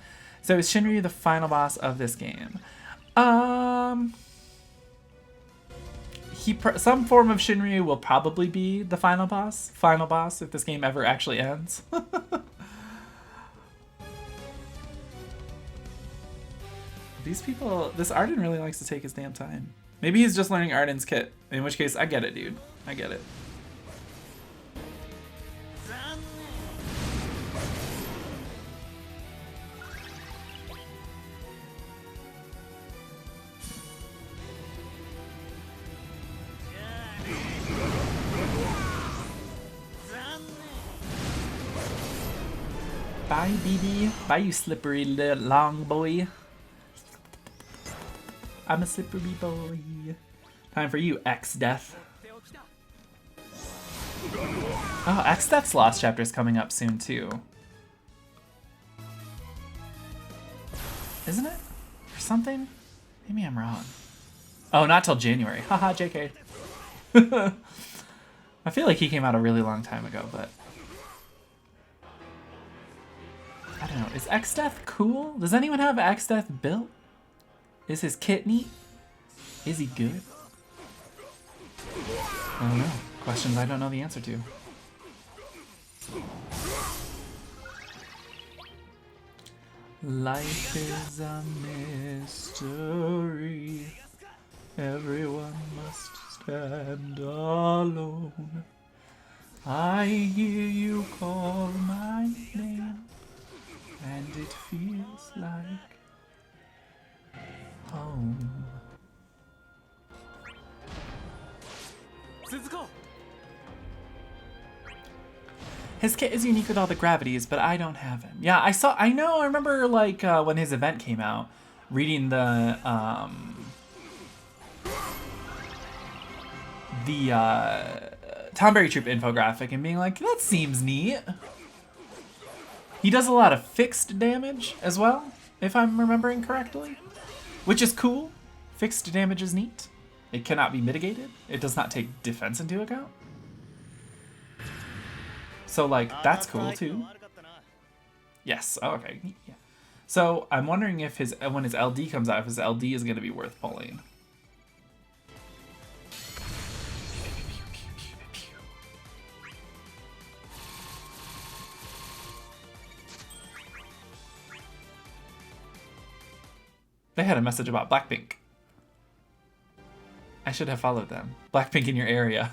So is Shinryu the final boss of this game? Some form of Shinryu will probably be the final boss if this game ever actually ends. These people, this Arden really likes to take his damn time. Maybe he's just learning Arden's kit, in which case I get it, dude. I get it. Bye, BB. Bye, you slippery little long boy. I'm a slippery boy. Time for you, X-Death. Oh, X-Death's Lost Chapter is coming up soon, too. Isn't it? Or something? Maybe I'm wrong. Oh, not till January. Haha, JK. I feel like he came out a really long time ago, but... I don't know. Is X-Death cool? Does anyone have X-Death built? Is his kit neat? Is he good? I don't know. Questions I don't know the answer to. Life is a mystery. Everyone must stand alone. I hear you call my name, and it feels like home. His kit is unique with all the gravities, but I don't have him. Yeah, I remember like when his event came out, reading the Tomberry Troop infographic and being like, that seems neat. He does a lot of fixed damage as well, if I'm remembering correctly, which is cool. Fixed damage is neat. It cannot be mitigated. It does not take defense into account. So, like, that's cool, too. Yes, oh, okay. Yeah. So, I'm wondering if when his LD comes out, if his LD is going to be worth pulling. They had a message about Blackpink. I should have followed them. Blackpink in your area.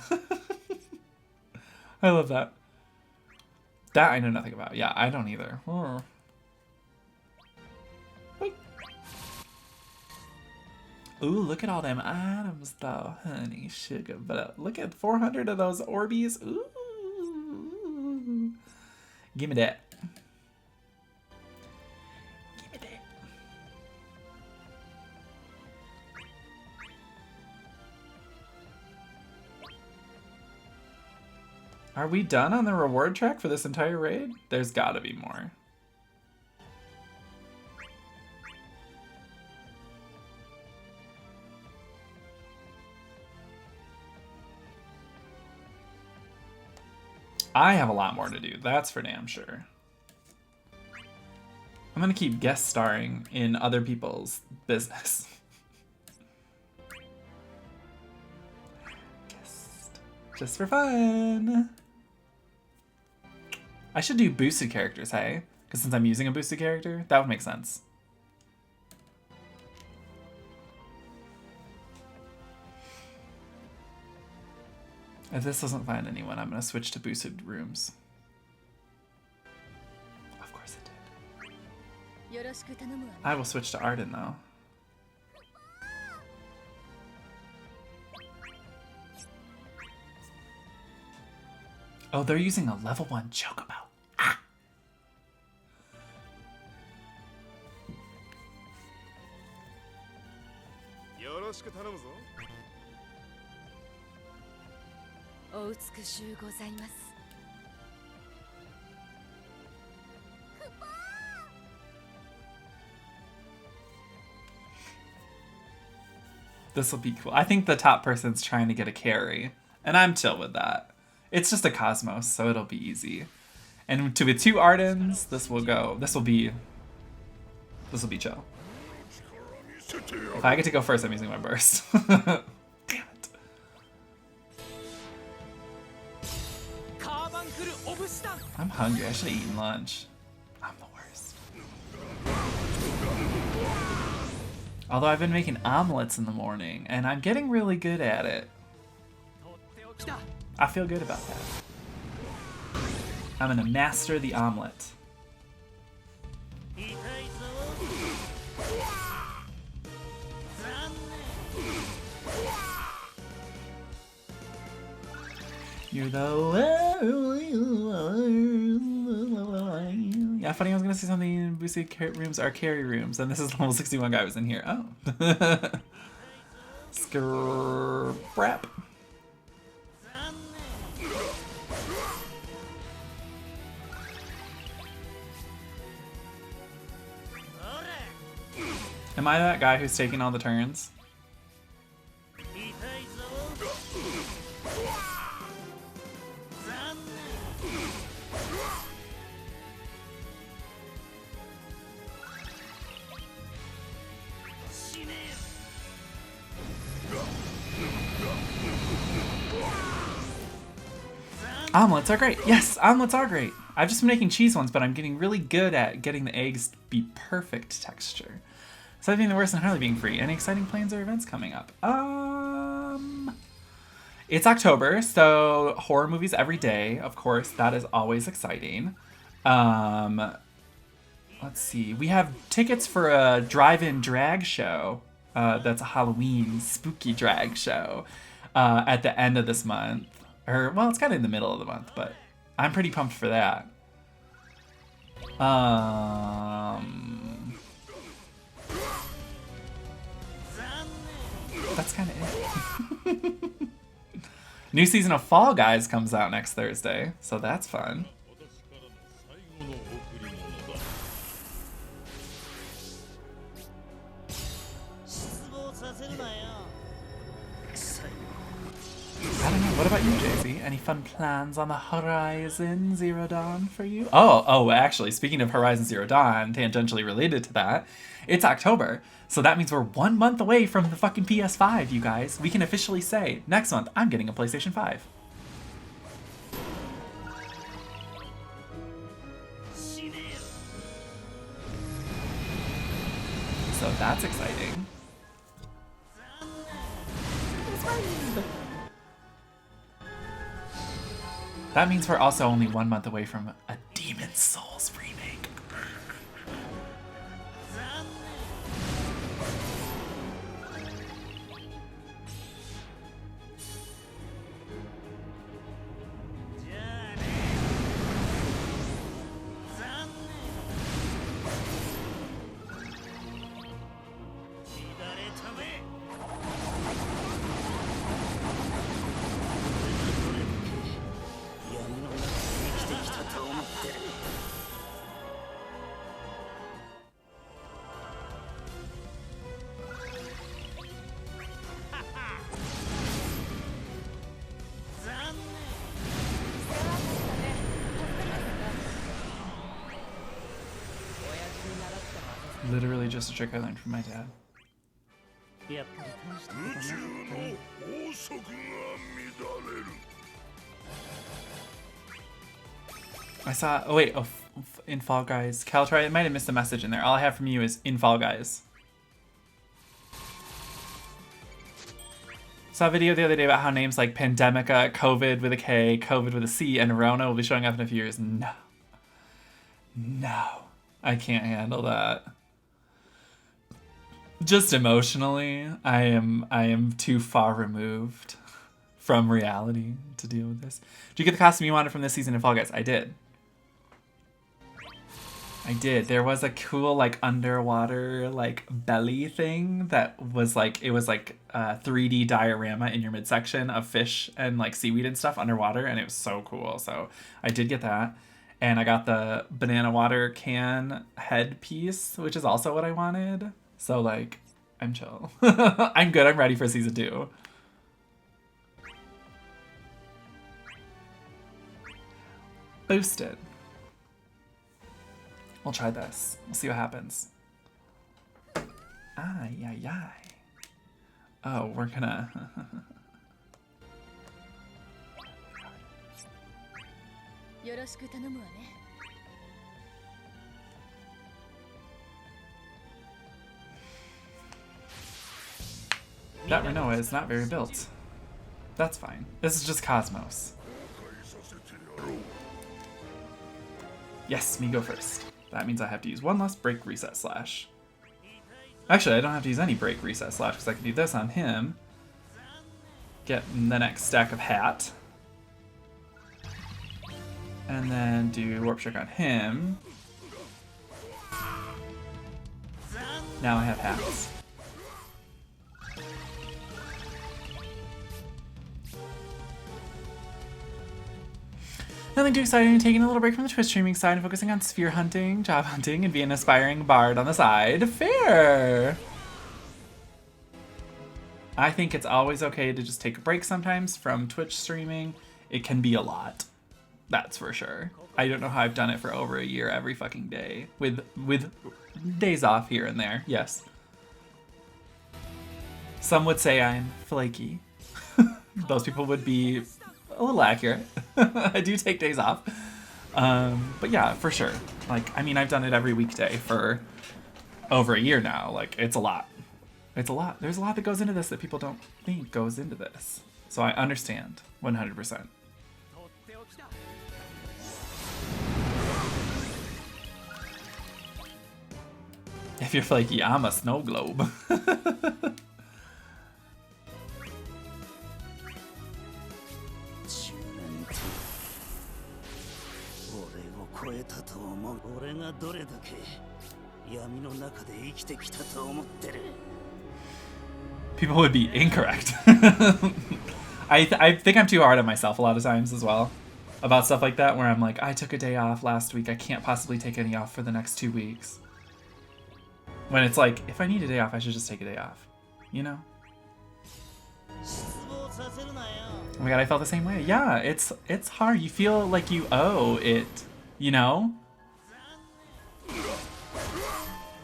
I love that. That I know nothing about. Yeah, I don't either. Oh. Ooh, look at all them items though, honey sugar. But look at 400 of those Orbeez. Ooh. Give me that. Give me that. Are we done on the reward track for this entire raid? There's gotta be more. I have a lot more to do, that's for damn sure. I'm gonna keep guest starring in other people's business. Just for fun. I should do boosted characters, hey? Because since I'm using a boosted character, that would make sense. If this doesn't find anyone, I'm going to switch to boosted rooms. Of course it did. I will switch to Arden, though. Oh, they're using a level 1 Chocobo. Ah! This will be cool. I think the top person's trying to get a carry, and I'm chill with that. It's just a Cosmos, so it'll be easy. And with 2 Ardens, this will be chill. If I get to go first, I'm using my burst. Damn it. I'm hungry. I should have eaten lunch. I'm the worst. Although I've been making omelets in the morning, and I'm getting really good at it. I feel good about that. I'm gonna master the omelet. You're the yeah, funny, I was gonna say something in boosted rooms are carry rooms, and this is level 61 guy was in here. Oh. Scrap. Am I that guy who's taking all the turns? Omelets are great. Yes, omelets are great. I've just been making cheese ones, but I'm getting really good at getting the eggs to be perfect texture. So being the worst entirely being free. Any exciting plans or events coming up? It's October, so horror movies every day. Of course, that is always exciting. Let's see. We have tickets for a drive-in drag show. That's a Halloween spooky drag show at the end of this month. Or, well, it's kind of in the middle of the month, but I'm pretty pumped for that. That's kind of it. New season of Fall Guys comes out next Thursday, so that's fun. I don't know, what about you, Daisy. Any fun plans on the horizon, Zero Dawn, for you? Oh, actually, speaking of Horizon Zero Dawn, tangentially related to that, it's October. So that means we're 1 month away from the fucking PS5, you guys. We can officially say, next month, I'm getting a PlayStation 5. So that's exciting. That means we're also only 1 month away from a Demon's Souls remake. Literally just a trick I learned from my dad. I saw, oh wait, in Fall Guys. Caltry, I might have missed a message in there. All I have from you is in Fall Guys. Saw a video the other day about how names like Pandemica, COVID with a K, COVID with a C, and Rona will be showing up in a few years. No. No. I can't handle that. Just emotionally, I am too far removed from reality to deal with this. Did you get the costume you wanted from this season of Fall Guys? I did. I did. There was a cool like underwater like belly thing that was like, it was like a 3D diorama in your midsection of fish and like seaweed and stuff underwater, and it was so cool. So I did get that. And I got the banana water can headpiece, which is also what I wanted. So like, I'm chill. I'm good. I'm ready for season 2. Boosted. We'll try this. We'll see what happens. Ay, ay, ay. Oh, we're gonna... That Renoa is not very built. That's fine. This is just Cosmos. Yes, me go first. That means I have to use one less break, reset, slash. Actually, I don't have to use any break, reset, slash, because I can do this on him. Get the next stack of hat. And then do warp trick on him. Now I have hats. Nothing too exciting, taking a little break from the Twitch streaming side and focusing on sphere hunting, job hunting, and being an aspiring bard on the side. Fair! I think it's always okay to just take a break sometimes from Twitch streaming. It can be a lot. That's for sure. I don't know how I've done it for over a year every fucking day. With days off here and there, yes. Some would say I'm flaky. Those people would be a little accurate. I do take days off. But yeah, for sure. Like, I mean, I've done it every weekday for over a year now. Like, it's a lot. It's a lot. There's a lot that goes into this that people don't think goes into this. So I understand 100%. If you're flaky, I'm a snow globe. People would be incorrect. I think I'm too hard on myself a lot of times as well about stuff like that, where I'm like, I took a day off last week, I can't possibly take any off for the next 2 weeks. When it's like, if I need a day off, I should just take a day off, you know? Oh my god, I felt the same way. Yeah, it's hard. You feel like you owe it, you know?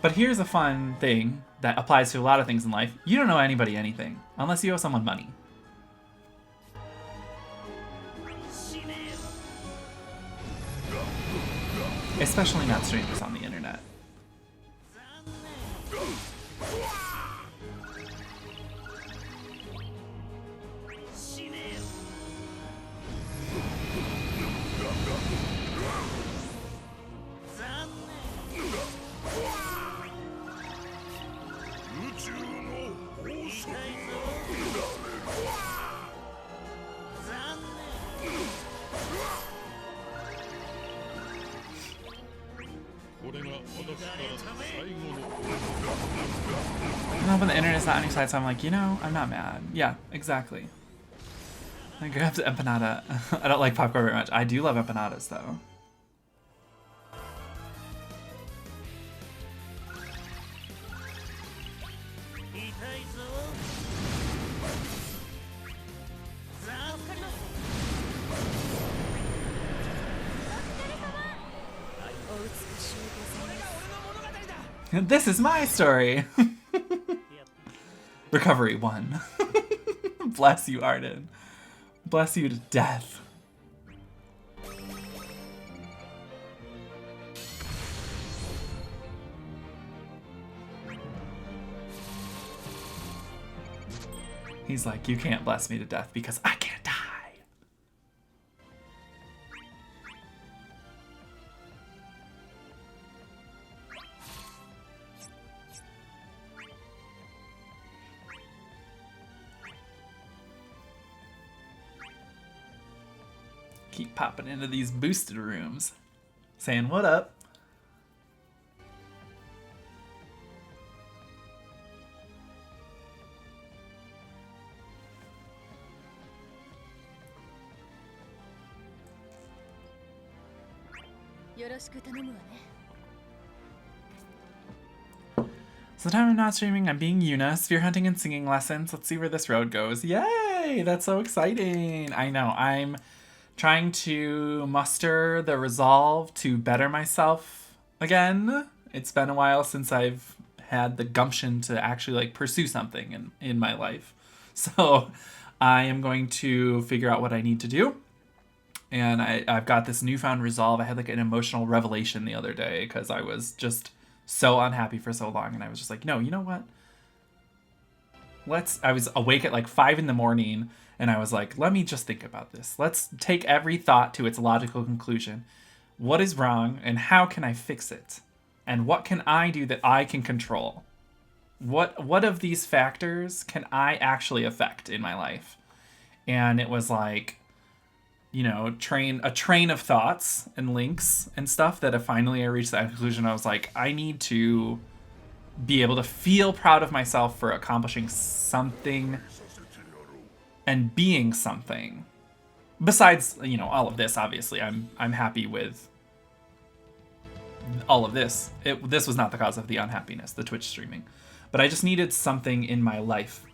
But here's a fun thing that applies to a lot of things in life. You don't owe anybody anything unless you owe someone money. Especially not strangers on the internet. No, but the internet's not on your side, so I'm like, you know, I'm not mad. Yeah, exactly. I grabbed the empanada. I don't like popcorn very much. I do love empanadas, though. This is my story. Recovery 1. Bless you, Arden. Bless you to death. He's like, you can't bless me to death because I can't die. Keep popping into these boosted rooms, saying, what up? So the time I'm not streaming, I'm being Yuna, spear hunting and singing lessons. Let's see where this road goes. Yay! That's so exciting. I know, I'm trying to muster the resolve to better myself again. It's been a while since I've had the gumption to actually like pursue something in my life. So I am going to figure out what I need to do. And I've got this newfound resolve. I had like an emotional revelation the other day because I was just so unhappy for so long. And I was just like, no, you know what? I was awake at like 5 in the morning and I was like, let me just think about this. Let's take every thought to its logical conclusion. What is wrong and how can I fix it? And what can I do that I can control? What of these factors can I actually affect in my life? And it was like, you know, a train of thoughts and links and stuff that finally I reached that conclusion. I was like, I need to be able to feel proud of myself for accomplishing something and being something. Besides, you know, all of this, obviously, I'm happy with all of this. This was not the cause of the unhappiness, the Twitch streaming. But I just needed something in my life.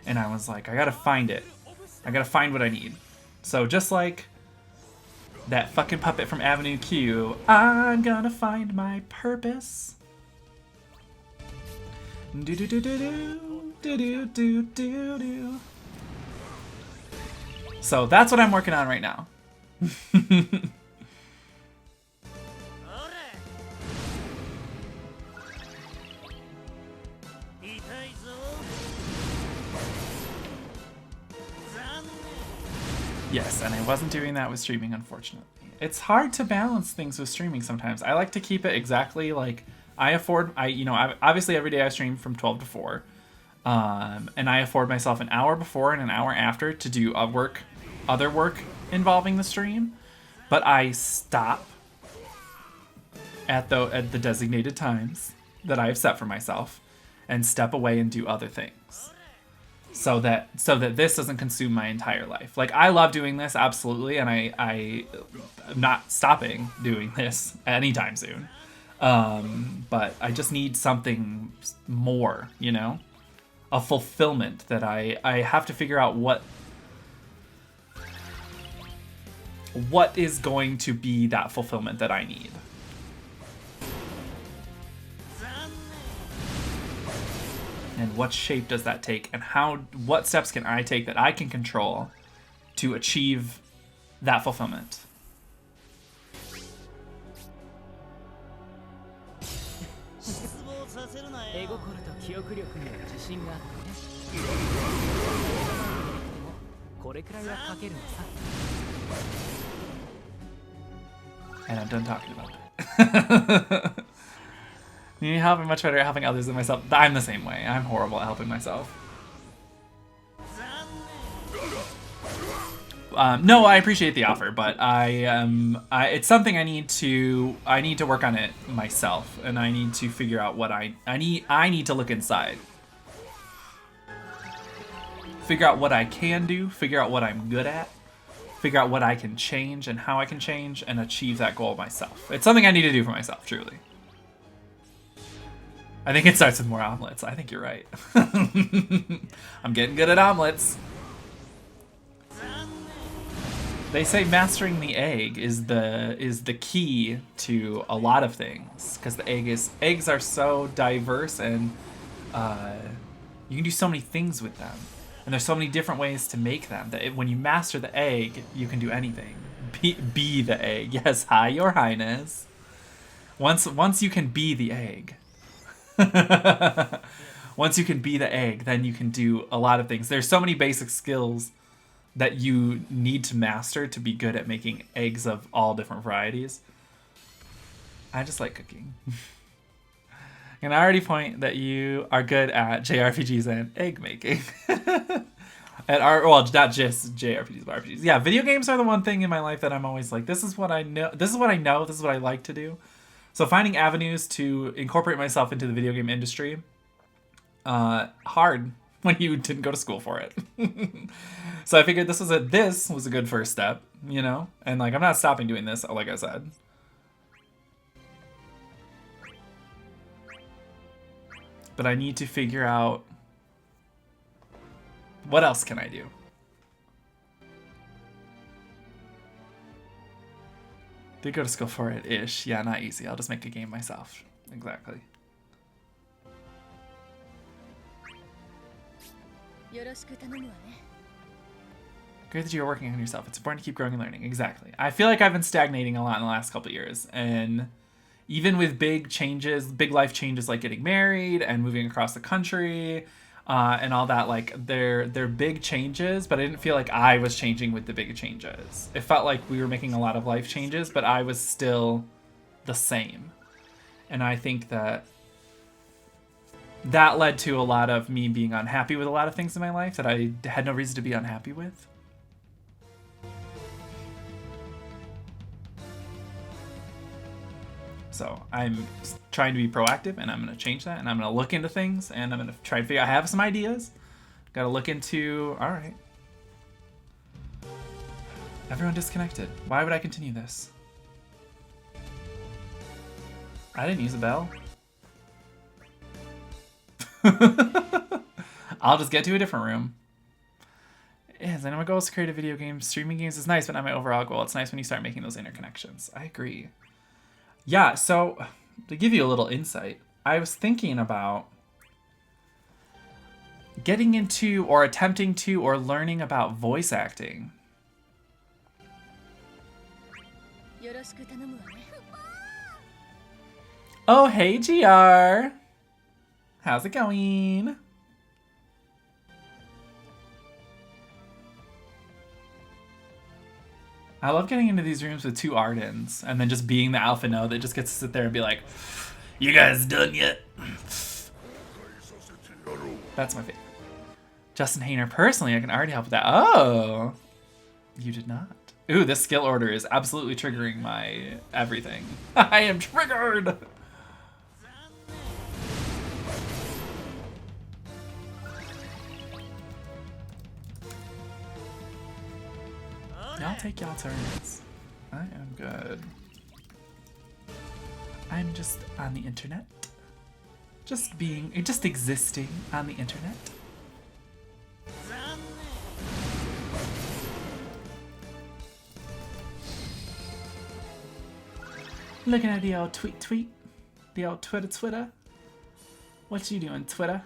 And I was like, I gotta find it. I gotta find what I need. So just like that fucking puppet from Avenue Q, I'm gonna find my purpose. Do do do do do do do do do. So that's what I'm working on right now. Yes, and I wasn't doing that with streaming, unfortunately. It's hard to balance things with streaming sometimes. I like to keep it exactly like obviously every day I stream from 12 to 4. And I afford myself an hour before and an hour after to do other work involving the stream. But I stop at the designated times that I've set for myself and step away and do other things. So that this doesn't consume my entire life. Like, I love doing this, absolutely, and I'm not stopping doing this anytime soon. But I just need something more, you know? A fulfillment that I have to figure out what what is going to be that fulfillment that I need. And what shape does that take, and what steps can I take that I can control to achieve that fulfillment? And I'm done talking about it. You need help? I'm much better at helping others than myself. I'm the same way. I'm horrible at helping myself. No, I appreciate the offer, but it's something I need to work on it myself, and I need to figure out what I need to look inside. Figure out what I can do, figure out what I'm good at, figure out what I can change and how I can change and achieve that goal myself. It's something I need to do for myself, truly. I think it starts with more omelets. I think you're right. I'm getting good at omelets. They say mastering the egg is the key to a lot of things, because eggs are so diverse, and you can do so many things with them, and there's so many different ways to make them that when you master the egg, you can do anything. Be the egg. Yes, hi, Your Highness. Once you can be the egg. Once you can be the egg, then you can do a lot of things. There's so many basic skills that you need to master to be good at making eggs of all different varieties. I just like cooking. And I already point that you are good at JRPGs and egg making. Well, not just JRPGs, but RPGs. Yeah, video games are the one thing in my life that I'm always like, this is what I know, this is what I like to do. So finding avenues to incorporate myself into the video game industry, hard when you didn't go to school for it. So I figured this was a good first step, you know? And like, I'm not stopping doing this, like I said. But I need to figure out, what else can I do? Did go to school for it-ish. Yeah, not easy. I'll just make a game myself. Exactly. Great that you're working on yourself. It's important to keep growing and learning. Exactly. I feel like I've been stagnating a lot in the last couple of years. And even with big changes, big life changes like getting married and moving across the country and all that, like they're big changes, but I didn't feel like I was changing with the big changes. It felt like we were making a lot of life changes, but I was still the same. And I think that led to a lot of me being unhappy with a lot of things in my life that I had no reason to be unhappy with. So I'm trying to be proactive, and I'm going to change that, and I'm going to look into things, and I'm going to try to figure out, I have some ideas. Got to look into, all right. Everyone disconnected. Why would I continue this? I didn't use a bell. I'll just get to a different room. Yes, I know my goal is to create a video game. Streaming games is nice, but not my overall goal. It's nice when you start making those interconnections. I agree. Yeah, so to give you a little insight, I was thinking about getting into or attempting to or learning about voice acting. Oh, hey, GR. How's it going? I love getting into these rooms with two Ardens and then just being the alpha node that just gets to sit there and be like, you guys done yet? That's my favorite. Justin Hayner, personally, I can already help with that. Oh, you did not. Ooh, this skill order is absolutely triggering my everything. I am triggered. Y'all take y'all turns. I am good. I'm just on the internet. Just existing on the internet. Looking at the old tweet. The old Twitter. What you doing, Twitter?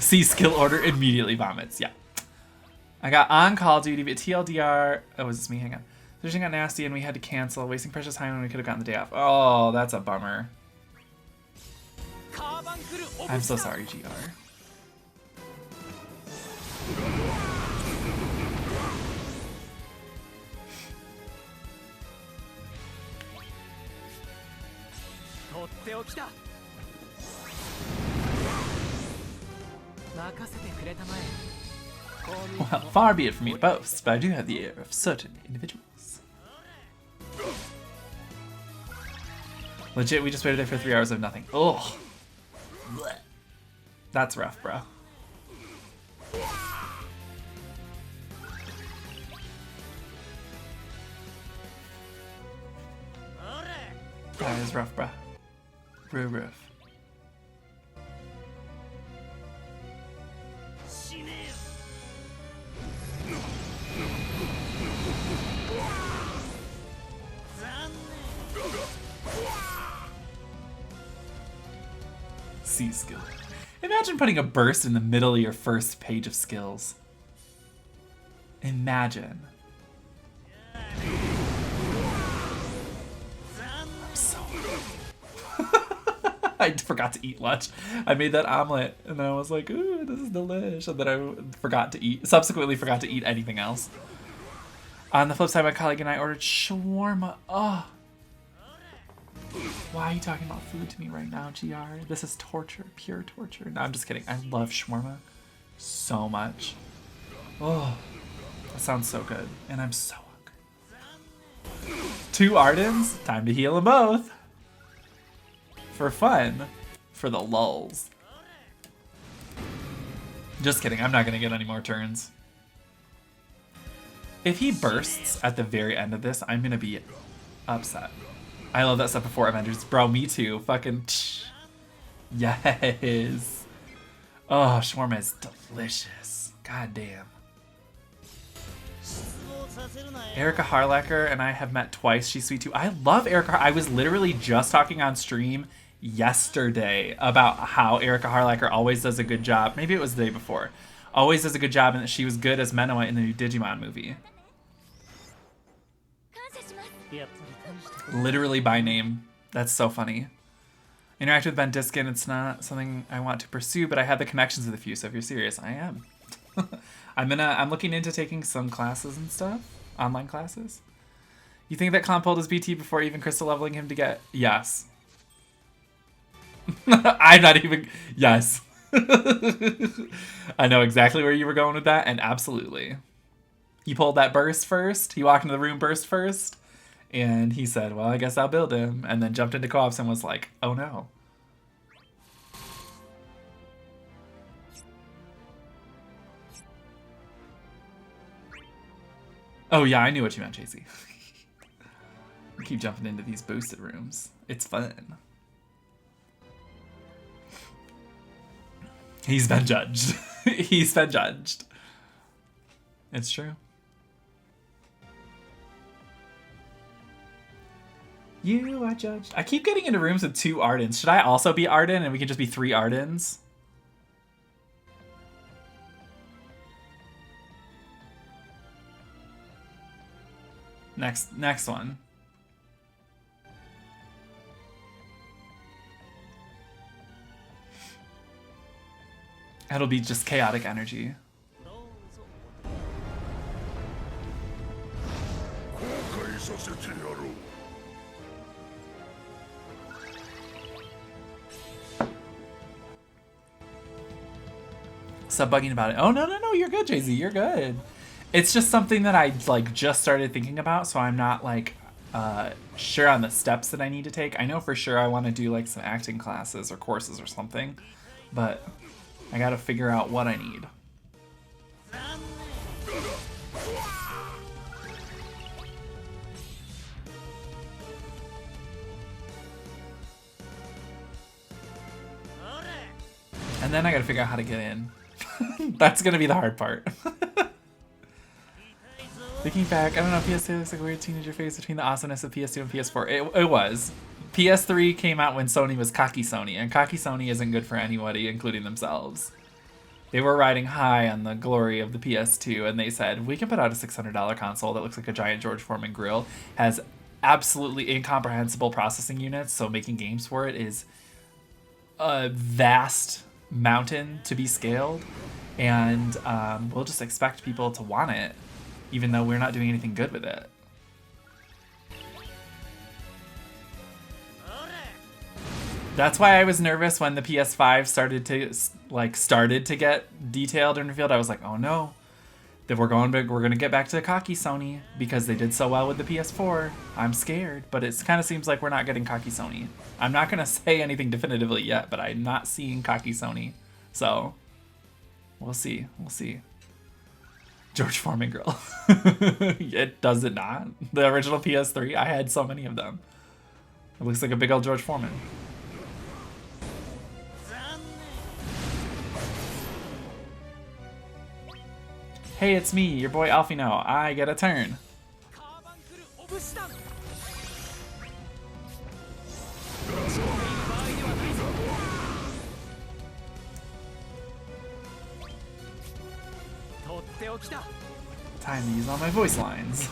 See skill order, immediately vomits. Yeah. I got on Call of Duty, but TLDR. Oh, was this me? Hang on. Fishing got nasty and we had to cancel, wasting precious time when we could have gotten the day off. Oh, that's a bummer. I'm so sorry, GR. Well, far be it from me to boast, but I do have the ear of certain individuals. Legit, we just waited there for 3 hours of nothing. Ugh. That's rough, bro. That is rough, bro. Real rough. C skill. Imagine putting a burst in the middle of your first page of skills. Imagine. So I forgot to eat lunch. I made that omelet and I was like, ooh, this is delish. And then I subsequently forgot to eat anything else. On the flip side, my colleague and I ordered shawarma. Oh. Why are you talking about food to me right now, GR? This is torture, pure torture. No, I'm just kidding. I love shawarma so much. Oh, that sounds so good. And I'm so hungry. 2 Ardens? Time to heal them both. For fun. For the lulz. Just kidding. I'm not going to get any more turns. If he bursts at the very end of this, I'm going to be upset. I love that stuff before Avengers. Bro, me too. Fucking yes. Oh, shawarma is delicious. God damn. Erica Harlacher and I have met twice. She's sweet too. I love Erica. I was literally just talking on stream yesterday about how Erica Harlacher always does a good job. Maybe it was the day before. Always does a good job and that she was good as Menoa in the new Digimon movie. Literally by name. That's so funny. Interact with Ben Diskin. It's not something I want to pursue, but I have the connections with a few, so if you're serious, I am. I'm looking into taking some classes and stuff. Online classes. You think that Clown pulled his BT before even crystal leveling him to get... Yes. I'm not even... Yes. I know exactly where you were going with that, and absolutely. He pulled that burst first. He walked into the room burst first. And he said, well, I guess I'll build him. And then jumped into co-ops and was like, oh no. Oh yeah, I knew what you meant, JC. Keep jumping into these boosted rooms. It's fun. He's been judged. He's been judged. It's true. You are judged. I keep getting into rooms with 2 Ardens. Should I also be Arden and we can just be 3 Ardens? Next one. It'll be just chaotic energy. Stop bugging about it. Oh, no, you're good, Jay-Z, you're good. It's just something that I like just started thinking about, so I'm not like sure on the steps that I need to take. I know for sure I want to do like some acting classes or courses or something, but I gotta figure out what I need. And then I gotta figure out how to get in. That's gonna be the hard part. Thinking back, I don't know, PS2 looks like a weird teenager phase between the awesomeness of PS2 and PS4. It was. PS3 came out when Sony was cocky Sony, and cocky Sony isn't good for anybody, including themselves. They were riding high on the glory of the PS2, and they said, we can put out a $600 console that looks like a giant George Foreman grill, has absolutely incomprehensible processing units, so making games for it is a vast mountain to be scaled, and we'll just expect people to want it, even though we're not doing anything good with it. That's why I was nervous when the PS5 started to get detailed and revealed. I was like, oh no, that we're gonna get back to cocky Sony because they did so well with the PS4. I'm scared, but it kind of seems like we're not getting cocky Sony. I'm not gonna say anything definitively yet, but I'm not seeing cocky Sony. So we'll see. We'll see. George Foreman grill. It does it not? The original PS3, I had so many of them. It looks like a big old George Foreman. Hey, it's me, your boy Alfino. I get a turn. Time to use all my voice lines.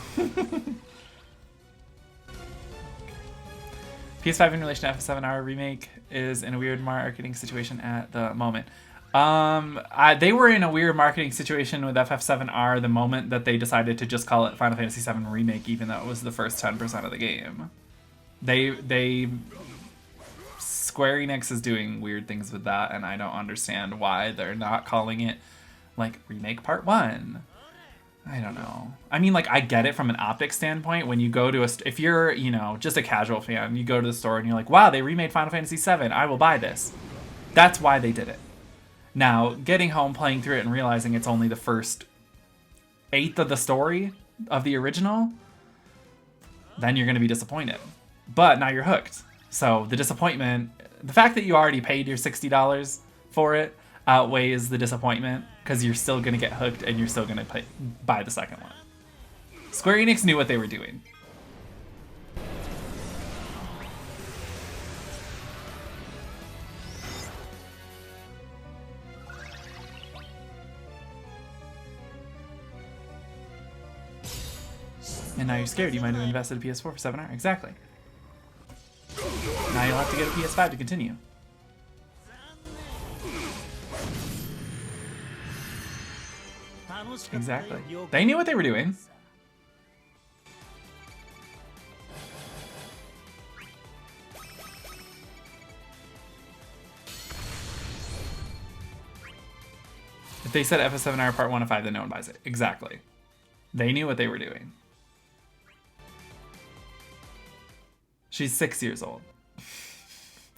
PS5 in relation to FF7R remake is in a weird marketing situation at the moment. They were in a weird marketing situation with FF7R the moment that they decided to just call it Final Fantasy VII Remake, even though it was the first 10% of the game. Square Enix is doing weird things with that, and I don't understand why they're not calling it, like, Remake Part 1. I don't know. I mean, like, I get it from an optics standpoint. When you go to if you're, you know, just a casual fan, you go to the store and you're like, wow, they remade Final Fantasy VII. I will buy this. That's why they did it. Now, getting home, playing through it, and realizing it's only the first eighth of the story of the original, then you're going to be disappointed. But now you're hooked. So the disappointment, the fact that you already paid your $60 for it outweighs the disappointment, because you're still going to get hooked and you're still going to buy the second one. Square Enix knew what they were doing. And now you're scared. You might have invested a PS4 for 7R. Exactly. Now you'll have to get a PS5 to continue. Exactly. They knew what they were doing. If they said FF7R Part 1 of 5, then no one buys it. Exactly. They knew what they were doing. She's 6 years old.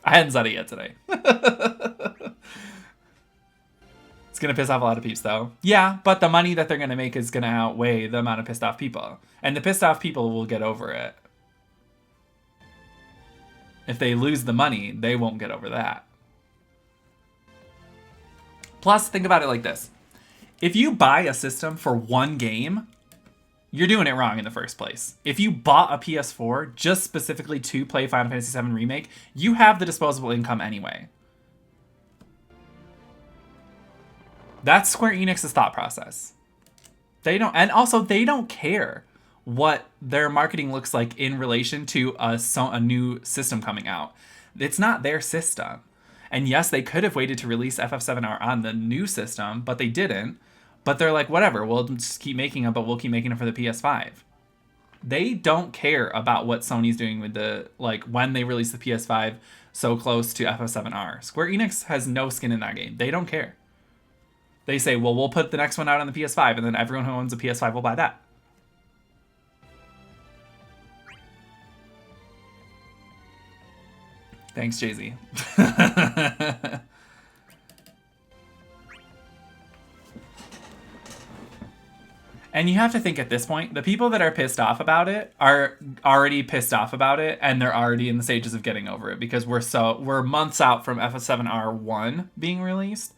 I hadn't said it yet today. It's going to piss off a lot of peeps, though. Yeah, but the money that they're going to make is going to outweigh the amount of pissed off people. And the pissed off people will get over it. If they lose the money, they won't get over that. Plus, think about it like this. If you buy a system for one game, you're doing it wrong in the first place. If you bought a PS4 just specifically to play Final Fantasy VII Remake, you have the disposable income anyway. That's Square Enix's thought process. They don't care what their marketing looks like in relation to a new system coming out. It's not their system. And yes, they could have waited to release FF7R on the new system, but they didn't. But they're like, whatever, we'll just keep making them, but we'll keep making them for the PS5. They don't care about what Sony's doing with when they release the PS5 so close to FF7R. Square Enix has no skin in that game. They don't care. They say, well, we'll put the next one out on the PS5, and then everyone who owns a PS5 will buy that. Thanks, Jay-Z. And you have to think at this point, the people that are pissed off about it are already pissed off about it, and they're already in the stages of getting over it, because we're months out from FF7R1 being released.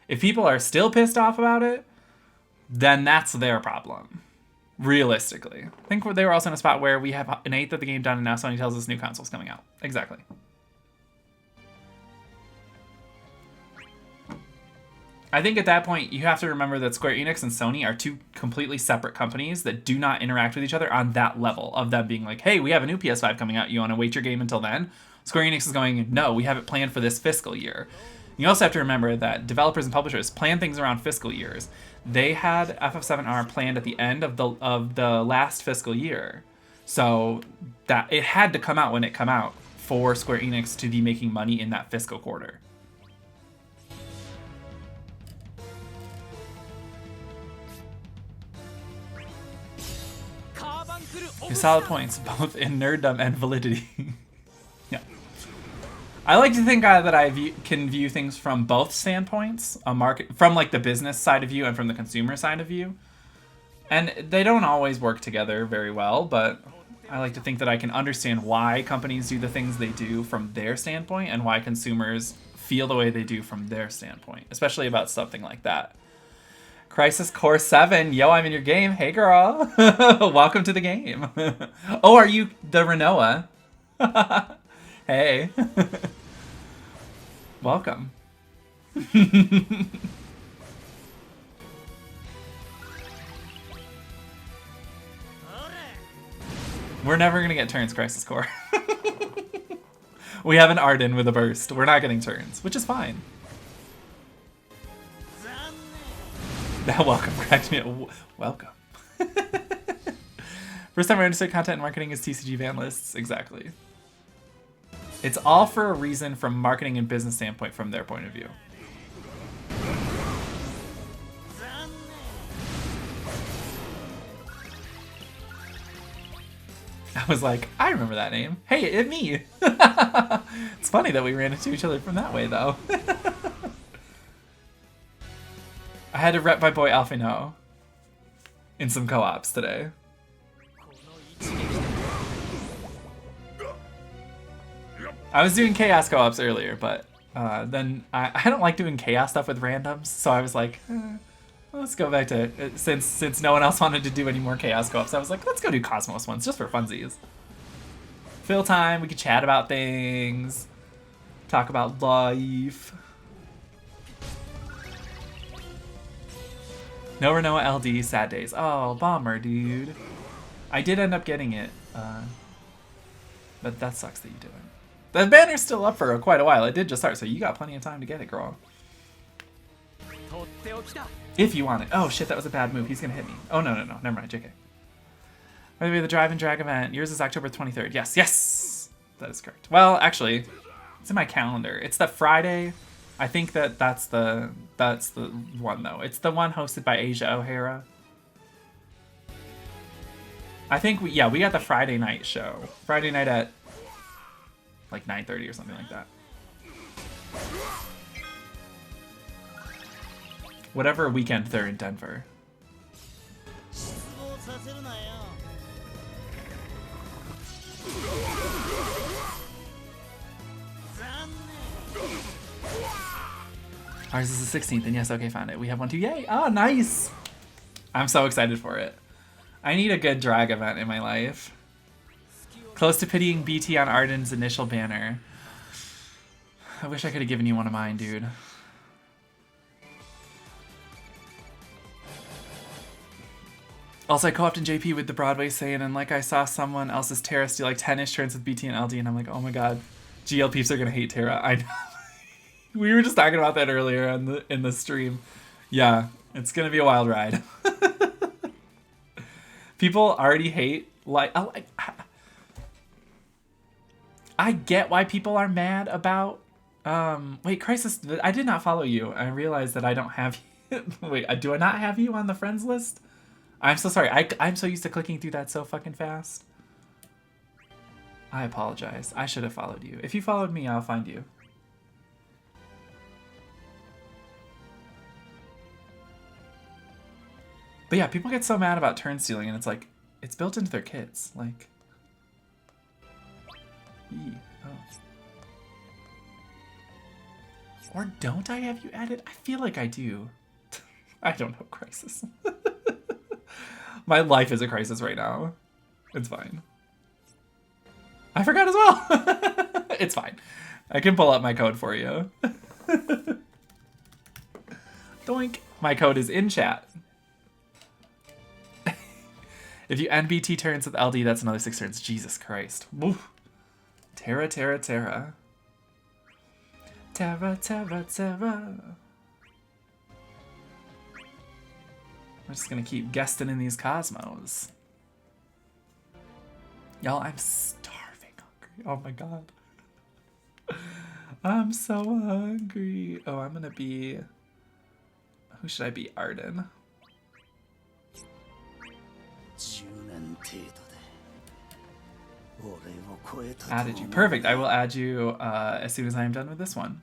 If people are still pissed off about it, then that's their problem. Realistically. I think they were also in a spot where we have an eighth of the game done and now Sony tells us new console's coming out. Exactly. I think at that point, you have to remember that Square Enix and Sony are two completely separate companies that do not interact with each other on that level of them being like, hey, we have a new PS5 coming out. You want to wait your game until then? Square Enix is going, no, we have it planned for this fiscal year. You also have to remember that developers and publishers plan things around fiscal years. They had FF7R planned at the end of the last fiscal year. So that it had to come out when it come out for Square Enix to be making money in that fiscal quarter. Solid points, both in nerddom and validity. Yeah. I like to think that I can view things from both standpoints, from like the business side of view and from the consumer side of view. And they don't always work together very well, but I like to think that I can understand why companies do the things they do from their standpoint and why consumers feel the way they do from their standpoint, especially about something like that. Crisis Core 7, yo, I'm in your game. Hey, girl. Welcome to the game. Oh, are you the Renoa? Hey. Welcome. We're never going to get turns, Crisis Core. We have an Arden with a burst. We're not getting turns, which is fine. That welcome cracked me. Welcome. First time I understood content and marketing is TCG ban lists. Exactly. It's all for a reason from marketing and business standpoint from their point of view. I was like, I remember that name. Hey, it's me. It's funny that we ran into each other from that way, though. I had to rep my boy Alfino in some co-ops today. I was doing chaos co-ops earlier, but then I don't like doing chaos stuff with randoms, so I was like, let's go back to since no one else wanted to do any more chaos co-ops, I was like, let's go do Cosmos ones just for funsies. Fill time, we could chat about things, talk about life. No Renoa LD, sad days. Oh, bummer, dude. I did end up getting it, but that sucks that you didn't. The banner's still up for quite a while. It did just start, so you got plenty of time to get it, girl. If you want it. Oh shit, that was a bad move. He's gonna hit me. Oh no, never mind, JK. By the way, the Drive and Drag event. Yours is October 23rd. Yes, that is correct. Well, actually, it's in my calendar. It's the Friday. I think that's the one though. It's the one hosted by Asia O'Hara. I think we got the Friday night show. Friday night at like 9:30 or something like that. Whatever weekend they're in Denver. Ours is the 16th, and yes, okay, found it. We have one too. Yay! Oh, nice! I'm so excited for it. I need a good drag event in my life. Close to pitying BT on Arden's initial banner. I wish I could have given you one of mine, dude. Also, I co-opted JP with the Broadway saying, and like I saw someone else's Terra steal like 10-ish turns with BT and LD, and I'm like, oh my god, GL peeps are gonna hate Terra. I know. We were just talking about that earlier in the stream. Yeah, it's gonna be a wild ride. People already hate I get why people are mad about wait, Crisis, I did not follow you. I realized that I don't have you. Wait, do I not have you on the friends list? I'm so sorry. I'm so used to clicking through that so fucking fast. I apologize. I should have followed you. If you followed me, I'll find you. But yeah, people get so mad about turn stealing, and it's like, it's built into their kits. Like, oh. Or don't I have you added? I feel like I do. I don't know, Crisis. My life is a crisis right now. It's fine. I forgot as well. It's fine. I can pull up my code for you. Doink. My code is in chat. If you NBT turns with LD, that's another 6 turns. Jesus Christ. Woof. Terra, Terra, Terra. Terra, Terra, Terra. We're just gonna keep guesting in these cosmos. Y'all, I'm starving hungry. Oh my god. I'm so hungry. Oh, I'm gonna be... Who should I be? Arden. Added you. Perfect. I will add you as soon as I am done with this one.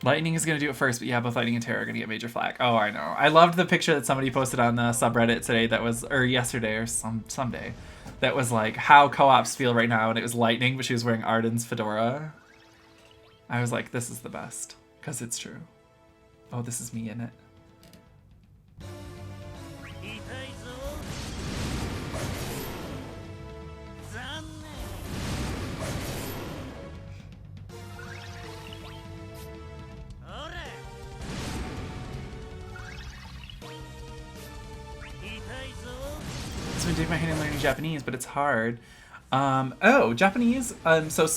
Lightning is going to do it first, but yeah, both Lightning and Terra are going to get major flack. Oh, I know. I loved the picture that somebody posted on the subreddit today that was, or yesterday or someday, that was like how co-ops feel right now, and it was Lightning, but she was wearing Arden's fedora. I was like, this is the best, because it's true. Oh, this is me in it. I've been digging my hand in learning Japanese, but it's hard. Oh, Japanese. So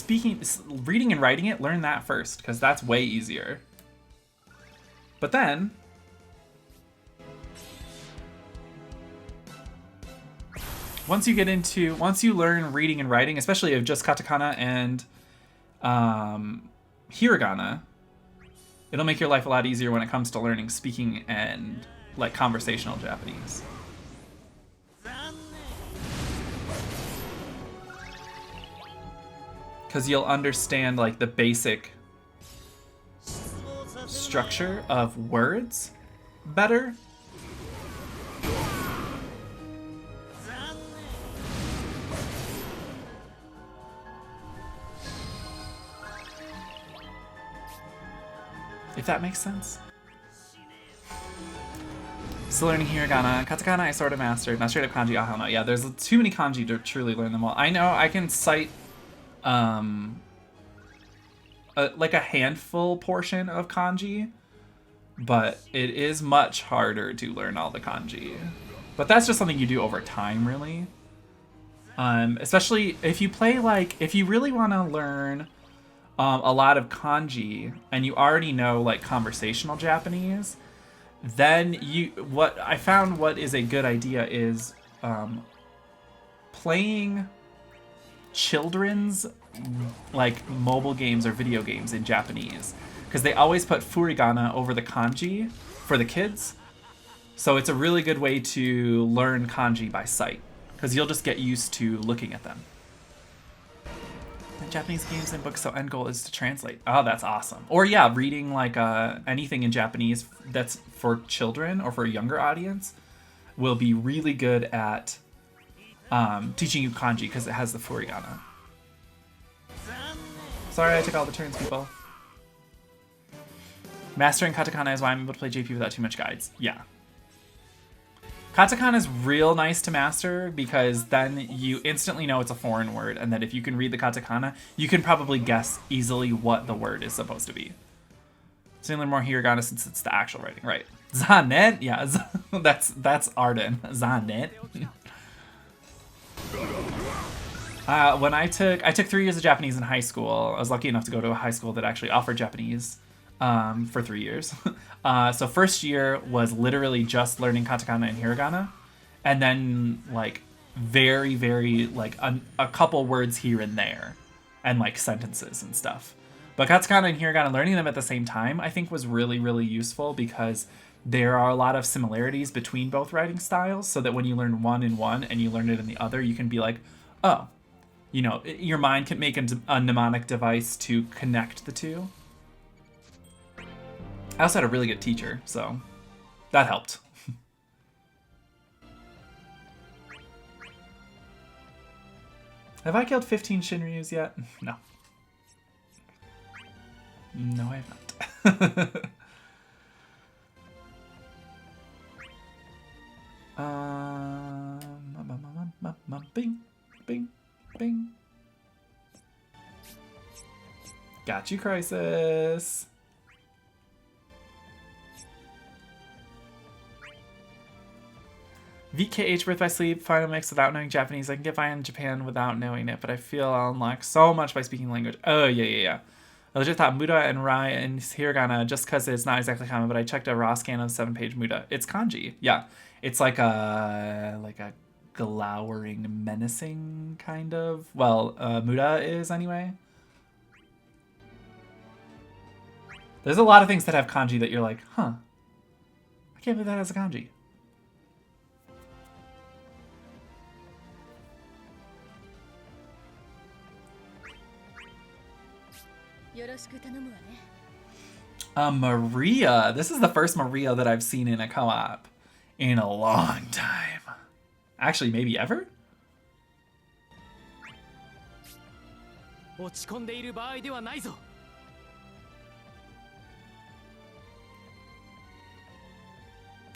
reading and writing it, learn that first, because that's way easier. But then, once you learn reading and writing, especially of just katakana and hiragana, it'll make your life a lot easier when it comes to learning speaking and like conversational Japanese. Because you'll understand like the basic structure of words better. If that makes sense. Still learning hiragana. Katakana I sort of mastered. Not straight up kanji, I don't know. Yeah, there's too many kanji to truly learn them all. I know I can cite like a handful portion of kanji, but it is much harder to learn all the kanji. But that's just something you do over time, really. Especially if you play like, if you really want to learn a lot of kanji and you already know like conversational Japanese, then what I found what is a good idea is playing children's like mobile games or video games in Japanese, because they always put furigana over the kanji for the kids. So it's a really good way to learn kanji by sight, because you'll just get used to looking at them. And Japanese games and books, so end goal is to translate. Oh, that's awesome. Or yeah, reading like anything in Japanese that's for children or for a younger audience will be really good at teaching you kanji, because it has the furigana. Sorry I took all the turns, people. Mastering katakana is why I'm able to play JP without too much guides. Yeah. Katakana is real nice to master, because then you instantly know it's a foreign word, and that if you can read the katakana, you can probably guess easily what the word is supposed to be. So you learn more hiragana since it's the actual writing, right? Zanet? Yeah, that's Arden. Zanet. When I took 3 years of Japanese in high school. I was lucky enough to go to a high school that actually offered Japanese for 3 years. So first year was literally just learning katakana and hiragana, and then like very, very like a couple words here and there, and like sentences and stuff. But katakana and hiragana, learning them at the same time, I think was really, really useful, because there are a lot of similarities between both writing styles, so that when you learn one in one and you learn it in the other, you can be like, oh, you know, your mind can make a mnemonic device to connect the two. I also had a really good teacher, so that helped. Have I killed 15 Shinryus yet? No. No, I have not. Bing, bing, bing. Got you, Crisis. VKH Birth by Sleep, final mix without knowing Japanese. I can get by in Japan without knowing it, but I feel I'll unlock so much by speaking language. Oh, yeah. I legit thought Muda and Rai and Hiragana just because it's not exactly common, but I checked a raw scan of 7-page Muda. It's kanji. Yeah. It's like a glowering, menacing kind of. Well, Muda is anyway. There's a lot of things that have kanji that you're like, huh. I can't believe that has a kanji. Maria. This is the first Maria that I've seen in a co-op in a long time. Actually, maybe ever?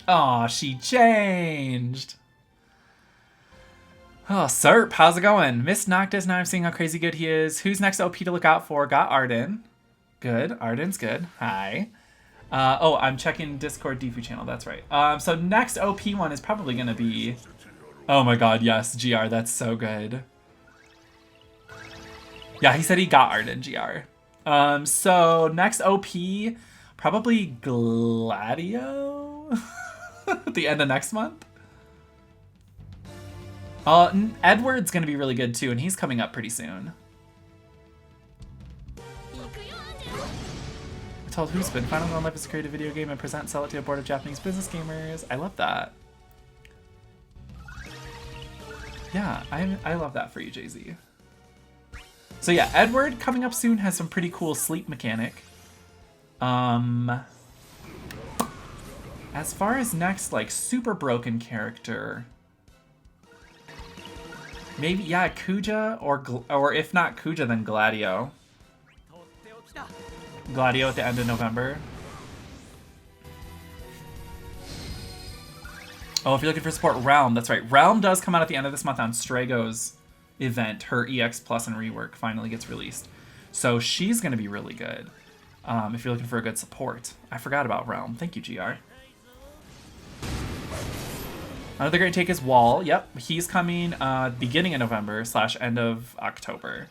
Aw, she changed. Oh, Serp, how's it going? Missed Noctis, now I'm seeing how crazy good he is. Who's next OP to look out for? Got Arden. Good, Arden's good. Hi. Oh, I'm checking Discord DFFOO channel, that's right. So next OP one is probably gonna be... Oh my god, yes, GR, that's so good. Yeah, he said he got Arden, GR. So next OP, probably Gladio? At the end of next month? Edward's gonna be really good too, and he's coming up pretty soon. I told Whospin, Final One Life is to create a video game and sell it to a board of Japanese business gamers. I love that. Yeah, I love that for you, Jay-Z. So yeah, Edward coming up soon has some pretty cool sleep mechanic. As far as next, like, super broken character, maybe, yeah, Kuja, or if not Kuja, then Gladio. Gladio at the end of November. Oh, if you're looking for support, Realm, that's right. Realm does come out at the end of this month on Strago's event. Her EX Plus and rework finally gets released. So she's going to be really good if you're looking for a good support. I forgot about Realm. Thank you, GR. Another great take is Wall. Yep, he's coming beginning of November / end of October.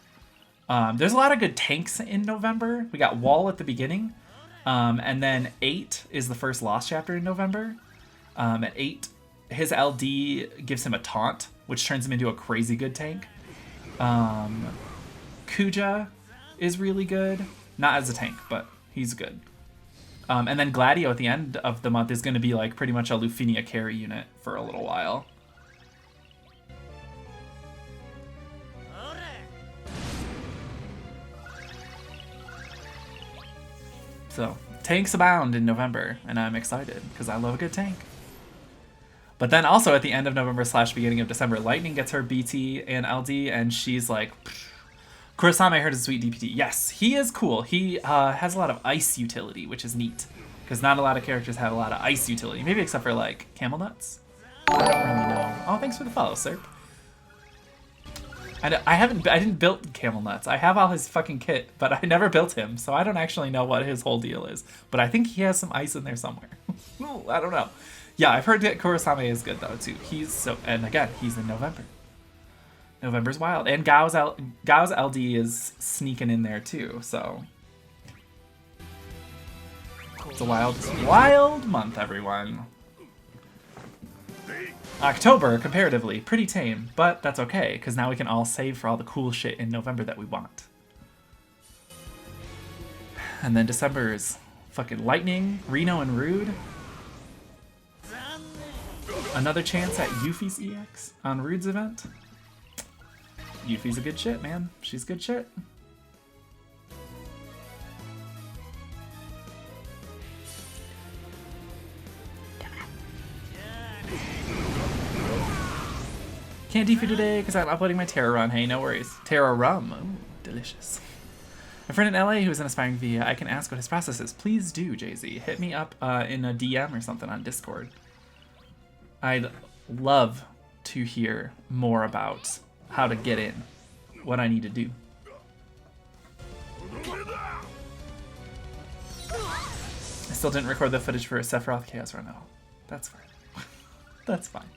There's a lot of good tanks in November. We got Wall at the beginning, and then 8 is the first Lost chapter in November. At 8, his LD gives him a taunt, which turns him into a crazy good tank. Kuja is really good, not as a tank, but he's good. And then Gladio at the end of the month is going to be like pretty much a Lufinia carry unit for a little while. So, tanks abound in November, and I'm excited because I love a good tank. But then also at the end of November / beginning of December, Lightning gets her BT and LD, and she's like... Kurosame, I heard, is a sweet DPT. Yes, he is cool. He has a lot of ice utility, which is neat. Because not a lot of characters have a lot of ice utility. Maybe except for, like, Camel Nuts. I don't really know. Oh, thanks for the follow, Serp. I didn't build Camel Nuts. I have all his fucking kit, but I never built him, so I don't actually know what his whole deal is. But I think he has some ice in there somewhere. I don't know. Yeah, I've heard that Kurosame is good, though, too. And again, he's in November. November's wild. And Gao's LD is sneaking in there, too, so... It's a wild month, everyone. October, comparatively, pretty tame, but that's okay, because now we can all save for all the cool shit in November that we want. And then December is fucking Lightning, Reno, and Rude. Another chance at Yuffie's EX on Rude's event. Yuffie's a good shit, man. She's good shit. Can't DFFOO today because I'm uploading my Terra run. Hey, no worries. Terra rum. Ooh, delicious. A friend in LA who's an aspiring VA, I can ask what his process is. Please do, Jay-Z. Hit me up in a DM or something on Discord. I'd love to hear more about how to get in, what I need to do. I still didn't record the footage for Sephiroth Chaos Run. No, that's fine. That's fine.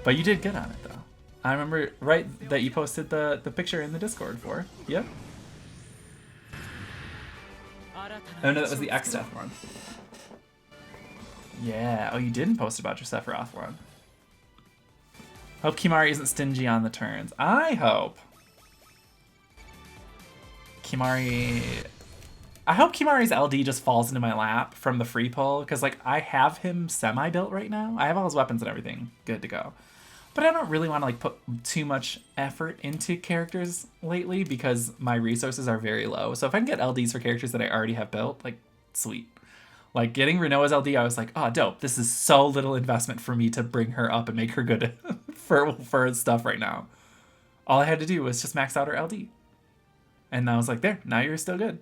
But you did good on it, though. I remember, right, that you posted the picture in the Discord for. Yep. Oh no, that was the X-Death one. Yeah. Oh, you didn't post about your Sephiroth one. Hope Kimahri isn't stingy on the turns. I hope. Kimahri... I hope Kimahri's LD just falls into my lap from the free pull, because, like, I have him semi-built right now. I have all his weapons and everything good to go. But I don't really want to, like, put too much effort into characters lately, because my resources are very low. So if I can get LDs for characters that I already have built, like, sweet. Like, getting Renoa's LD, I was like, oh, dope. This is so little investment for me to bring her up and make her good for stuff right now. All I had to do was just max out her LD. And I was like, there, now you're still good.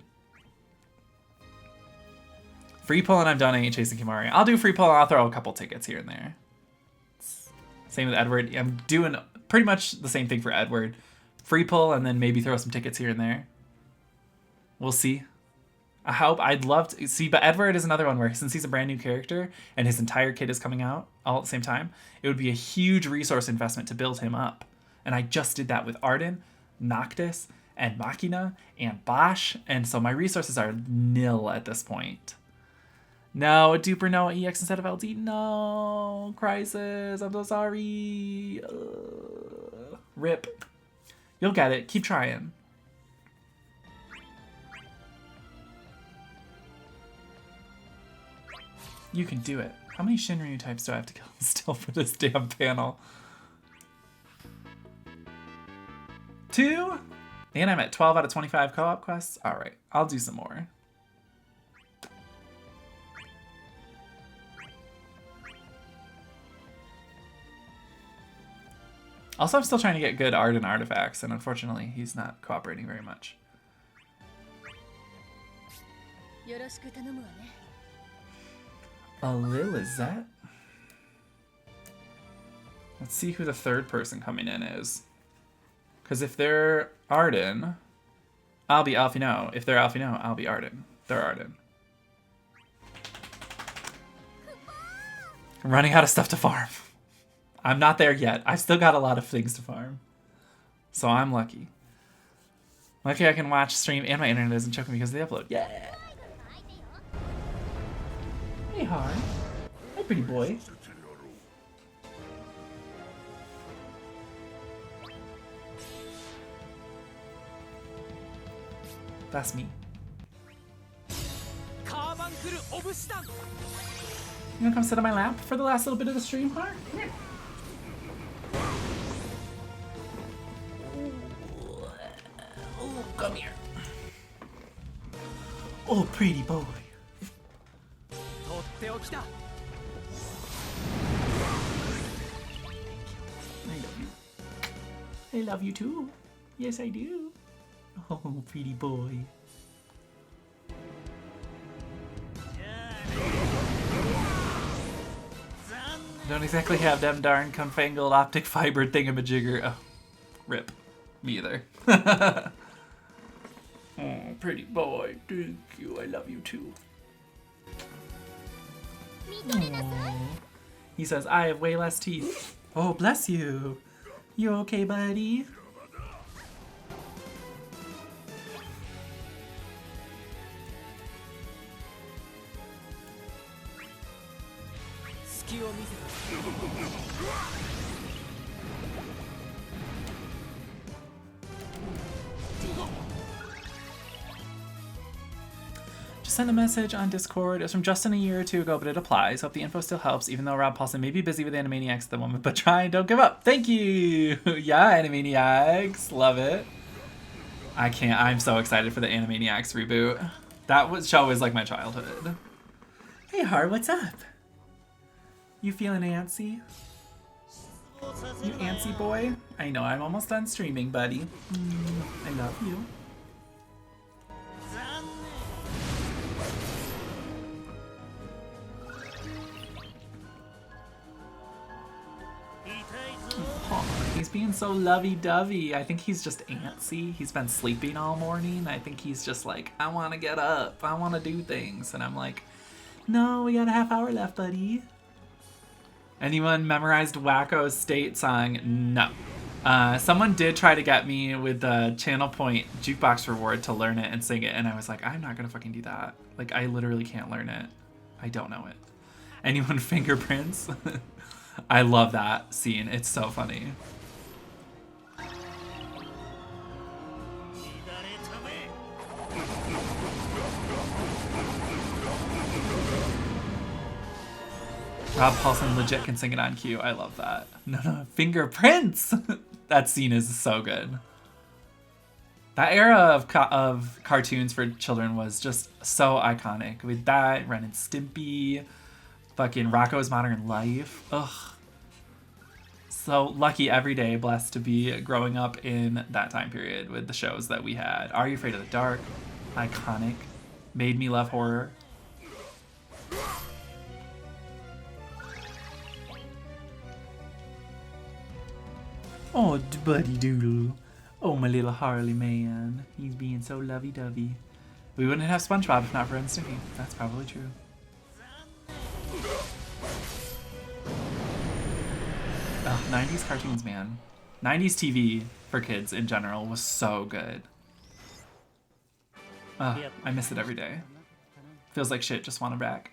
Free pull and I'm done. I ain't chasing Kimahri. I'll do free pull and I'll throw a couple tickets here and there. Same with Edward. I'm doing pretty much the same thing for Edward. Free pull and then maybe throw some tickets here and there. We'll see. I hope. I'd love to see, but Edward is another one where since he's a brand new character and his entire kit is coming out all at the same time, it would be a huge resource investment to build him up. And I just did that with Arden, Noctis, and Machina, and Bosch, and so my resources are nil at this point. No, a duper no EX instead of LD. No, Crisis. I'm so sorry. Rip. You'll get it. Keep trying. You can do it. How many Shinryu types do I have to kill still for this damn panel? 2? And I'm at 12 out of 25 co-op quests? Alright, I'll do some more. Also, I'm still trying to get good Arden artifacts, and unfortunately, he's not cooperating very much. A Lil, is that? Let's see who the third person coming in is. Because if they're Arden, I'll be Alphino. If they're Alphino, I'll be Arden. They're Arden. I'm running out of stuff to farm. I'm not there yet. I've still got a lot of things to farm. So I'm lucky. Lucky I can watch, stream, and my internet isn't choking because of the upload. Yeah! Hey, Har. Hi, pretty boy. That's me. You wanna come sit on my lap for the last little bit of the stream, Har? Come here. Oh, come here. Oh, pretty boy. I love you. I love you too. Yes, I do. Oh, pretty boy. Don't exactly have them darn confangled optic fiber thingamajigger. Oh, rip. Me either. Oh, pretty boy. Thank you. I love you too. Aww. He says, I have way less teeth. Oh, bless you. You okay, buddy? Just sent a message on Discord. It was from Justin a year or two ago, but it applies. Hope the info still helps, even though Rob Paulson may be busy with Animaniacs at the moment, but try and don't give up. Thank you! Yeah, Animaniacs. Love it. I can't. I'm so excited for the Animaniacs reboot. That show is like my childhood. Hey, Har, what's up? You feeling antsy? You antsy boy? I know, I'm almost done streaming, buddy. I love you. He's being so lovey-dovey. I think he's just antsy. He's been sleeping all morning. I think he's just like, I want to get up. I want to do things. And I'm like, no, we got a half hour left, buddy. Anyone memorized Wacko's State song? No. Someone did try to get me with the Channel Point jukebox reward to learn it and sing it, and I was like, I'm not gonna fucking do that. Like, I literally can't learn it. I don't know it. Anyone fingerprints? I love that scene. It's so funny. Rob Paulson legit can sing it on cue. I love that. No, fingerprints! That scene is so good. That era of cartoons for children was just so iconic. With that, Ren and Stimpy, fucking Rocko's Modern Life. Ugh. So lucky every day, blessed to be growing up in that time period with the shows that we had. Are You Afraid of the Dark? Iconic. Made Me Love Horror. Oh, buddy doodle. Oh, my little Harley man. He's being so lovey-dovey. We wouldn't have SpongeBob if not for Ren and Stimpy. That's probably true. Oh, 90s cartoons, man. 90s TV for kids in general was so good. I miss it every day. Feels like shit, just want it back.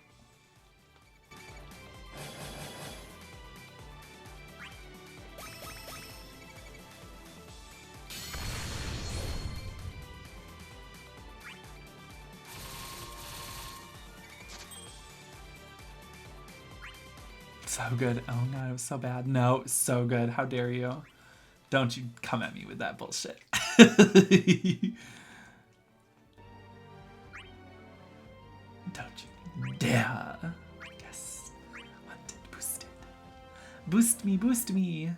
So good. Oh god, it was so bad. No, it was so good. How dare you? Don't you come at me with that bullshit. Don't you dare. Yes. Wanted, boosted. Boost me, boost me.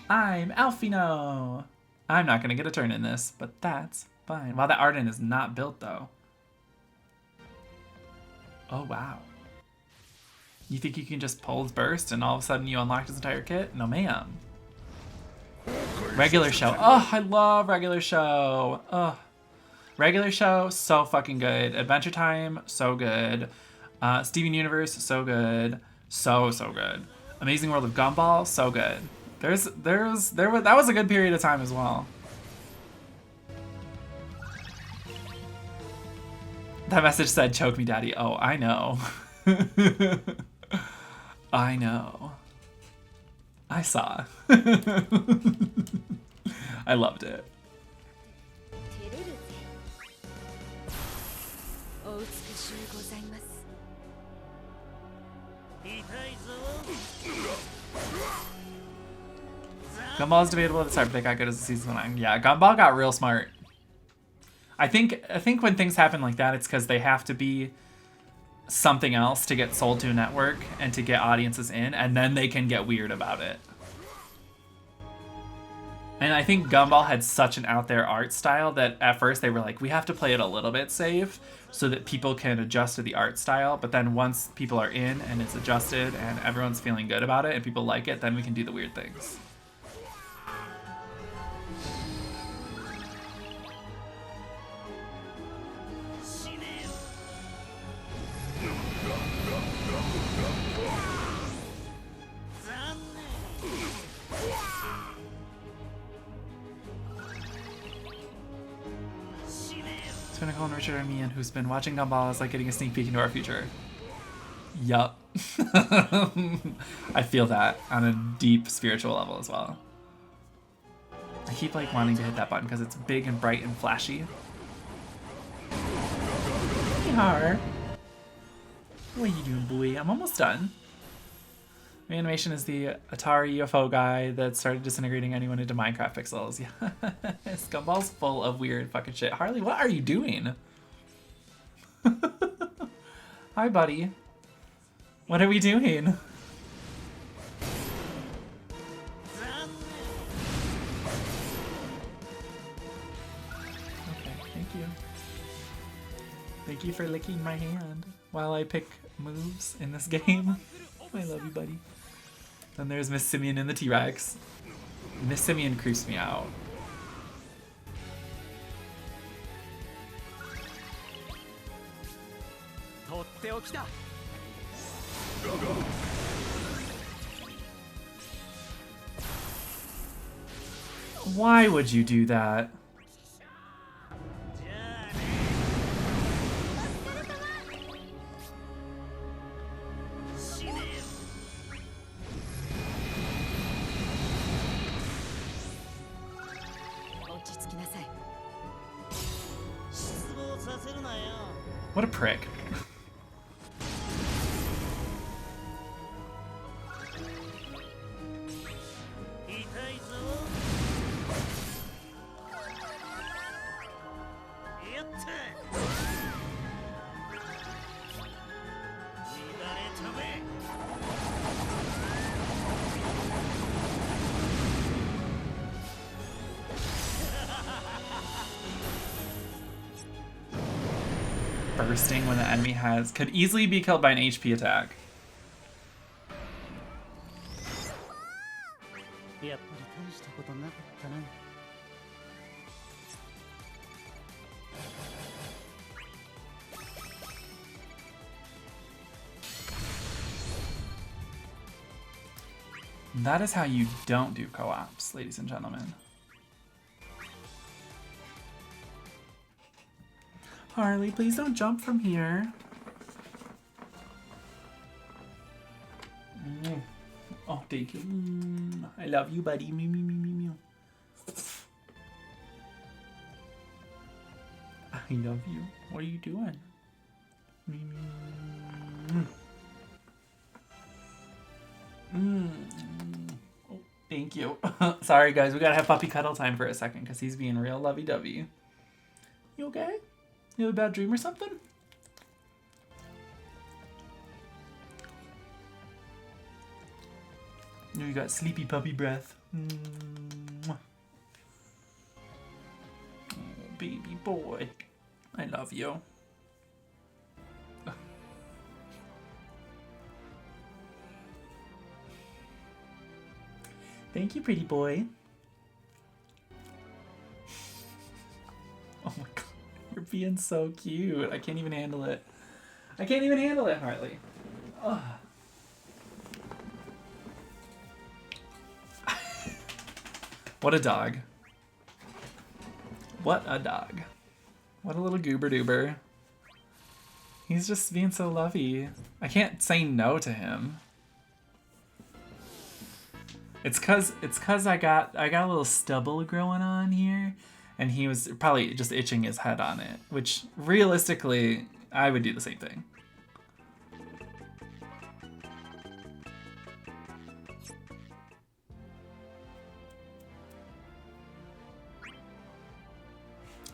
I'm Alfino. I'm not gonna get a turn in this, but that's fine. Wow, that Arden is not built though. Oh, wow. You think you can just pull his burst and all of a sudden you unlock his entire kit? No, ma'am. Regular show. Oh, I love regular show. Oh, regular show, so fucking good. Adventure Time, so good. Steven Universe, so good. So good. Amazing World of Gumball, so good. That was a good period of time as well. That message said, choke me, daddy. Oh, I know. I know. I saw. I loved it. Gumball's debatable at the start, but they got good as the season went on. Yeah, Gumball got real smart. I think when things happen like that, it's because they have to be something else to get sold to a network and to get audiences in, and then they can get weird about it. And I think Gumball had such an out there art style that at first they were like, we have to play it a little bit safe so that people can adjust to the art style. But then once people are in and it's adjusted and everyone's feeling good about it and people like it, then we can do the weird things. Pinnacle and Richard and Mian, who's been watching Gumball, is like getting a sneak peek into our future. Yup. I feel that on a deep spiritual level as well. I keep like wanting to hit that button because it's big and bright and flashy. Hey, Har. What are you doing, boy? I'm almost done. Animation is the Atari UFO guy that started disintegrating anyone into Minecraft pixels. Yeah, Gumball's full of weird fucking shit. Harley, what are you doing? Hi, buddy. What are we doing? Okay, thank you. Thank you for licking my hand while I pick moves in this game. I love you, buddy. Then there's Miss Simeon and the T-Rex. Miss Simeon creeps me out. Why would you do that? What a prick. Bursting when the enemy could easily be killed by an HP attack. That is how you don't do co-ops, ladies and gentlemen. Harley, please don't jump from here. Oh, thank you. I love you, buddy. Mew, mew, mew, mew, mew. I love you. What are you doing? Mew, mew. Oh, thank you. Sorry, guys. We gotta have puppy cuddle time for a second because he's being real lovey-dovey. You okay? You have a bad dream or something? You got sleepy puppy breath. Oh, baby boy. I love you. Thank you, pretty boy. Oh my god. You're being so cute. I can't even handle it. I can't even handle it, Harley. Ugh. What a dog. What a dog. What a little goober doober. He's just being so lovey. I can't say no to him. It's cause I got a little stubble growing on here. And he was probably just itching his head on it, which realistically, I would do the same thing.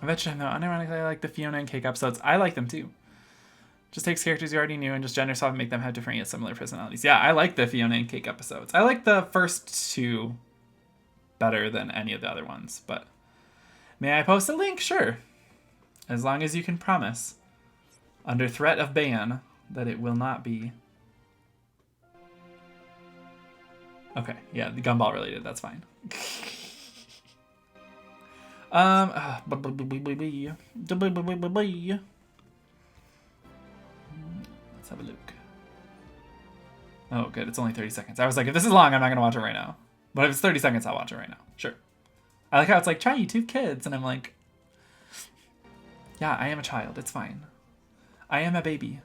I bet you though, unironically, I like the Fiona and Cake episodes. I like them too. Just takes characters you already knew and just gender swap and make them have different yet similar personalities. Yeah, I like the Fiona and Cake episodes. I like the first two better than any of the other ones, but... May I post a link? Sure. As long as you can promise, under threat of ban, that it will not be. Okay, yeah, the gumball related, that's fine. Let's have a look. Oh, good, it's only 30 seconds. I was like, if this is long, I'm not gonna watch it right now. But if it's 30 seconds, I'll watch it right now. Sure. I like how it's like, try YouTube Kids, and I'm like, yeah, I am a child, it's fine. I am a baby.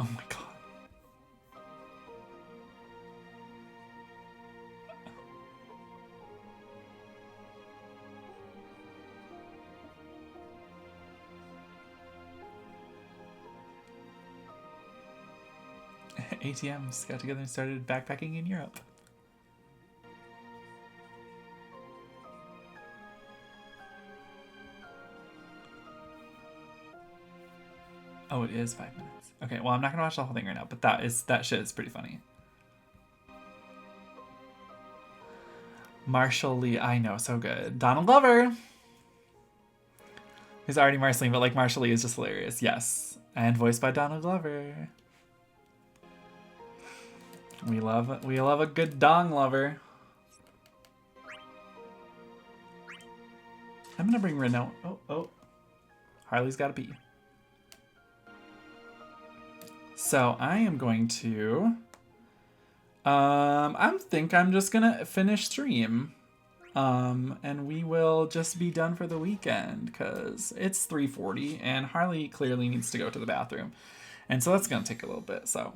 Oh my god. ATMs got together and started backpacking in Europe. Oh, it is 5 minutes. Okay, well, I'm not gonna watch the whole thing right now, but that shit is pretty funny. Marshall Lee, I know, so good. Donald Glover, who's already Marceline, but like Marshall Lee is just hilarious. Yes, and voiced by Donald Glover. We love a good dong lover. I'm gonna bring Renault. Oh, Harley's gotta pee. So I am going to. I think I'm just gonna finish stream. And we will just be done for the weekend because it's 3:40 and Harley clearly needs to go to the bathroom. And so that's gonna take a little bit. So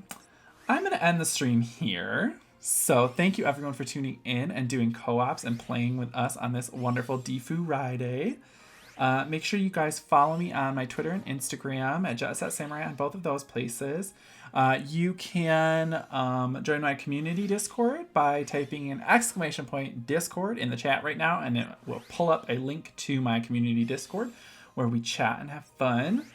I'm gonna end the stream here. So thank you everyone for tuning in and doing co-ops and playing with us on this wonderful DFFOO-riday. Make sure you guys follow me on my Twitter and Instagram at JetSetSamurai on both of those places. You can join my community Discord by typing in !Discord in the chat right now, and it will pull up a link to my community Discord where we chat and have fun.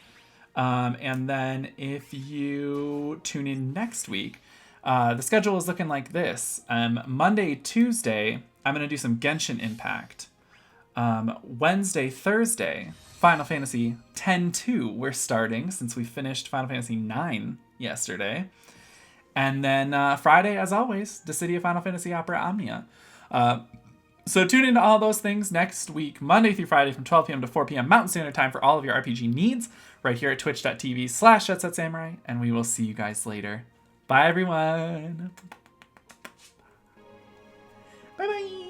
And then if you tune in next week, the schedule is looking like this. Monday, Tuesday, I'm going to do some Genshin Impact. Wednesday, Thursday, Final Fantasy X-2 we're starting since we finished Final Fantasy IX yesterday. And then Friday, as always, the City of Final Fantasy Opera Omnia. So tune into all those things next week, Monday through Friday from 12 p.m. to 4 p.m. Mountain Standard Time for all of your RPG needs right here at twitch.tv/JetSetSamurai. And we will see you guys later. Bye, everyone. Bye-bye.